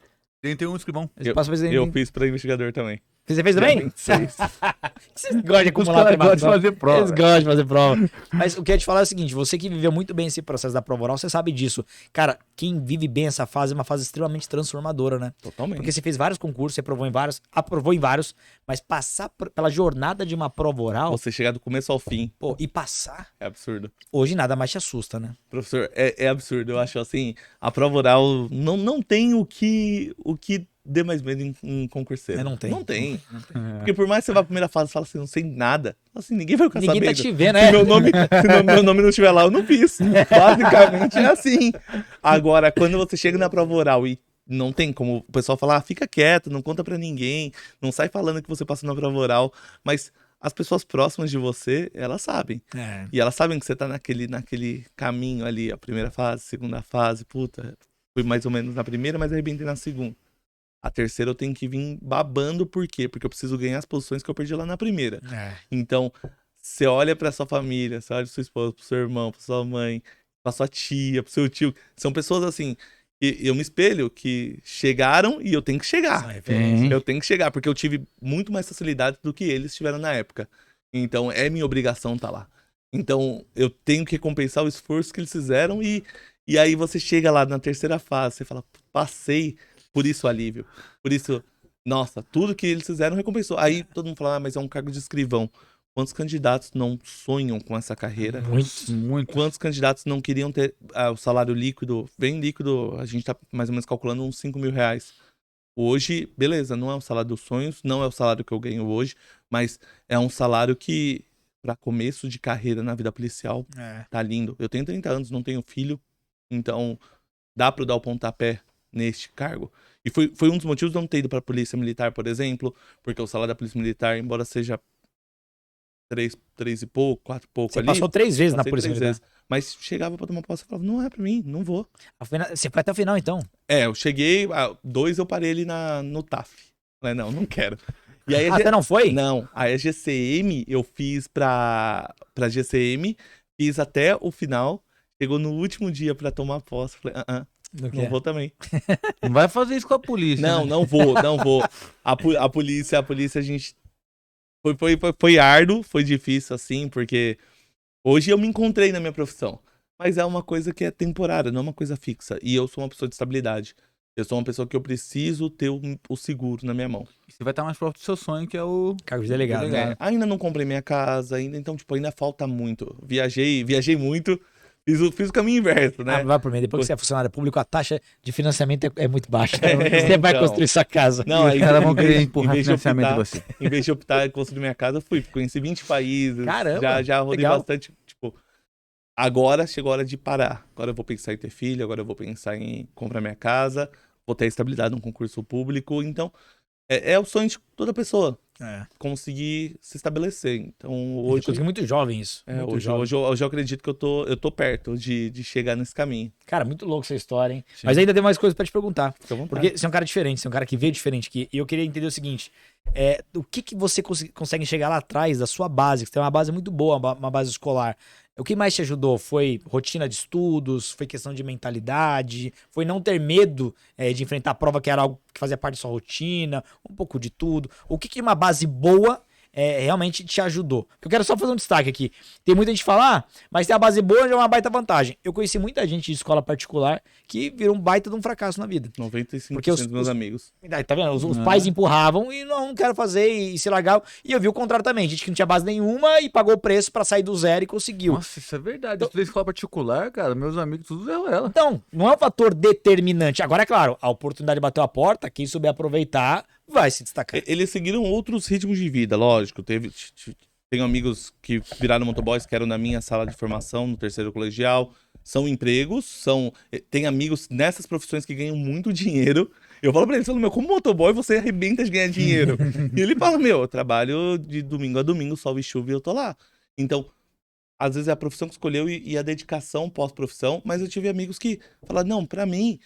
Tem um escrivão. Ele passou pra Eu fiz pra investigador também. Você fez também? Dia 26. Vocês gostam de Os acumular caras gostam de prova. fazer prova. Eles gostam de fazer prova. Mas o que eu ia te falar é o seguinte, você que viveu muito bem esse processo da prova oral, você sabe disso. Cara, quem vive bem essa fase é uma fase extremamente transformadora, né? Totalmente. Porque você fez vários concursos, você aprovou em vários, mas passar pela jornada de uma prova oral, Você chegar do começo ao fim pô, e passar, é absurdo. hoje nada mais te assusta, né? Professor, é absurdo. Eu acho assim, a prova oral não tem o que dê mais medo em concurseiro. Não tem. Não tem. Porque por mais que você vá pra primeira fase e fale assim, não sei nada, assim, ninguém vai ficar Ninguém tá sabendo. te vendo, Se né? meu nome não estiver lá, eu não fiz. Basicamente é assim. Agora, quando você chega na prova oral e não tem como o pessoal falar, fica quieto, não conta pra ninguém, não sai falando que você passou na prova oral, mas as pessoas próximas de você, elas sabem. É. E elas sabem que você tá naquele caminho ali, a primeira fase, segunda fase, puta, fui mais ou menos na primeira, mas arrebentei na segunda. A terceira eu tenho que vir babando, por quê? Porque eu preciso ganhar as posições que eu perdi lá na primeira. Então, você olha pra sua família, você olha pra sua esposa, pro seu irmão, pra sua mãe, pra sua tia, pro seu tio. São pessoas assim, e eu me espelho que chegaram e eu tenho que chegar. Tem. Eu tenho que chegar, porque eu tive muito mais facilidade do que eles tiveram na época. Então, é minha obrigação estar lá. Então, eu tenho que recompensar o esforço que eles fizeram e aí você chega lá na terceira fase, você fala, passei por isso alívio. Por isso, nossa, tudo que eles fizeram recompensou. Aí todo mundo fala, mas é um cargo de escrivão. Quantos candidatos não sonham com essa carreira? Muito. Quantos candidatos não queriam ter o salário líquido? Bem líquido, a gente tá mais ou menos calculando uns 5 mil reais. Hoje, beleza, não é o salário dos sonhos, não é o salário que eu ganho hoje, mas é um salário que, para começo de carreira na vida policial, tá lindo. Eu tenho 30 anos, não tenho filho, então dá para eu dar o pontapé neste cargo. E foi um dos motivos de eu não ter ido para a Polícia Militar, por exemplo, porque o salário da Polícia Militar, embora seja 3 e pouco, 4 e pouco Você ali. passou 3 vezes na passei Polícia 3 Militar. vezes. Mas chegava pra tomar posse e falava, não é pra mim, não vou. Você foi até o final, então. Eu cheguei, 2 eu parei ali no TAF. Falei, não quero. E aí, Você não foi? Não, aí a GCM eu fiz pra GCM, fiz até o final, chegou no último dia pra tomar posse, falei, não vou também. Não vai fazer isso com a polícia. Não, né? não vou. A polícia, a gente... Foi árduo, foi difícil, assim, porque hoje eu me encontrei na minha profissão. Mas é uma coisa que é temporária, não é uma coisa fixa. E eu sou uma pessoa de estabilidade. Eu sou uma pessoa que eu preciso ter o seguro na minha mão. E você vai estar mais próximo do seu sonho, que é o Cargo de delegado. Delegado. Ainda não comprei minha casa, então, tipo, ainda falta muito. Viajei muito, fiz o caminho inverso, né? Vai por mim. Depois que você é funcionário público, a taxa de financiamento é muito baixa. Você vai então. construir sua casa. Não, Os caras vão querer empurrar em vez de financiamento optar- em você. Em vez de optar em construir minha casa, conheci 20 países. Caramba, Já rodei legal. bastante. Tipo, agora chegou a hora de parar. Agora eu vou pensar em ter filho, agora eu vou pensar em comprar minha casa, vou ter estabilidade num concurso público. Então, é o sonho de toda pessoa, conseguir se estabelecer. Então, hoje... Hoje é muito jovem isso. Muito Hoje jovem. eu acredito que eu tô perto de chegar nesse caminho. Cara, muito louco essa história, hein? Sim. Mas ainda tem mais coisas pra te perguntar. Fica à vontade. Porque você é um cara diferente, você é um cara que veio diferente aqui. E eu queria entender o seguinte: o que você consegue enxergar lá atrás da sua base? Que você tem uma base muito boa, uma base escolar. O que mais te ajudou? Foi rotina de estudos? Foi questão de mentalidade? Foi não ter medo de enfrentar a prova, que era algo que fazia parte da sua rotina? Um pouco de tudo. O que uma base boa realmente te ajudou? Porque eu quero só fazer um destaque aqui. Tem muita gente que fala, mas tem a base boa, já é uma baita vantagem. Eu conheci muita gente de escola particular que virou um baita de um fracasso na vida. 95% Porque dos meus amigos. Tá vendo? Os pais empurravam e não quero fazer e se largavam. E eu vi o contrário também. Gente que não tinha base nenhuma e pagou o preço pra sair do zero e conseguiu. Nossa, isso é verdade. Eu estudei escola particular, cara. Meus amigos, tudo é ela. Então, não é um fator determinante. Agora, é claro, a oportunidade bateu a porta, quem souber aproveitar vai se destacar. Eles seguiram outros ritmos de vida, lógico. Tenho amigos que viraram motoboys, que eram na minha sala de formação, no terceiro colegial. São empregos, tem amigos nessas profissões que ganham muito dinheiro. Eu falo pra eles, como motoboy você arrebenta de ganhar dinheiro. E ele fala, eu trabalho de domingo a domingo, sol e chuva e eu tô lá. Então, às vezes é a profissão que escolheu e a dedicação pós-profissão, mas eu tive amigos que falaram, não, pra mim,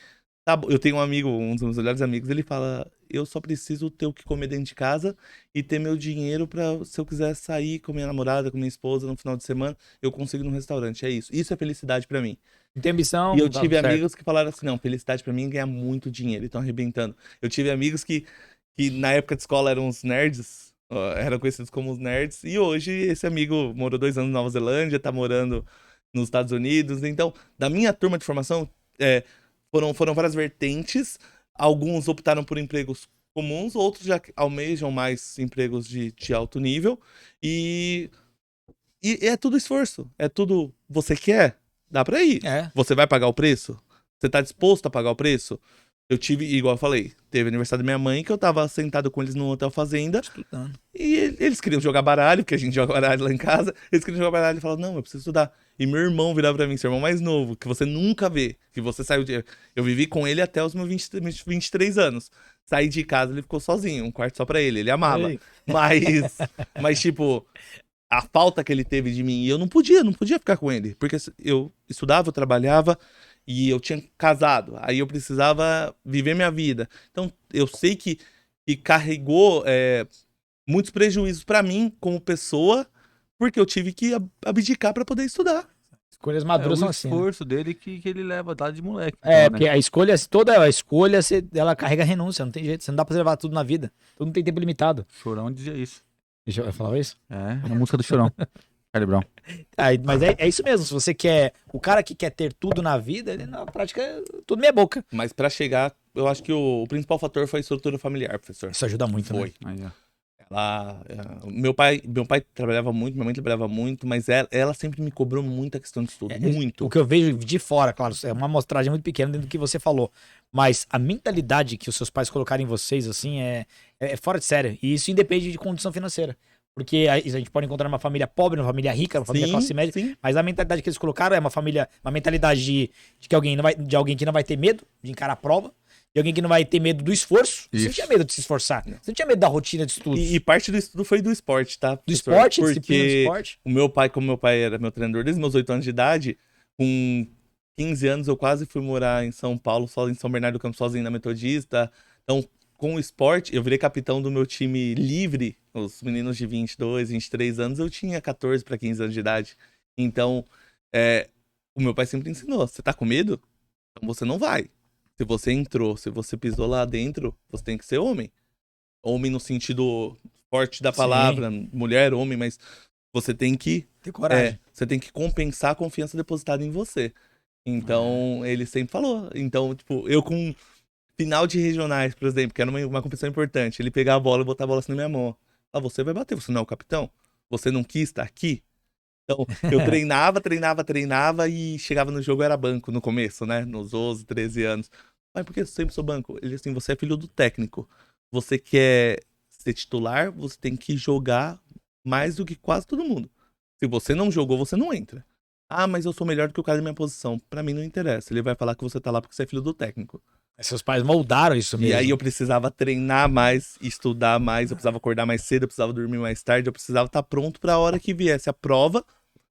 tá bom. Eu tenho um amigo, um dos meus melhores amigos, ele fala, eu só preciso ter o que comer dentro de casa e ter meu dinheiro pra, se eu quiser sair com minha namorada, com minha esposa no final de semana, eu consigo ir num restaurante, é isso. Isso é felicidade pra mim. Não tem ambição. E eu tá tive certo. amigos que falaram assim, não, felicidade pra mim é ganhar muito dinheiro, e estão arrebentando. Eu tive amigos que na época de escola eram os nerds, eram conhecidos como os nerds, e hoje esse amigo morou 2 anos na Nova Zelândia, tá morando nos Estados Unidos. Então, da minha turma de formação, foram várias vertentes. Alguns optaram por empregos comuns, outros já almejam mais empregos de alto nível. E é tudo esforço, é tudo você quer, dá pra ir. Você vai pagar o preço? Você tá disposto a pagar o preço? Eu tive, igual eu falei, teve aniversário da minha mãe, que eu tava sentado com eles no Hotel Fazenda. Estudando. E eles queriam jogar baralho, porque a gente joga baralho lá em casa. Eles queriam jogar baralho e falaram, não, eu preciso estudar. E meu irmão virava pra mim, seu irmão mais novo, que você nunca vê, que você saiu de... Eu vivi com ele até os meus 23 anos. Saí de casa, ele ficou sozinho, um quarto só pra ele amava. Ei. Mas tipo, a falta que ele teve de mim, e eu não podia ficar com ele, porque eu estudava, eu trabalhava, e eu tinha casado, aí eu precisava viver minha vida. Então, eu sei que carregou muitos prejuízos pra mim como pessoa, porque eu tive que abdicar pra poder estudar. Escolhas É maduras o são assim. Né? esforço dele que ele leva lá de moleque. Então, né? Porque a escolha, toda a escolha, ela carrega renúncia, não tem jeito. Você não dá pra levar tudo na vida. Tudo não tem tempo limitado. Chorão dizia isso. Deixa eu falar isso? É, na música do Chorão. Charlie Brown. Mas é isso mesmo. Se você quer. O cara que quer ter tudo na vida, ele na prática é tudo meia boca. Mas pra chegar, eu acho que o principal fator foi a estrutura familiar, professor. Isso ajuda muito, Foi. né? Aí, ó. Meu pai trabalhava muito, minha mãe trabalhava muito, mas ela sempre me cobrou muita questão de estudo. Muito. O que eu vejo de fora, claro, é uma amostragem muito pequena dentro do que você falou. Mas a mentalidade que os seus pais colocaram em vocês, assim, é fora de série. E isso independe de condição financeira. Porque a gente pode encontrar uma família pobre, uma família rica, uma família classe média. Sim. Mas a mentalidade que eles colocaram é uma mentalidade de alguém que não vai ter medo de encarar a prova. De alguém que não vai ter medo do esforço. Você não Isso. tinha medo de se esforçar. Você não tinha medo da rotina de estudos. E parte do estudo foi do esporte, tá? Do professor? esporte, disciplina do Porque esporte. como meu pai era meu treinador desde meus 8 anos de idade, com 15 anos eu quase fui morar em São Paulo, em São Bernardo do Campo, sozinho na Metodista. Então, com o esporte, eu virei capitão do meu time livre, os meninos de 22, 23 anos, eu tinha 14 para 15 anos de idade. Então, o meu pai sempre ensinou, você tá com medo? Então você não vai. Se você entrou, se você pisou lá dentro, você tem que ser homem. Homem no sentido forte da palavra, mulher, homem, mas você tem que Ter coragem. você tem que compensar a confiança depositada em você. Então, ele sempre falou. Então, tipo, eu com final de regionais, por exemplo, que era uma competição importante, ele pegava a bola e botava a bola assim na minha mão. Ah, você vai bater, você não é o capitão? Você não quis estar aqui? Então, eu treinava e chegava no jogo, era banco no começo, né? Nos 12, 13 anos. Mas por que eu sempre sou banco? Ele assim, você é filho do técnico. Você quer ser titular, você tem que jogar mais do que quase todo mundo. Se você não jogou, você não entra. Ah, mas eu sou melhor do que o cara da minha posição. Pra mim não interessa. Ele vai falar que você tá lá porque você é filho do técnico. Seus pais moldaram isso mesmo. E aí eu precisava treinar mais, estudar mais, eu precisava acordar mais cedo, eu precisava dormir mais tarde, eu precisava estar pronto pra hora que viesse a prova,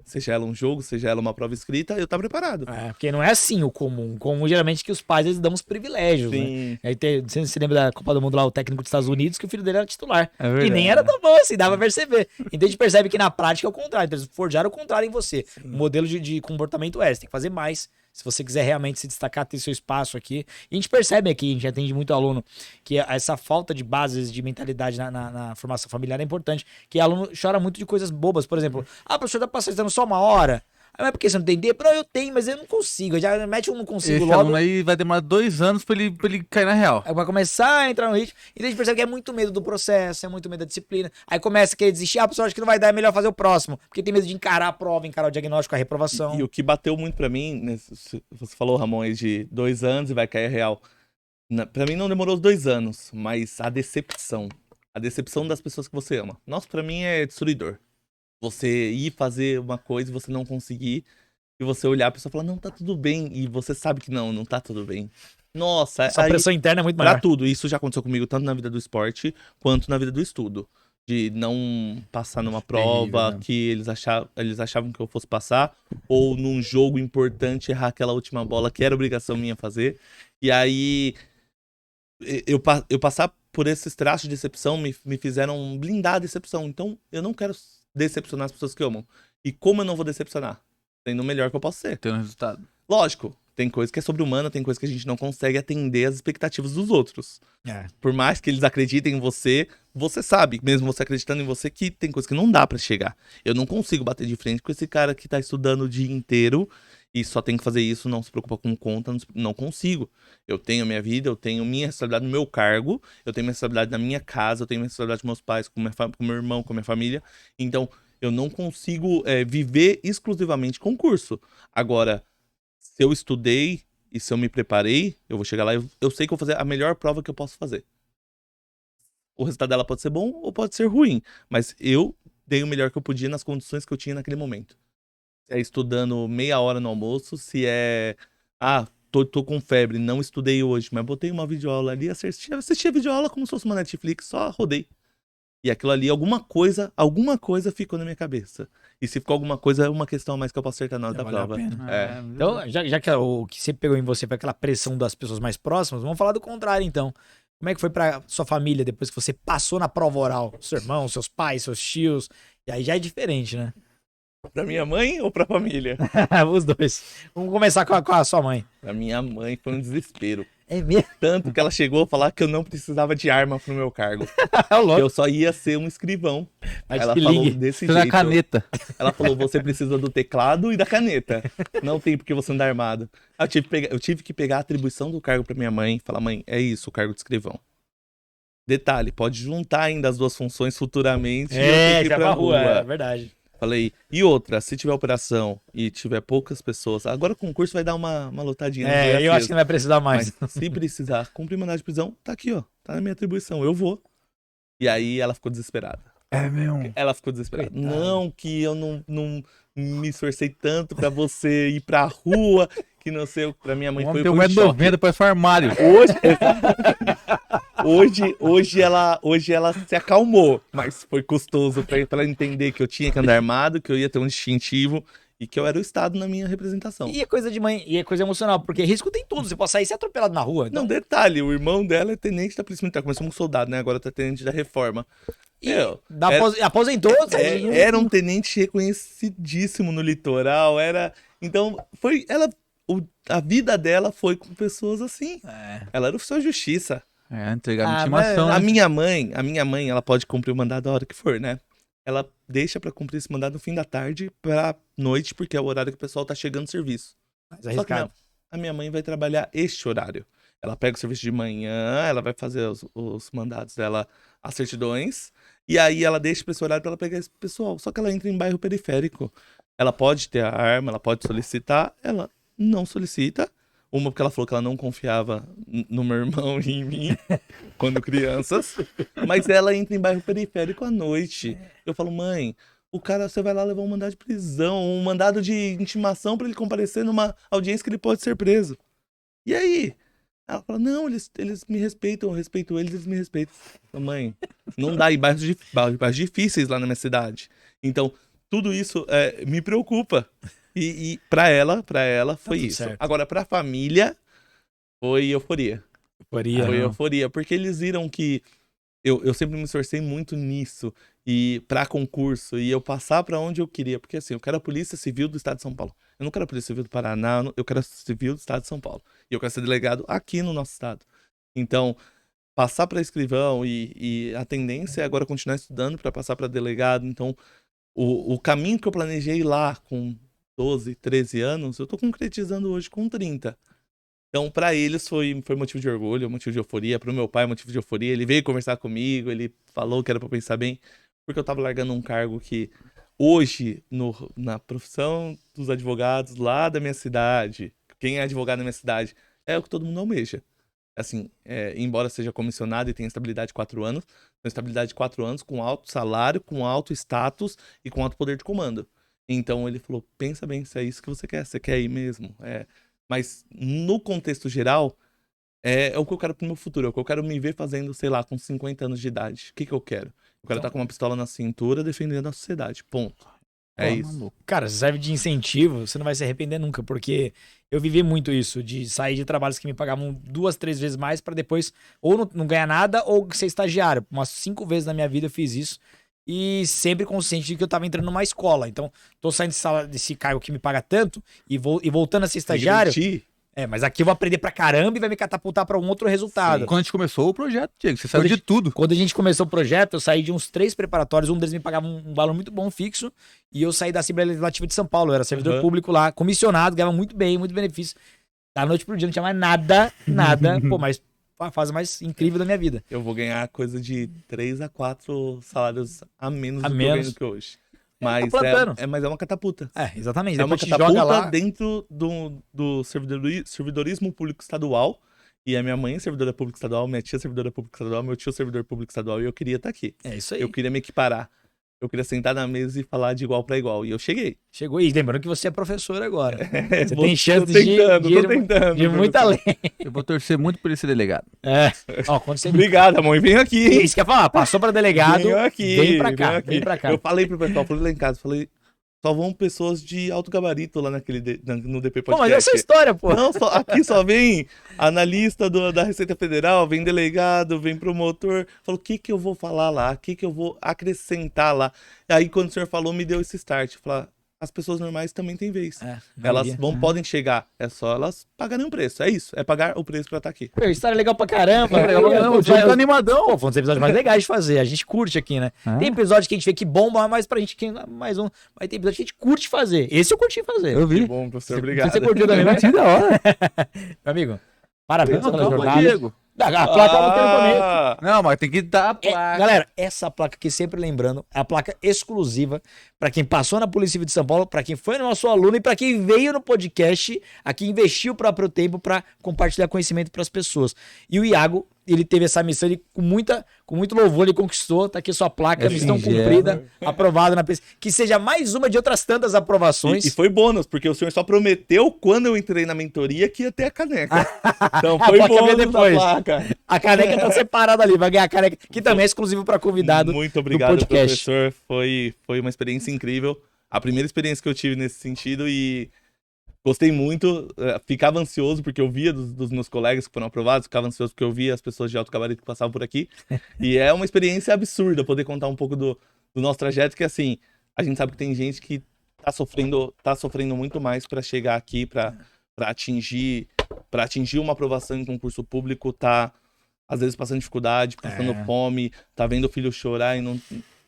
seja ela um jogo, seja ela uma prova escrita, eu tava preparado. Porque não é assim o comum. O comum, geralmente, que os pais, eles dão uns privilégios, né? Sim. Aí você se lembra da Copa do Mundo lá, o técnico dos Estados Unidos, que o filho dele era titular. É verdade. E nem era tão bom assim, dava pra perceber. Então a gente percebe que na prática é o contrário. Então, eles forjaram o contrário em você. O modelo de comportamento é, você tem que fazer mais. Se você quiser realmente se destacar, ter seu espaço aqui. E a gente percebe aqui, a gente atende muito aluno, que essa falta de bases de mentalidade na formação familiar é importante. Que aluno chora muito de coisas bobas. Por exemplo, professor, dá pra passar estudando só uma hora? Mas por que você não tem tempo? Não, eu tenho, mas eu não consigo. Eu já mete um não consigo Esse logo. aluno aí vai demorar 2 anos pra ele cair na real. Aí vai começar a entrar no ritmo. Então a gente percebe que é muito medo do processo, é muito medo da disciplina. Aí começa a querer desistir. Pessoal, acho que não vai dar, é melhor fazer o próximo. Porque tem medo de encarar a prova, encarar o diagnóstico, a reprovação. E o que bateu muito pra mim, né, você falou, Ramon, aí de 2 anos e vai cair a real. Pra mim não demorou os 2 anos, mas a decepção das pessoas que você ama. Nossa, pra mim é destruidor. Você ir fazer uma coisa e você não conseguir, e você olhar a pessoa e falar, não, tá tudo bem, e você sabe que não tá tudo bem. Nossa, Essa pressão interna é muito pra maior. tudo. Isso já aconteceu comigo tanto na vida do esporte quanto na vida do estudo. De não passar numa prova né? que eles achavam que eu fosse passar, ou num jogo importante errar aquela última bola que era obrigação minha fazer. E aí, eu passar por esses traços de decepção me fizeram blindar a decepção. Então, eu não quero decepcionar as pessoas que amam. E como eu não vou decepcionar? Sendo o melhor que eu posso ser. Tendo resultado. Lógico, tem coisa que é sobre-humana, tem coisa que a gente não consegue atender às expectativas dos outros. Por mais que eles acreditem em você, você sabe, mesmo você acreditando em você, que tem coisa que não dá pra chegar. Eu não consigo bater de frente com esse cara que tá estudando o dia inteiro e só tem que fazer isso, não se preocupa com conta, não consigo. Eu tenho a minha vida, eu tenho minha responsabilidade no meu cargo, eu tenho minha responsabilidade na minha casa, eu tenho minha responsabilidade com meus pais, com meu irmão, com minha família. Então, eu não consigo viver exclusivamente concurso. Agora, se eu estudei e se eu me preparei, eu vou chegar lá e eu sei que eu vou fazer a melhor prova que eu posso fazer. O resultado dela pode ser bom ou pode ser ruim, mas eu dei o melhor que eu podia nas condições que eu tinha naquele momento. Se é estudando meia hora no almoço, se é... tô com febre, não estudei hoje, mas botei uma videoaula ali, assisti a videoaula como se fosse uma Netflix, só rodei. E aquilo ali, alguma coisa ficou na minha cabeça. E se ficou alguma coisa, é uma questão a mais que eu posso acertar na hora da Valeu a prova. pena. Então, já que o que sempre pegou em você foi aquela pressão das pessoas mais próximas, vamos falar do contrário, então. Como é que foi pra sua família depois que você passou na prova oral? Seu irmão, seus pais, seus tios. E aí já é diferente, né? Pra minha mãe ou pra família? Os dois. Vamos começar com a sua mãe. Pra minha mãe foi um desespero. É mesmo? Tanto que ela chegou a falar que eu não precisava de arma pro meu cargo. É o louco. Eu só ia ser um escrivão. Mas Ela que falou ligue. desse Você na jeito. caneta. Ela falou, você precisa do teclado e da caneta. Não tem porque você andar armado. Eu tive que pegar a atribuição do cargo pra minha mãe e falar, mãe, é isso, o cargo de escrivão. Detalhe, pode juntar ainda as duas funções futuramente e eu tenho que ir já pra pra rua, rua. é verdade. Falei, e outra, se tiver operação e tiver poucas pessoas, agora o concurso vai dar uma lotadinha. né? Eu acho que não vai precisar mais. Mas se precisar cumprir mandado de prisão, tá aqui, ó. Tá na minha atribuição, eu vou. E aí ela ficou desesperada. É mesmo. Ela ficou desesperada. Coitada. Não, que eu não me esforcei tanto pra você ir pra rua, que não sei, pra minha mãe foi Tem um 1,90 m, parece um armário. Hoje ela se acalmou, mas foi custoso pra ela entender que eu tinha que andar armado, que eu ia ter um distintivo e que eu era o Estado na minha representação. E é coisa de mãe, e é coisa emocional, porque risco tem tudo. Você pode sair e ser atropelado na rua. Então... Não, detalhe, o irmão dela é tenente da Polícia Militar, começou como soldado, né? Agora tá tenente da Reforma. E Era- aposentou. Era um tenente reconhecidíssimo no litoral, então a vida dela foi com pessoas assim. Ela era oficial de justiça. Entregar Ah, intimação. mas- né? A minha mãe, ela pode cumprir o mandado a hora que for, né? Ela deixa pra cumprir esse mandado no fim da tarde pra noite, porque é o horário que o pessoal tá chegando no serviço. Mas Só que arriscado. a minha mãe vai trabalhar este horário. Ela pega o serviço de manhã, ela vai fazer os mandados dela, as certidões, e aí ela deixa pra esse horário pra ela pegar esse pessoal. Só que ela entra em bairro periférico. Ela pode ter a arma, ela pode solicitar, ela não solicita. Uma porque ela falou que ela não confiava no meu irmão e em mim, quando crianças. Mas ela entra em bairro periférico à noite. Eu falo, mãe, o cara, você vai lá levar um mandado de prisão, um mandado de intimação pra ele comparecer numa audiência que ele pode ser preso. E aí? Ela fala, não, eles me respeitam, eu respeito eles me respeitam. Eu falo, mãe, não dá, em bairros difíceis lá na minha cidade. Então, tudo isso me preocupa. E pra ela foi tudo isso. certo. Agora, pra família, foi euforia. Foi Aham. euforia, porque eles viram que eu sempre me esforcei muito nisso, e pra concurso, e eu passar pra onde eu queria. Porque assim, eu quero a Polícia Civil do Estado de São Paulo. Eu não quero a Polícia Civil do Paraná, eu quero a Civil do Estado de São Paulo. E eu quero ser delegado aqui no nosso estado. Então, passar pra escrivão e a tendência é agora continuar estudando pra passar pra delegado. Então, o caminho que eu planejei lá com 12, 13 anos, eu tô concretizando hoje com 30. Então, pra eles foi motivo de orgulho, motivo de euforia. Pro meu pai, motivo de euforia. Ele veio conversar comigo, ele falou que era pra pensar bem, porque eu tava largando um cargo que hoje, na profissão dos advogados lá da minha cidade, quem é advogado na minha cidade, é o que todo mundo almeja. Assim, embora seja comissionado e tenha estabilidade de 4 anos, tem estabilidade de 4 anos com alto salário, com alto status e com alto poder de comando. Então ele falou, pensa bem se é isso que você quer ir mesmo. Mas no contexto geral, é o que eu quero pro meu futuro, é o que eu quero me ver fazendo, sei lá, com 50 anos de idade. O que eu quero? Eu quero estar com uma pistola na cintura defendendo a sociedade, ponto. É isso. Maluco. Cara, se serve de incentivo, você não vai se arrepender nunca, porque eu vivi muito isso, de sair de trabalhos que me pagavam 2, 3 vezes mais pra depois ou não ganhar nada ou ser estagiário. Umas 5 vezes na minha vida eu fiz isso. E sempre consciente de que eu tava entrando numa escola. Então, tô saindo desse cargo que me paga tanto e voltando a ser estagiário. Regredir. Mas aqui eu vou aprender pra caramba e vai me catapultar pra um outro resultado. Quando a gente começou o projeto, Diego, você saiu Quando a de tudo. Quando a gente começou o projeto, eu saí de uns 3 preparatórios, um deles me pagava um valor muito bom, fixo, e eu saí da Assembleia Legislativa de São Paulo, eu era servidor Uhum. público lá, comissionado, ganhava muito bem, muito benefício. Da noite pro dia não tinha mais nada, pô, mas a fase mais incrível da minha vida. Eu vou ganhar coisa de 3 a 4 salários a menos A do que eu menos. ganho que hoje. Mas plantando. mas é uma catapulta. Exatamente. É uma Depois te catapulta joga lá. dentro do servidorismo público estadual. E a minha mãe é servidora pública estadual, minha tia é servidora pública estadual, meu tio é servidor público estadual, e eu queria estar aqui. É isso aí. Eu queria me equiparar. Eu queria sentar na mesa e falar de igual para igual. E eu cheguei. Chegou aí. Lembrando que você é professor agora. Você Vou- tem chance tô de tentando, ir tô tentando, de muito além. Eu vou torcer muito por esse delegado. Ó, quando você... Obrigado, mãe. Vem aqui. Isso que eu ia falar. Passou pra delegado. Venho aqui. Vem pra cá. venho aqui. Vem pra cá. Eu falei pro pessoal, falei lá em casa, falei, só vão pessoas de alto gabarito lá no DP Pô, mas Podcast. essa é a história, pô. Não, aqui só vem analista da Receita Federal, vem delegado, vem promotor. Falou, o que eu vou falar lá? O que eu vou acrescentar lá? Aí, quando o senhor falou, me deu esse start. Falar, as pessoas normais também têm vez. Maioria. Podem chegar, é só elas pagarem um preço, é isso, é pagar o preço pra estar aqui. Pô, história legal pra caramba. O Diego tá animadão. Pô, foi um dos episódios mais legais de fazer. A gente curte aqui, né? Tem episódio que a gente vê que bomba, mas pra gente que mais um. Mas tem episódio que a gente curte fazer. Esse eu curti fazer. Eu vi. Que bom, professor, obrigado. Você curtiu também, né? Que da hora. Meu amigo, parabéns pela Calma, jornada. Diego. A placa eu não tenho comigo. Não, mas tem que dar a placa. Galera, essa placa aqui, sempre lembrando, é a placa exclusiva pra quem passou na Polícia Civil de São Paulo, pra quem foi nosso aluno e pra quem veio no podcast, aqui investiu o próprio tempo pra compartilhar conhecimento pras pessoas. E o Iago, ele teve essa missão, ele com muito louvor, ele conquistou, tá aqui sua placa, missão cumprida, aprovada na pesquisa. Que seja mais uma de outras tantas aprovações. E foi bônus, porque o senhor só prometeu quando eu entrei na mentoria que ia ter a caneca. Então foi bônus depois. a placa. A caneca tá separada ali, vai ganhar a caneca, que também é exclusivo para convidado. Muito obrigado, do podcast. professor. Foi uma experiência incrível. A primeira experiência que eu tive nesse sentido e gostei muito. Ficava ansioso porque eu via dos meus colegas que foram aprovados, ficava ansioso porque eu via as pessoas de alto gabarito que passavam por aqui. E é uma experiência absurda poder contar um pouco do nosso trajeto, que assim, a gente sabe que tem gente que tá sofrendo muito mais para chegar aqui, para atingir uma aprovação em concurso público, tá às vezes passando dificuldade, passando fome, tá vendo o filho chorar e não.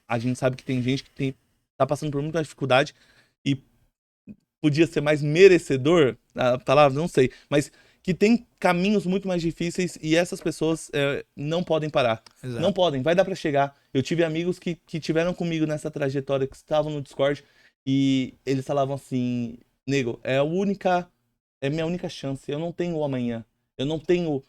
A gente sabe que tem gente que tá passando por muita dificuldade e podia ser mais merecedor, a palavra não sei, mas que tem caminhos muito mais difíceis e essas pessoas não podem parar. Exato. Não podem, vai dar pra chegar. Eu tive amigos que tiveram comigo nessa trajetória, que estavam no Discord e eles falavam assim, nego, é minha única chance, eu não tenho o amanhã, eu não tenho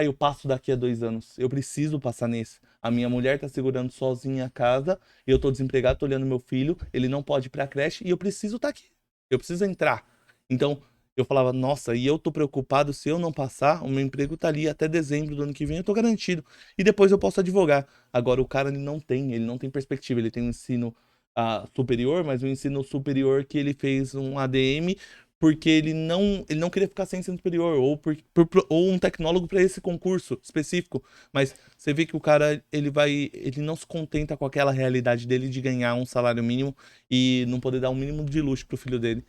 eu passo daqui a 2 anos, eu preciso passar nesse. A minha mulher tá segurando sozinha a casa, eu tô desempregado, tô olhando meu filho, ele não pode ir pra creche e eu preciso estar aqui. Eu preciso entrar. Então, eu falava, nossa, e eu tô preocupado, se eu não passar, o meu emprego tá ali até dezembro do ano que vem, eu tô garantido. E depois eu posso advogar. Agora, o cara, ele não tem perspectiva, ele tem um ensino superior, mas um ensino superior que ele fez um ADM porque ele não queria ficar sem ensino superior, ou um tecnólogo para esse concurso específico. Mas você vê que o cara, ele não se contenta com aquela realidade dele de ganhar um salário mínimo e não poder dar um mínimo de luxo pro filho dele.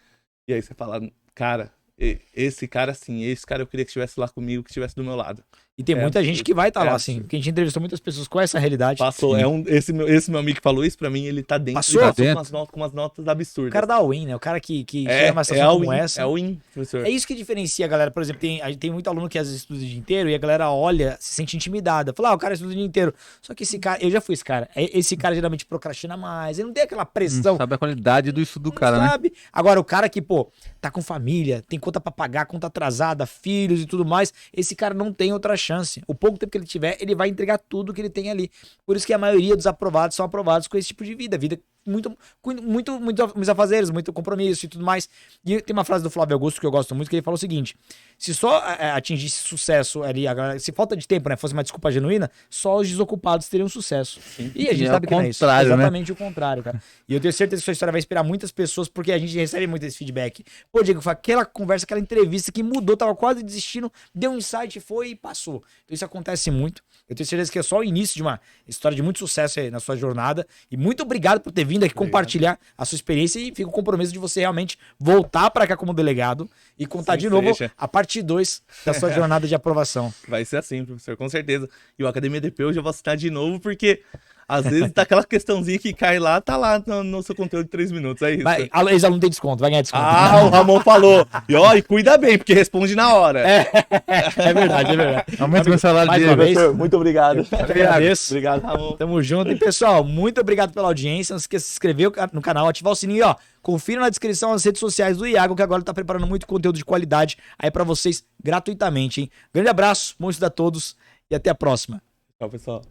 E aí você fala, cara, esse cara eu queria que estivesse lá comigo, que estivesse do meu lado. E tem muita gente que vai estar lá, assim, porque a gente entrevistou muitas pessoas com essa realidade. Passou, esse meu amigo que falou isso pra mim, ele tá dentro. Passou? Ele passou com umas notas absurdas. O cara dá win, né? O cara que chega numa situação como essa. É o win, professor. É isso que diferencia, galera. Por exemplo, tem muito aluno que às vezes estuda o dia inteiro e a galera olha, se sente intimidada. Fala, o cara estuda o dia inteiro. Só que esse cara, eu já fui esse cara. Esse cara geralmente procrastina mais. Ele não tem aquela pressão. Não sabe a qualidade do estudo do cara, né? Sabe? Agora, o cara que, pô, tá com família, tem conta pra pagar, conta atrasada, filhos e tudo mais, esse cara não tem outra chance. O pouco tempo que ele tiver, ele vai entregar tudo que ele tem ali. Por isso que a maioria dos aprovados são aprovados com esse tipo de vida. Vida muitos afazeres, muito compromisso e tudo mais. E tem uma frase do Flávio Augusto que eu gosto muito, que ele fala o seguinte: se só atingisse sucesso ali, se falta de tempo, né, fosse uma desculpa genuína, só os desocupados teriam sucesso. Sim. E a gente sabe que não é isso. É exatamente o contrário, cara. E eu tenho certeza que sua história vai inspirar muitas pessoas, porque a gente recebe muito esse feedback. Pô, Diego, foi aquela conversa, aquela entrevista que mudou, tava quase desistindo, deu um insight, foi e passou. Então isso acontece muito. Eu tenho certeza que é só o início de uma história de muito sucesso aí na sua jornada. E muito obrigado por ter vindo aqui compartilhar a sua experiência, e fica o compromisso de você realmente voltar para cá como delegado e contar de novo a parte 2 da sua jornada de aprovação. Vai ser assim, professor, com certeza. E o Academia DP eu já vou citar de novo, porque às vezes tá aquela questãozinha que cai lá, tá lá no seu conteúdo de 3 minutos, é isso. Ex-aluno tem desconto, vai ganhar desconto. O Ramon falou. E cuida bem, porque responde na hora. É verdade, é verdade. Aumenta o salário mais dele. uma vez. Professor, muito obrigado. Eu agradeço. Obrigado, Ramon. Tamo junto. E, pessoal, muito obrigado pela audiência. Não se esqueça de se inscrever no canal, ativar o sininho e, confira na descrição as redes sociais do Iago, que agora ele tá preparando muito conteúdo de qualidade aí pra vocês gratuitamente, hein? Grande abraço, bom estudo a todos e até a próxima. Tchau, pessoal.